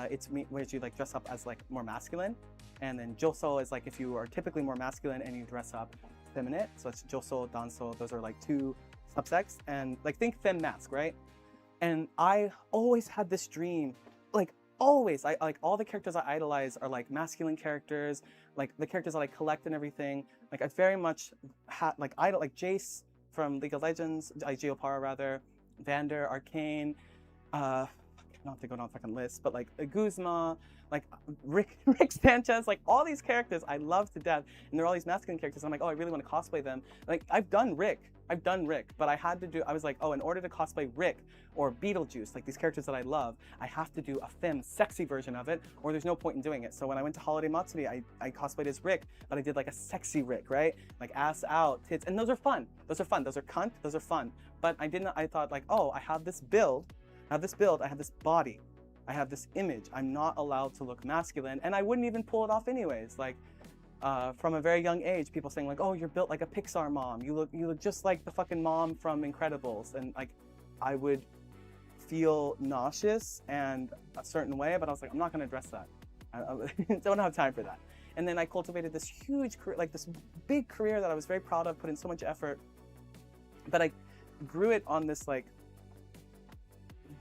It's where you like dress up as like more masculine, and then joso is like if you are typically more masculine and you dress up feminine. So it's joso, danso. Those are like two subsects, and like think femme mask, right? And I always had this dream, like always. I like all the characters I idolize are like masculine characters, like the characters that I collect and everything. Like I very much had like Jace from League of Legends, Geopara rather, Vander, Arcane, don't have to go down fucking list, but like Guzma, like Rick Sanchez, like all these characters I love to death, and they're all these masculine characters. I'm like, oh, I really want to cosplay them. Like I've done Rick, but I had to do. I was like, oh, in order to cosplay Rick or Beetlejuice, like these characters that I love, I have to do a femme sexy version of it, or there's no point in doing it. So when I went to Holiday Matsuri, I cosplayed as Rick, but I did like a sexy Rick, right? Like ass out, tits, and those are fun. Those are fun. Those are cunt. Those are fun. But I thought like, oh, I have this build, I have this body, I have this image. I'm not allowed to look masculine, and I wouldn't even pull it off anyways. Like, from a very young age, people saying like, oh, you're built like a Pixar mom. You look just like the fucking mom from Incredibles. And like, I would feel nauseous and a certain way, but I was like, I'm not gonna address that. I don't have time for that. And then I cultivated this huge career, like this big career that I was very proud of, put in so much effort, but I grew it on this like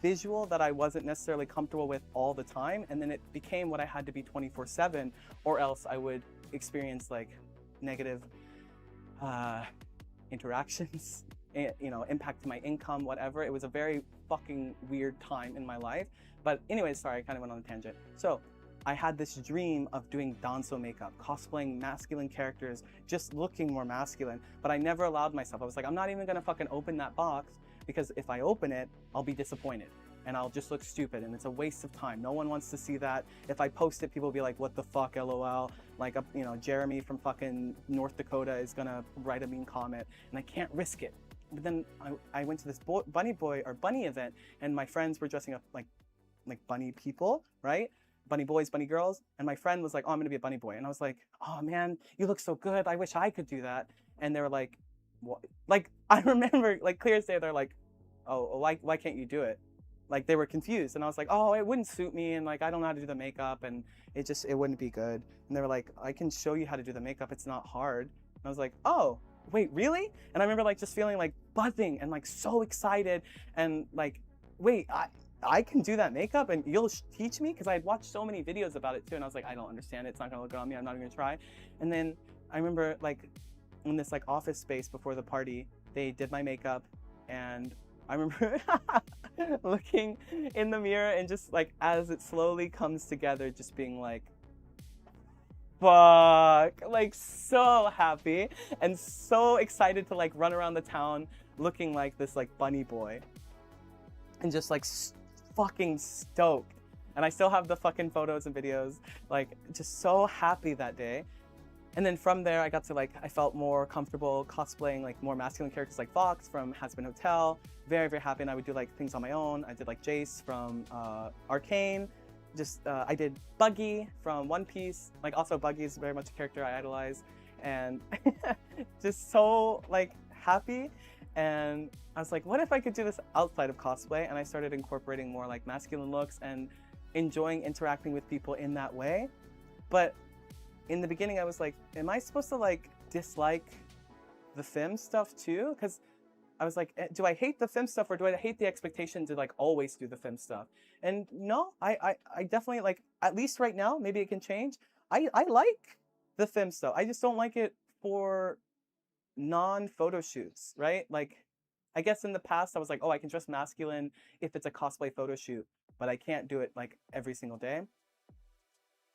visual that I wasn't necessarily comfortable with all the time, and then it became what I had to be 24/7, or else I would experience like negative interactions, you know, impact to my income, whatever. It was a very fucking weird time in my life. But anyways, sorry, I kind of went on a tangent. So I had this dream of doing danzo makeup, cosplaying masculine characters, just looking more masculine, but I never allowed myself. I was like, I'm not even gonna fucking open that box, because if I open it, I'll be disappointed and I'll just look stupid and it's a waste of time. No one wants to see that. If I post it, people will be like, what the fuck, LOL. Like, you know, Jeremy from fucking North Dakota is gonna write a mean comment, and I can't risk it. But then I went to this bunny event, and my friends were dressing up like bunny people, right? Bunny boys, bunny girls. And my friend was like, oh, I'm gonna be a bunny boy. And I was like, oh man, you look so good. I wish I could do that. And they were like, what? Like, I remember, like, clear as day, they're like, oh, why can't you do it? Like, they were confused. And I was like, oh, it wouldn't suit me. And like, I don't know how to do the makeup, and it wouldn't be good. And they were like, I can show you how to do the makeup. It's not hard. And I was like, oh, wait, really? And I remember like just feeling like buzzing and like so excited, and like, wait, I can do that makeup and you'll teach me? Because I had watched so many videos about it too, and I was like, I don't understand it. It's not gonna look good on me. I'm not even gonna try. And then I remember like in this like office space before the party, they did my makeup, and I remember looking in the mirror and just like as it slowly comes together, just being like, fuck, like so happy and so excited to like run around the town looking like this like bunny boy, and just like fucking stoked. And I still have the fucking photos and videos, like just so happy that day. And then from there I got to like, I felt more comfortable cosplaying like more masculine characters like Fox from Hazbin Hotel. Very, very happy. And I would do like things on my own. I did like Jace from Arcane. I did Buggy from One Piece. Like, also Buggy is very much a character I idolize, and just so like happy. And I was like, what if I could do this outside of cosplay? And I started incorporating more like masculine looks and enjoying interacting with people in that way. But in the beginning I was like, am I supposed to like dislike the femme stuff too? Because I was like, do I hate the femme stuff, or do I hate the expectation to like always do the femme stuff? And no, I definitely like, at least right now, maybe it can change. I like the femme stuff. I just don't like it for non-photo shoots, right? Like, I guess in the past I was like, oh, I can dress masculine if it's a cosplay photo shoot, but I can't do it like every single day.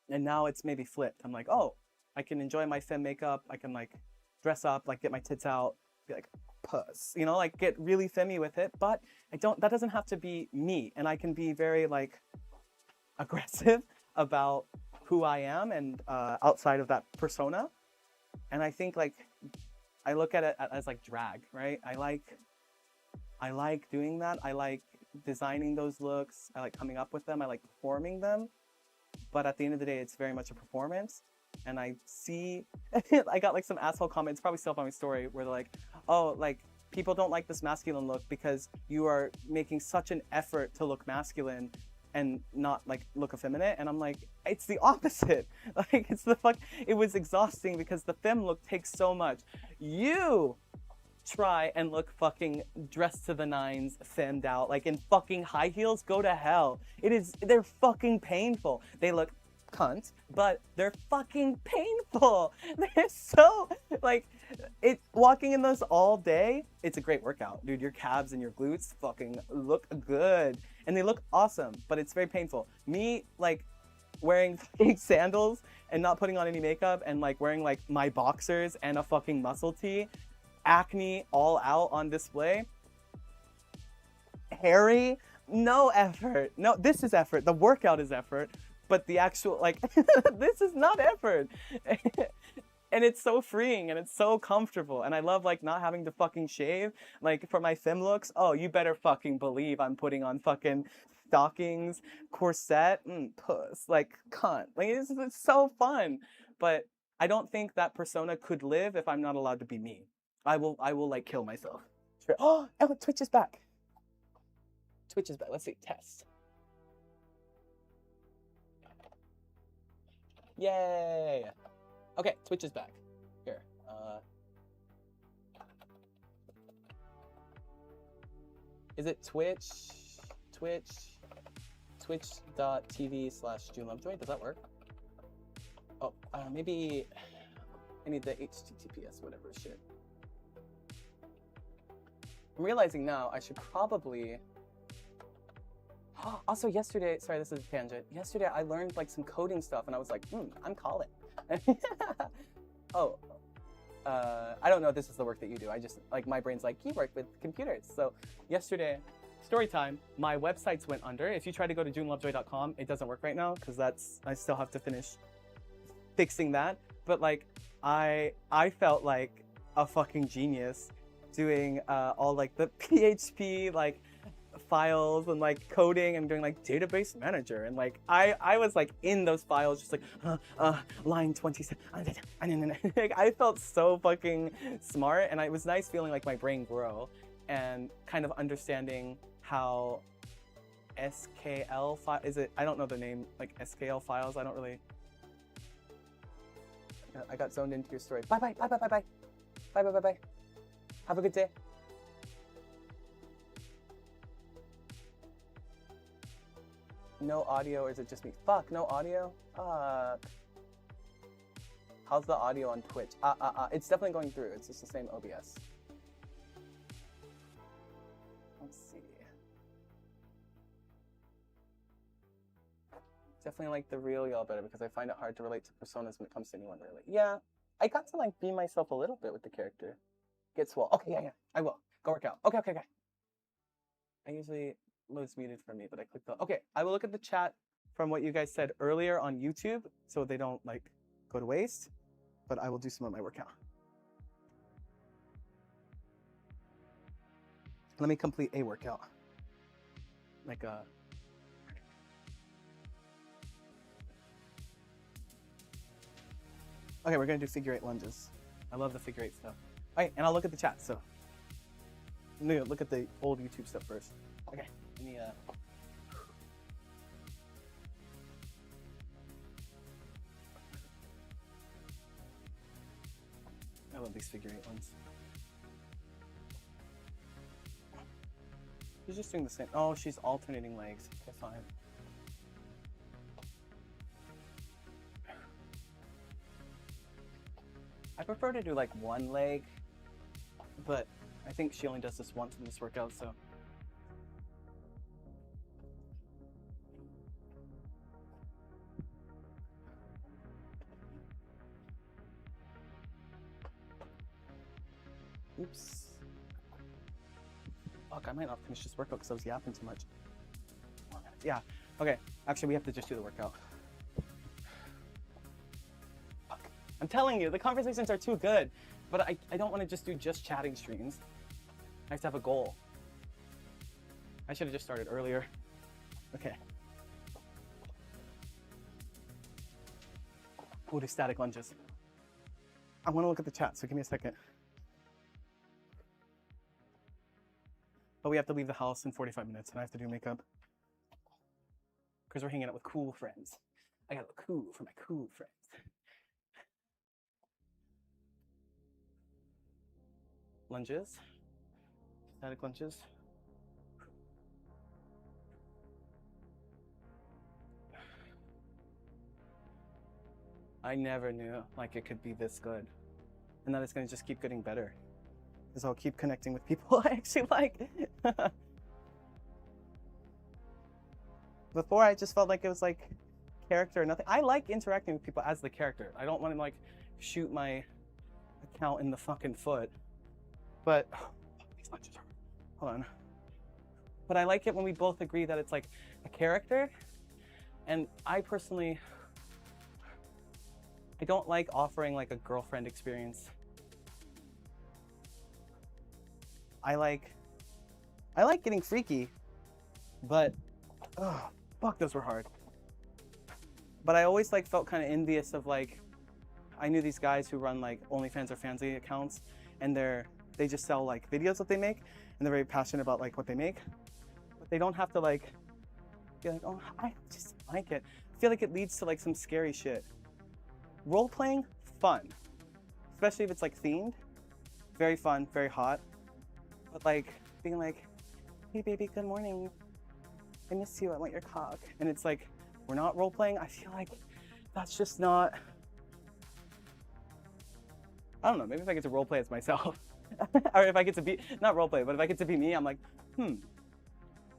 And now it's maybe flipped. I'm like, oh, I can enjoy my femme makeup. I can like dress up, like get my tits out, be like, puss, you know, like get really femmy with it. But that doesn't have to be me. And I can be very like aggressive about who I am and outside of that persona. And I think like, I look at it as like drag, right? I like doing that. I like designing those looks. I like coming up with them. I like performing them. But at the end of the day, it's very much a performance. And I see, I got like some asshole comments, probably still up on my story, where they're like, oh, like people don't like this masculine look because you are making such an effort to look masculine and not like look effeminate. And I'm like, it's the opposite. Like, it was exhausting because the femme look takes so much. You try and look fucking dressed to the nines, femmed out, like in fucking high heels, go to hell. They're fucking painful. They look cunt, but they're fucking painful. They're so, like, it walking in those all day, it's a great workout, dude. Your calves and your glutes fucking look good, and they look awesome. But it's very painful. Me like wearing fake sandals and not putting on any makeup and like wearing like my boxers and a fucking muscle tee, acne all out on display. Hairy, no effort. No, this is effort. The workout is effort, but the actual like this is not effort. And it's so freeing and it's so comfortable, and I love like not having to fucking shave. Like for my femme looks, oh, you better fucking believe I'm putting on fucking stockings, corset, puss, like cunt. Like it's so fun, but I don't think that persona could live if I'm not allowed to be me. I will like kill myself. Oh, Twitch is back. Twitch is back. Let's see, test. Yay. Okay, Twitch is back. Here. Is it Twitch? Twitch.tv/JuneLovejoy. Does that work? Oh, maybe I need the HTTPS whatever shit. I'm realizing now I should probably. Also, yesterday, sorry, this is a tangent. Yesterday, I learned like some coding stuff, and I was like, I'm calling. Oh, I don't know if this is the work that you do. I just, like, my brain's like, you work with computers. So yesterday, story time, my websites went under. If you try to go to JuneLovejoy.com, it doesn't work right now because I still have to finish fixing that. But like, I felt like a fucking genius doing all like the PHP, like, files and like coding and doing like database manager, and like I was like in those files just like line 27. Like, I felt so fucking smart, and it was nice feeling like my brain grow and kind of understanding how SKL file is it. I don't know the name, like SKL files. I don't really. I got zoned into your story. Bye. Have a good day. No audio, or is it just me? Fuck, no audio? How's the audio on Twitch? It's definitely going through. It's just the same OBS. Let's see. Definitely like the real y'all better because I find it hard to relate to personas when it comes to anyone really. Yeah, I got to like be myself a little bit with the character. Get swole. Okay, yeah, I will. Go work out. Okay. I usually loads muted for me, but I clicked the. Okay, I will look at the chat from what you guys said earlier on YouTube so they don't like go to waste, but I will do some of my workout. Let me complete a workout. Like a. Okay, we're gonna do figure 8 lunges. I love the figure 8 stuff. All right, and I'll look at the chat, so. No, look at the old YouTube stuff first. Okay, let me I love these figure 8 ones. She's just doing the same. Oh, she's alternating legs. Okay, fine. I prefer to do like one leg, but I think she only does this once in this workout, so. Oops. Fuck, I might not finish this workout because I was yapping too much. Yeah, okay. Actually, we have to just do the workout. Fuck. I'm telling you, the conversations are too good, but I don't want to just do chatting streams. I have to have a goal. I should have just started earlier. Okay. We'll do static lunges. I want to look at the chat, so give me a second. But we have to leave the house in 45 minutes, and I have to do makeup. Because we're hanging out with cool friends. I gotta look cool for my cool friends. Lunges. Static lunges. I never knew like it could be this good. and that it's going to just keep getting better because I'll keep connecting with people I actually like. Before I just felt like it was like character or nothing. I like interacting with people as the character. I don't want to like shoot my account in the fucking foot. But these lunches hurt. Hold on. But I like it when we both agree that it's like a character. And I personally, I don't like offering like a girlfriend experience. I like getting freaky, but oh, fuck, those were hard. But I always like felt kind of envious of like, I knew these guys who run like OnlyFans or Fansly accounts, and they just sell like videos that they make, and they're very passionate about like what they make, but they don't have to like be like, oh, I just like it. I feel like it leads to like some scary shit. Role playing, fun, especially if it's like themed, very fun, very hot. But like being like, hey baby, good morning. I miss you, I want your cock. And it's like, we're not role playing. I feel like that's just not, I don't know, maybe if I get to role play as myself, or if I get to be, not role play, but if I get to be me, I'm like,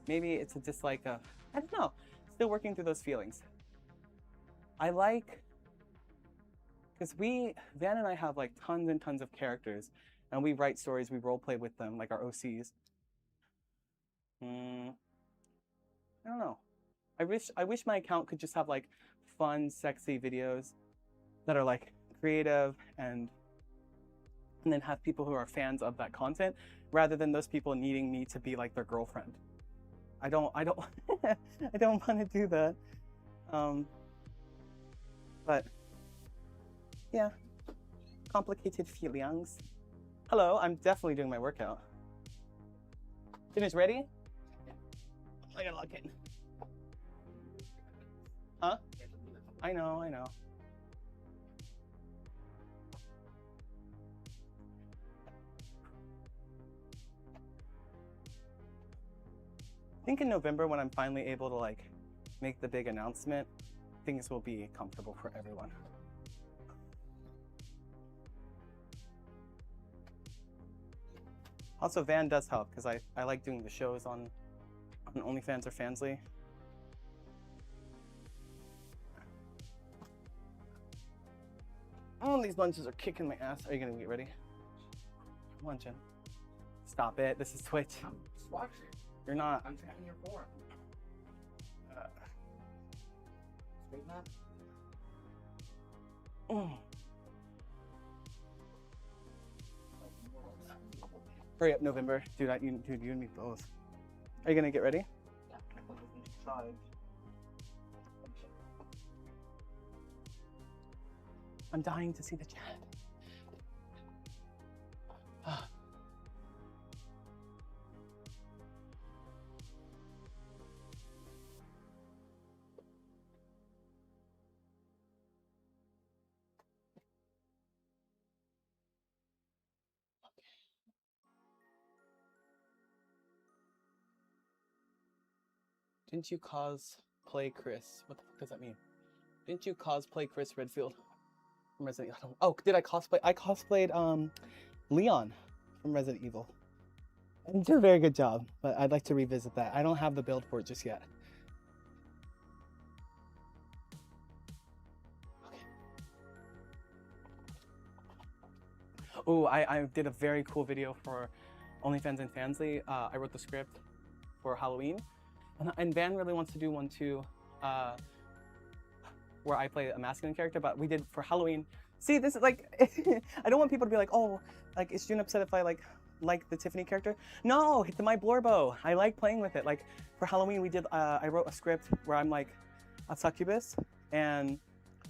maybe it's just like a, I don't know, still working through those feelings. I like, because Van and I have like tons and tons of characters, and we write stories, we role play with them, like our OCs. I don't know. I wish my account could just have like fun, sexy videos that are like creative and then have people who are fans of that content rather than those people needing me to be like their girlfriend. I don't I don't want to do that. But yeah, complicated feelings. Hello, I'm definitely doing my workout. Dinner's ready? I gotta lock in. Huh? I know. I think in November, when I'm finally able to like make the big announcement, things will be comfortable for everyone. Also, Van does help because I like doing the shows on OnlyFans or Fansly. Oh, these lunches are kicking my ass. Are you gonna get ready? Come on, Jen. Stop it. This is Twitch. I'm just watching. You're not. I'm checking your form. Straighten up. Hurry up, November. Dude, dude, you and me both. Are you gonna get ready? Yeah. I'm dying to see the chat. Didn't you cosplay Chris? What the fuck does that mean? Didn't you cosplay Chris Redfield from Resident Evil? Oh, did I cosplay? I cosplayed Leon from Resident Evil. And did a very good job, but I'd like to revisit that. I don't have the build for it just yet. Okay. Oh, I did a very cool video for OnlyFans and Fansly. I wrote the script for Halloween. And Van really wants to do one too, where I play a masculine character, but we did for Halloween. See, this is like, I don't want people to be like, oh, like, is June upset if I like the Tiffany character? No, it's my Blorbo. I like playing with it. Like, for Halloween, we did, I wrote a script where I'm like a succubus, and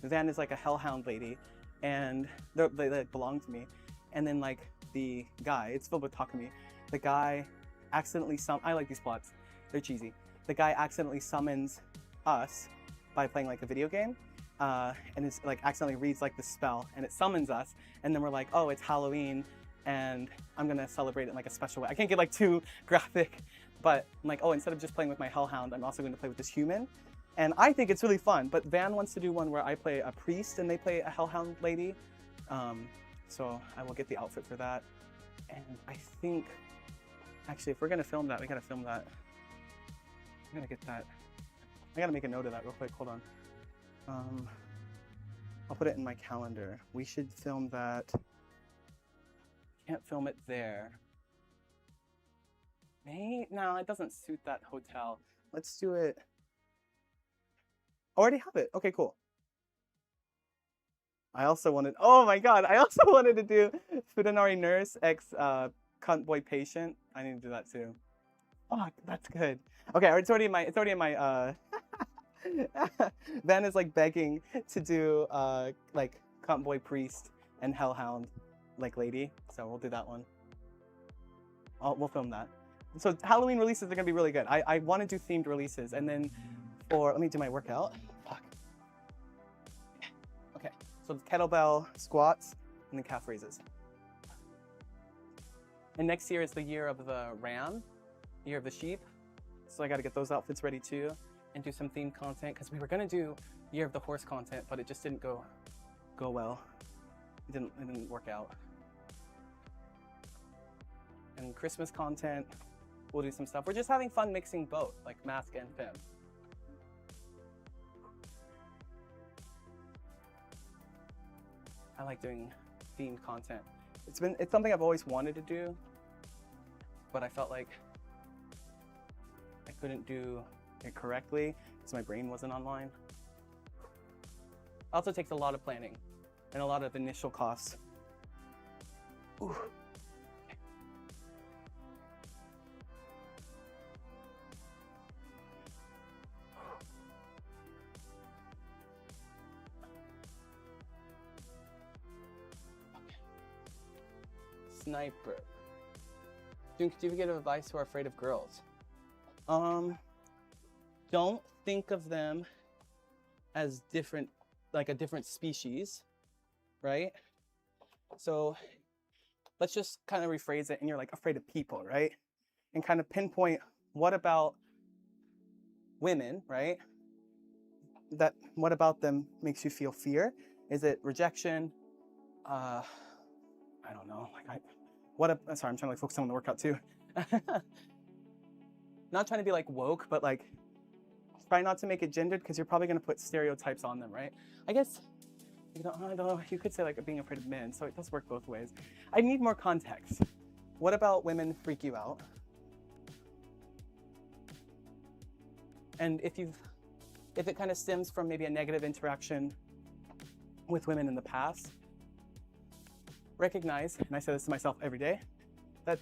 Van is like a hellhound lady, and they belong to me. And then like the guy, it's filled with Takumi, the guy accidentally I like these plots, they're cheesy. The guy accidentally summons us by playing like a video game, and it's like accidentally reads like the spell, and it summons us, and then we're like, oh, it's Halloween, and I'm gonna celebrate it in like a special way. I can't get like too graphic, but I'm like, oh, instead of just playing with my hellhound, I'm also going to play with this human, and I think it's really fun. But Van wants to do one where I play a priest and they play a hellhound lady. So I will get the outfit for that. And I think, actually, if we're gonna film that, we gotta film that. I gotta get that. I gotta make a note of that real quick. Hold on. I'll put it in my calendar. We should film that. Can't film it there. No, it doesn't suit that hotel. Let's do it. I already have it. Okay, cool. I also wanted, oh my God, I also wanted to do Fudanari Nurse X Cunt Boy Patient. I need to do that too. Oh, that's good. Okay, it's already in my Van is like begging to do like Cunt Boy Priest and Hellhound like lady. So we'll do that one. We'll film that. So Halloween releases are gonna be really good. I want to do themed releases, and then let me do my workout. Fuck. Okay, so kettlebell squats and then calf raises. And next year is the year of the ram, year of the sheep. So I got to get those outfits ready too, and do some themed content, because we were gonna do year of the horse content, but it just didn't go well. It didn't work out. And Christmas content, we'll do some stuff. We're just having fun mixing both, like mask and fem. I like doing themed content. It's something I've always wanted to do, but I felt like I couldn't do it correctly because my brain wasn't online. Also takes a lot of planning and a lot of initial costs. Ooh. Sniper. Do you give advice who are afraid of girls? Don't think of them as different, like a different species, right? So let's just kind of rephrase it, and you're like afraid of people, right? And kind of pinpoint, what about women, right? What about them makes you feel fear? Is it rejection? I don't know. Sorry, I'm trying to like focus on the workout too. Not trying to be like woke, but like try not to make it gendered, because you're probably going to put stereotypes on them, right? I guess I don't know. You could say like being afraid of men, so it does work both ways. I need more context. What about women freak you out? And if it kind of stems from maybe a negative interaction with women in the past, recognize, and I say this to myself every day, that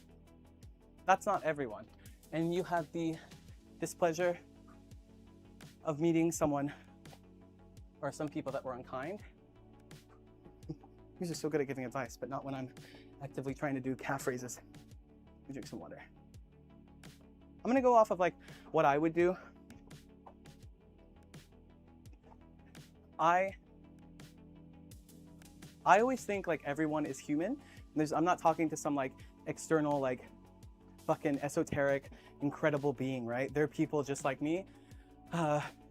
that's not everyone. And you have the displeasure of meeting someone or some people that were unkind. You're just so good at giving advice, but not when I'm actively trying to do calf raises. Let me drink some water. I'm gonna go off of like what I would do. I always think like everyone is human. I'm not talking to some like external like fucking esoteric incredible being, right? They're people just like me.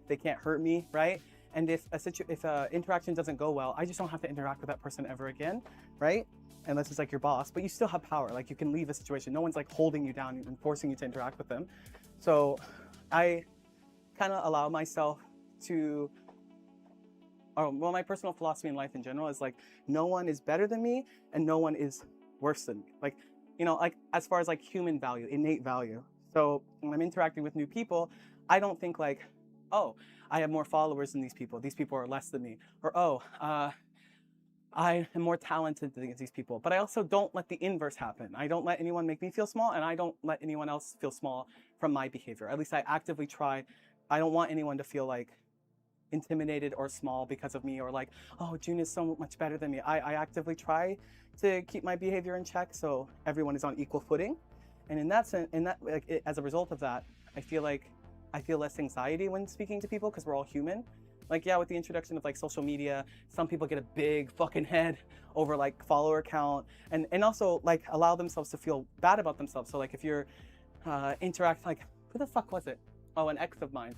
They can't hurt me, right? And if a interaction doesn't go well, I just don't have to interact with that person ever again, right? Unless it's like your boss, but you still have power. Like you can leave a situation. No one's like holding you down and forcing you to interact with them. So I kind of allow myself to, well, my personal philosophy in life in general is like, no one is better than me and no one is worse than me. Like, you know, like as far as like human value, innate value. So when I'm interacting with new people, I don't think like, oh, I have more followers than these people are less than me. Or, oh, I am more talented than these people. But I also don't let the inverse happen. I don't let anyone make me feel small, and I don't let anyone else feel small from my behavior. At least I actively try. I don't want anyone to feel like intimidated or small because of me, or like, oh, June is so much better than me. I actively try to keep my behavior in check so everyone is on equal footing. And in that sense, as a result of that, I feel less anxiety when speaking to people because we're all human. Like, yeah, with the introduction of like social media, some people get a big fucking head over like follower count, and also like allow themselves to feel bad about themselves. So like if you're like, who the fuck was it? oh, an ex of mine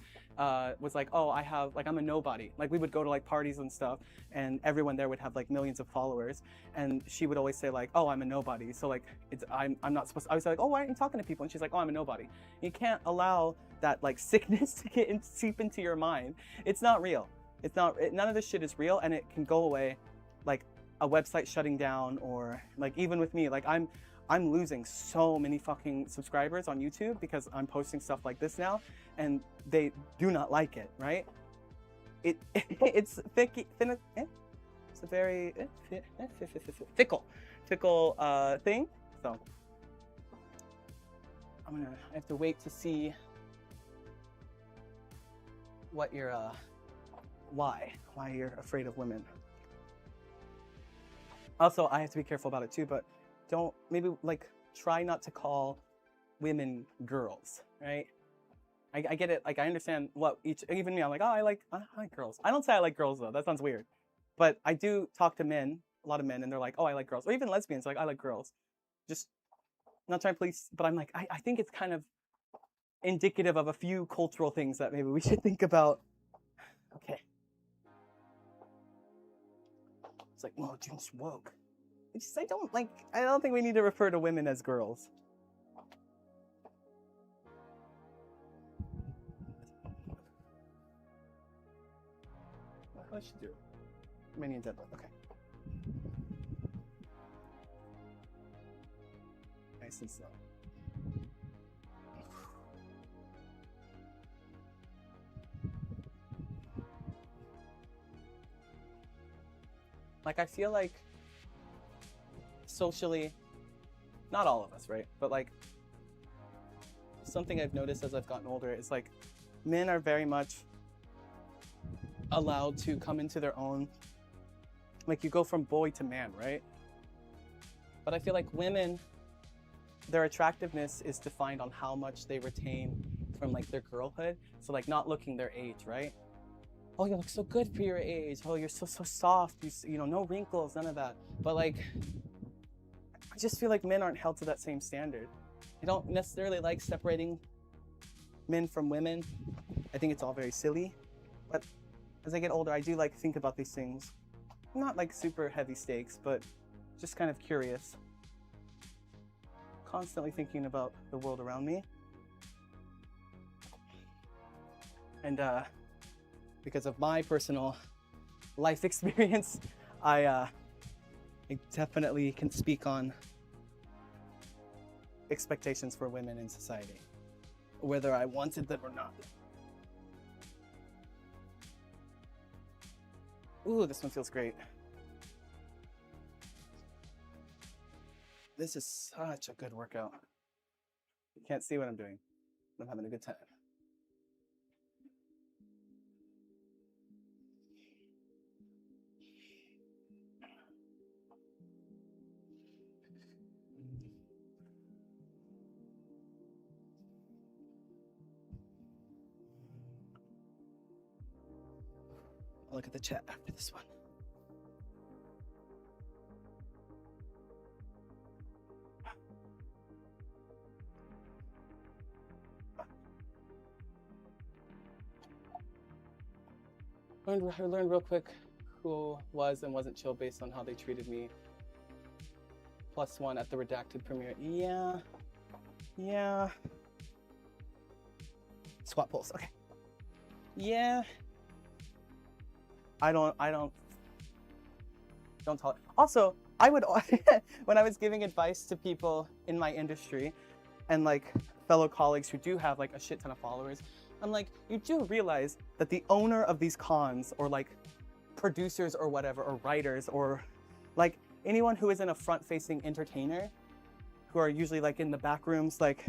was like, oh, I'm a nobody. Like we would go to like parties and stuff, and everyone there would have like millions of followers, and she would always say like, oh, I'm a nobody. So like I'm not supposed to, I was like, oh, why aren't you talking to people? And she's like, oh, I'm a nobody. You can't allow that like sickness to seep into your mind. It's not real. None of this shit is real, and it can go away, like a website shutting down, or like even with me, like I'm losing so many fucking subscribers on YouTube because I'm posting stuff like this now, and they do not like it, right? It's it's a very fickle thing. So I have to wait to see what your why you're afraid of women. Also, I have to be careful about it too, but don't, maybe like try not to call women girls, right? I get it, like I understand what even me, I'm like, oh, I like girls. I don't say I like girls though, that sounds weird. But I do talk to men, a lot of men, and they're like, oh, I like girls. Or even lesbians, like, I like girls. Just not trying to police, but I'm like, I think it's kind of indicative of a few cultural things that maybe we should think about. Okay. It's like, whoa, June's woke. I don't think we need to refer to women as girls. What should do? Minion deadlift, okay. Nice and slow. Like, I feel like socially, not all of us, right? But like, something I've noticed as I've gotten older is like, men are very much allowed to come into their own. Like, you go from boy to man, right? But I feel like women, their attractiveness is defined on how much they retain from like their girlhood. So like not looking their age, right? Oh, you look so good for your age. Oh, you're so soft. You know, no wrinkles, none of that. But like, I just feel like men aren't held to that same standard. I don't necessarily like separating men from women. I think it's all very silly. But as I get older, I do like to think about these things. Not like super heavy stakes, but just kind of curious. Constantly thinking about the world around me. And because of my personal life experience, I definitely can speak on expectations for women in society, whether I wanted them or not. Ooh, this one feels great. This is such a good workout. You can't see what I'm doing. I'm having a good time. I'll look at the chat after this one. I learned real quick who was and wasn't chill based on how they treated me. +1 at the redacted premiere. Yeah. Squat pulse, okay. Yeah. I don't tell it. Also, I would, when I was giving advice to people in my industry and like fellow colleagues who do have like a shit ton of followers, I'm like, you do realize that the owner of these cons, or like producers or whatever, or writers, or like anyone who isn't a front-facing entertainer, who are usually like in the back rooms, like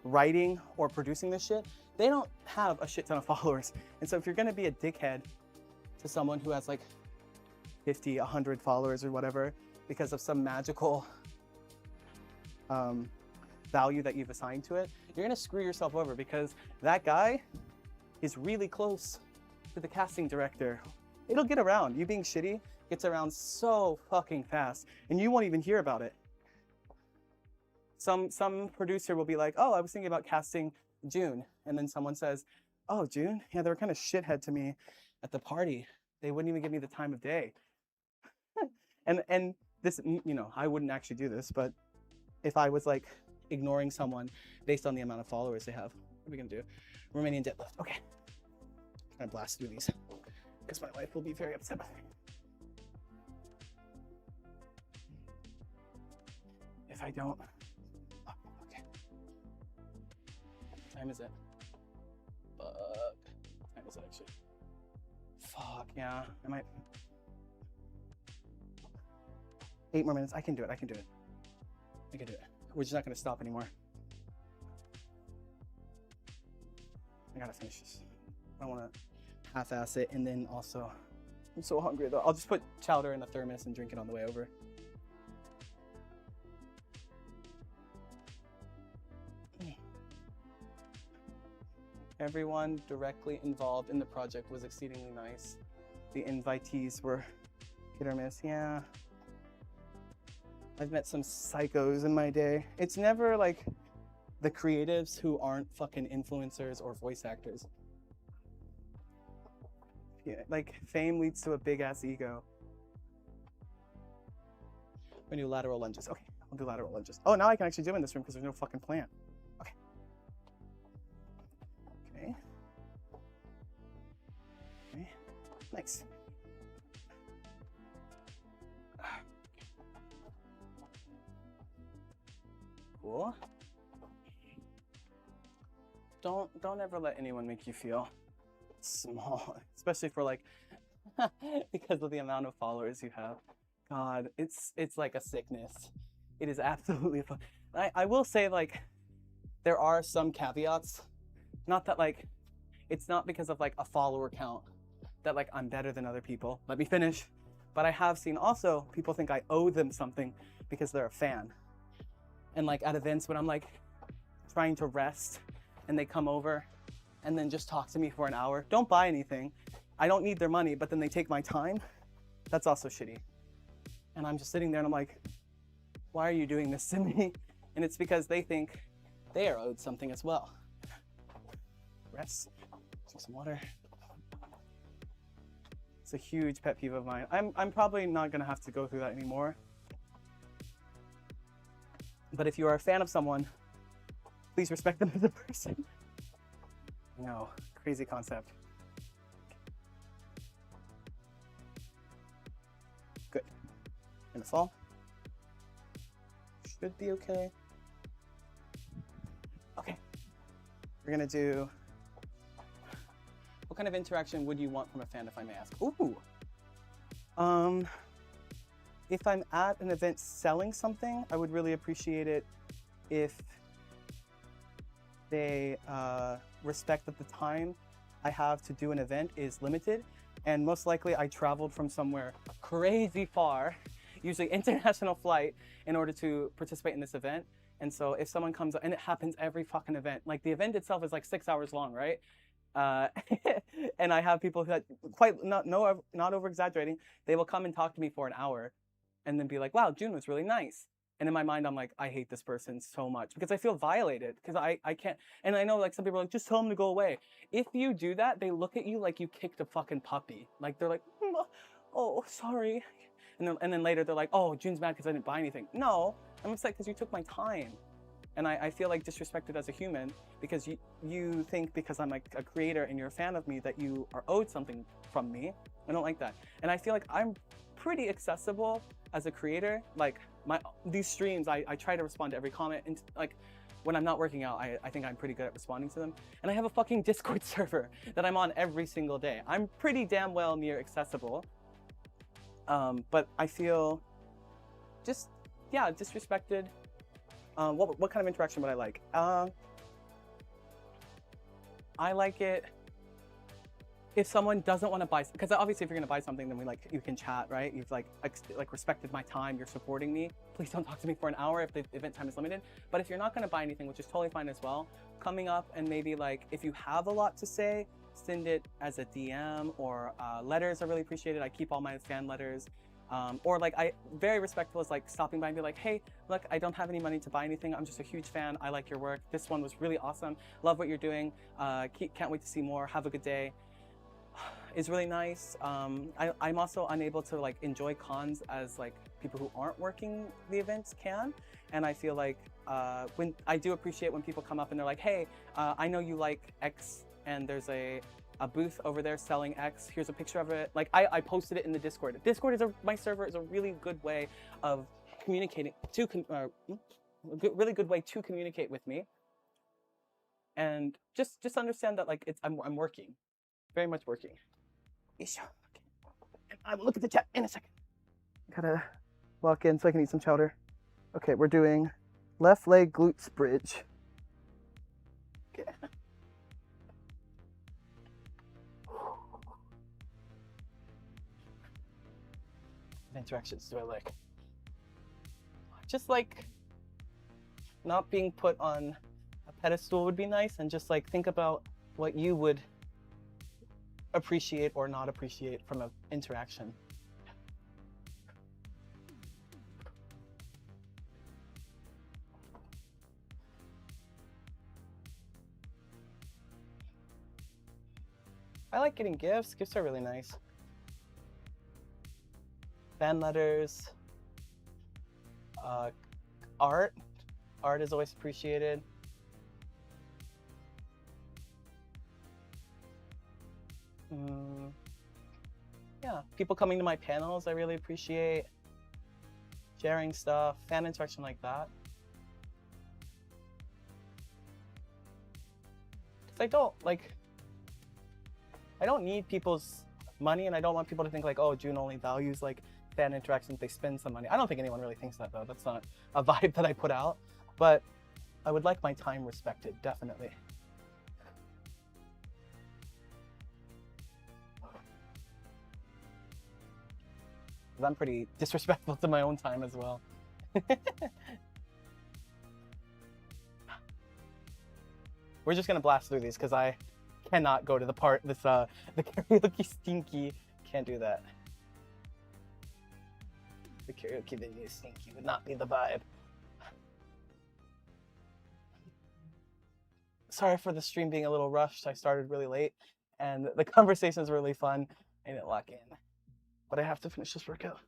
writing or producing this shit, they don't have a shit ton of followers. And so if you're gonna be a dickhead to someone who has like 50, 100 followers or whatever, because of some magical value that you've assigned to it, you're gonna screw yourself over, because that guy is really close to the casting director. It'll get around. You being shitty gets around so fucking fast, and you won't even hear about it. Some producer will be like, oh, I was thinking about casting June. and then someone says, "Oh, June, yeah, they were kind of shithead to me at the party. They wouldn't even give me the time of day." and this, you know, I wouldn't actually do this, but if I was like ignoring someone based on the amount of followers they have, what are we gonna do? Romanian deadlift. Okay, I'm gonna blast through these because my wife will be very upset with me if I don't. Oh, okay. What time is it? Fuck. What time is it actually? Fuck, yeah. I might. 8 more minutes. I can do it. I can do it. I can do it. We're just not going to stop anymore. I gotta finish this. I don't want to half-ass it, and then also, I'm so hungry though. I'll just put chowder in the thermos and drink it on the way over. Everyone directly involved in the project was exceedingly nice. The invitees were hit or miss. Yeah. I've met some psychos in my day. It's never like the creatives who aren't fucking influencers or voice actors. Yeah, like fame leads to a big ass ego. We do lateral lunges. Okay, I'll do lateral lunges. Oh, now I can actually do it in this room because there's no fucking plant. Okay. Okay. Okay. Nice. Cool. Don't ever let anyone make you feel small, especially for like because of the amount of followers you have. God, it's like a sickness. It is absolutely fun. I will say, like, there are some caveats. Not that like it's not because of like a follower count that like I'm better than other people. Let me finish. But I have seen also people think I owe them something because they're a fan. And like at events when I'm like trying to rest and they come over and then just talk to me for an hour. Don't buy anything. I don't need their money, but then they take my time. That's also shitty. And I'm just sitting there and I'm like, why are you doing this to me? And it's because they think they are owed something as well. Rest, drink some water. It's a huge pet peeve of mine. I'm probably not gonna have to go through that anymore. But if you are a fan of someone, please respect them as a person. No, crazy concept. Good. Gonna fall. Should be okay. Okay. We're gonna do. What kind of interaction would you want from a fan, if I may ask? Ooh. If I'm at an event selling something, I would really appreciate it if they respect that the time I have to do an event is limited. And most likely I traveled from somewhere crazy far, usually international flight, in order to participate in this event. And so if someone comes, and it happens every fucking event, like the event itself is like 6 hours long, right? And I have people that not over exaggerating, they will come and talk to me for an hour and then be like, wow, June was really nice. And in my mind, I'm like, I hate this person so much because I feel violated because I can't. And I know like some people are like, just tell them to go away. If you do that, they look at you like you kicked a fucking puppy. Like they're like, oh, sorry. And then later they're like, oh, June's mad because I didn't buy anything. No, I'm upset because you took my time. And I feel like disrespected as a human because you think because I'm like a creator and you're a fan of me that you are owed something from me. I don't like that. And I feel like I'm pretty accessible as a creator. Like these streams, I try to respond to every comment, and like when I'm not working out, I think I'm pretty good at responding to them. And I have a fucking Discord server that I'm on every single day. I'm pretty damn well near accessible. But I feel just, yeah, disrespected. What kind of interaction would I like? I like it if someone doesn't want to buy, because obviously if you're gonna buy something, then you can chat, right? You've like respected my time, you're supporting me. Please don't talk to me for an hour if the event time is limited. But if you're not gonna buy anything, which is totally fine as well, coming up and maybe like if you have a lot to say, send it as a DM or letters are really appreciated. I keep all my fan letters. Or like I very respectful is like stopping by and be like, hey, look, I don't have any money to buy anything. I'm just a huge fan. I like your work. This one was really awesome. Love what you're doing. Can't wait to see more. Have a good day. Is really nice. I'm also unable to like enjoy cons as like people who aren't working the events can, and I feel like when I do appreciate when people come up and they're like, hey, I know you like X, and there's a booth over there selling X. Here's a picture of it. Like I posted it in the Discord. Discord is my server is a really good way of communicating really good way to communicate with me, and just understand that like I'm working, very much working. Okay. And I will look at the chat in a second. Gotta walk in so I can eat some chowder. Okay, we're doing left leg glutes bridge. Okay. What interactions do I like? Just like not being put on a pedestal would be nice, and just like think about what you would appreciate or not appreciate from an interaction. I like getting gifts. Gifts are really nice. Fan letters, art. Art is always appreciated. Yeah, people coming to my panels, I really appreciate. Sharing stuff, fan interaction like that. Because I don't need people's money, and I don't want people to think like, oh, June only values like fan interactions, they spend some money. I don't think anyone really thinks that though. That's not a vibe that I put out, but I would like my time respected, definitely. I'm pretty disrespectful to my own time as well. We're just gonna blast through these because I cannot go to the part this the karaoke stinky. Can't do that. The karaoke venue stinky would not be the vibe. Sorry for the stream being a little rushed. I started really late and the conversation's really fun. I didn't lock in. But I have to finish this workout.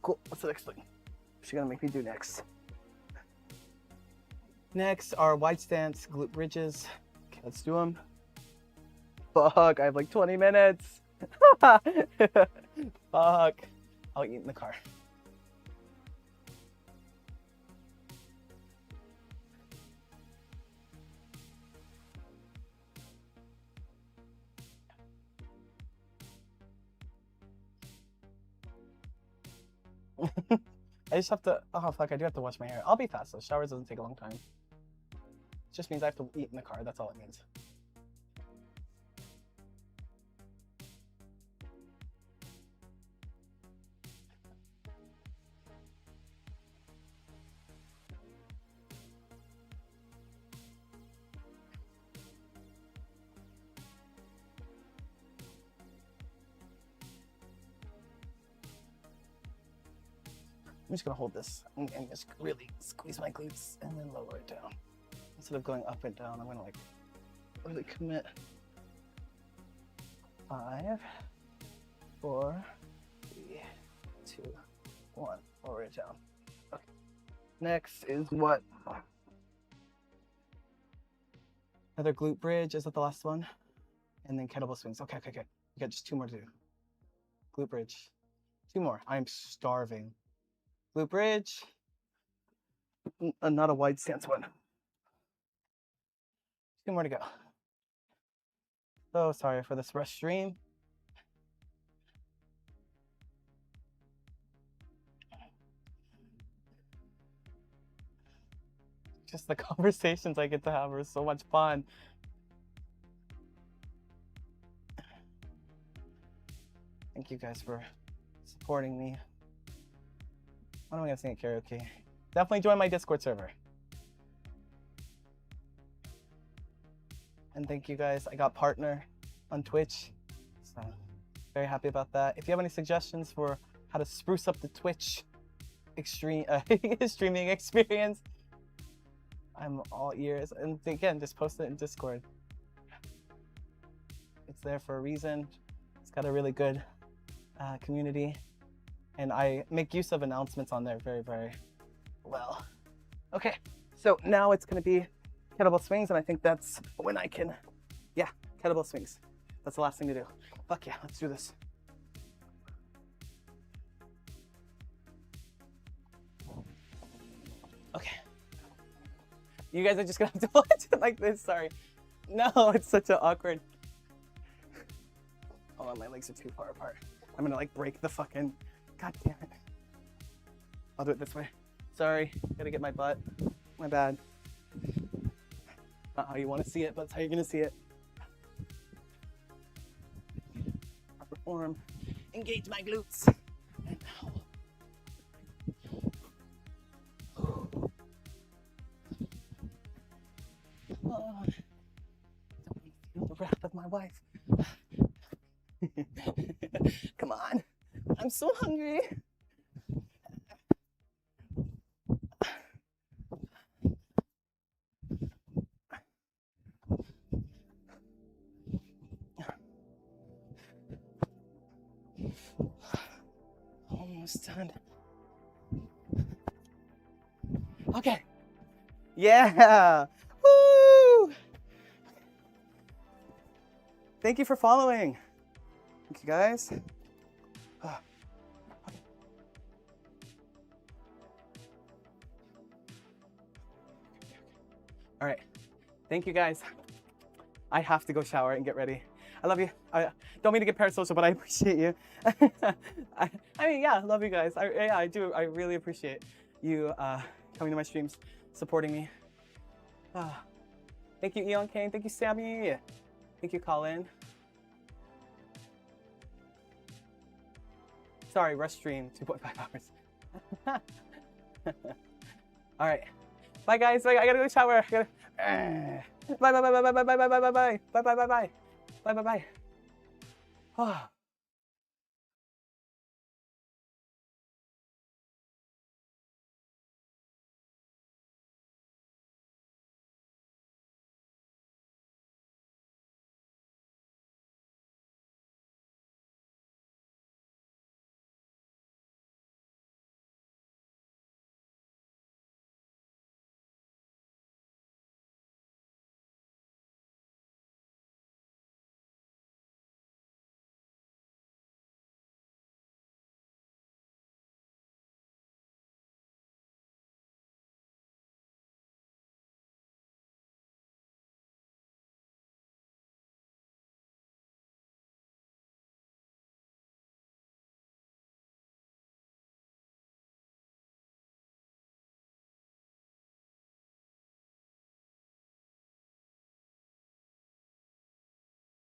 Cool, what's the next thing? She's gonna make me do next. Next are wide stance glute bridges. Okay, let's do them. Fuck, I have like 20 minutes. Fuck. I'll eat in the car. I just have to, oh fuck, I do have to wash my hair. I'll be fast though, showers doesn't take a long time. It just means I have to eat in the car, that's all it means. I'm just gonna hold this and just really squeeze my glutes and then lower it down. Instead of going up and down, I'm gonna like really commit. 5, 4, 3, 2, 1. Lower it down. Okay. Next is what? Another glute bridge. Is that the last one? And then kettlebell swings. Okay. We got just 2 more to do. Glute bridge. 2 more. I'm starving. Glute bridge. Not a wide stance one. 2 more to go. So sorry for this rush stream. just the conversations I get to have are so much fun. Thank you guys for supporting me. When am I gonna sing at karaoke? Definitely join my Discord server. And thank you guys. I got partner on Twitch, so very happy about that. If you have any suggestions for how to spruce up the Twitch streaming experience, I'm all ears. And again, just post it in Discord. It's there for a reason. It's got a really good community, and I make use of announcements on there very, very well. Okay, so now it's gonna be kettlebell swings, and I think that's when I can, yeah, kettlebell swings. That's the last thing to do. Fuck yeah, let's do this. Okay. You guys are just gonna have to watch it like this, sorry. No, it's such an awkward. Hold on, my legs are too far apart. I'm gonna like break the fucking, god damn it. I'll do it this way. Sorry, gotta get my butt. My bad. Not how you want to see it, but that's how you're gonna see it. Proper form. Engage my glutes. And now. Oh, I don't want to feel the wrath of my wife. Come on. I'm so hungry. Almost done. Okay. Yeah. Woo! Thank you for following. Thank you guys. All right. Thank you guys. I have to go shower and get ready. I love you. I don't mean to get parasocial, but I appreciate you. I mean, yeah, I love you guys. I do. I really appreciate you coming to my streams, supporting me. Thank you, Eon Kane. Thank you, Sammy. Thank you, Colin. Sorry, rush stream, 2.5 hours. All right. Bye, guys. I gotta go shower. Bye, bye, bye, bye, bye, bye, bye, bye, bye, bye, bye, bye, bye, bye, bye, bye, bye, bye.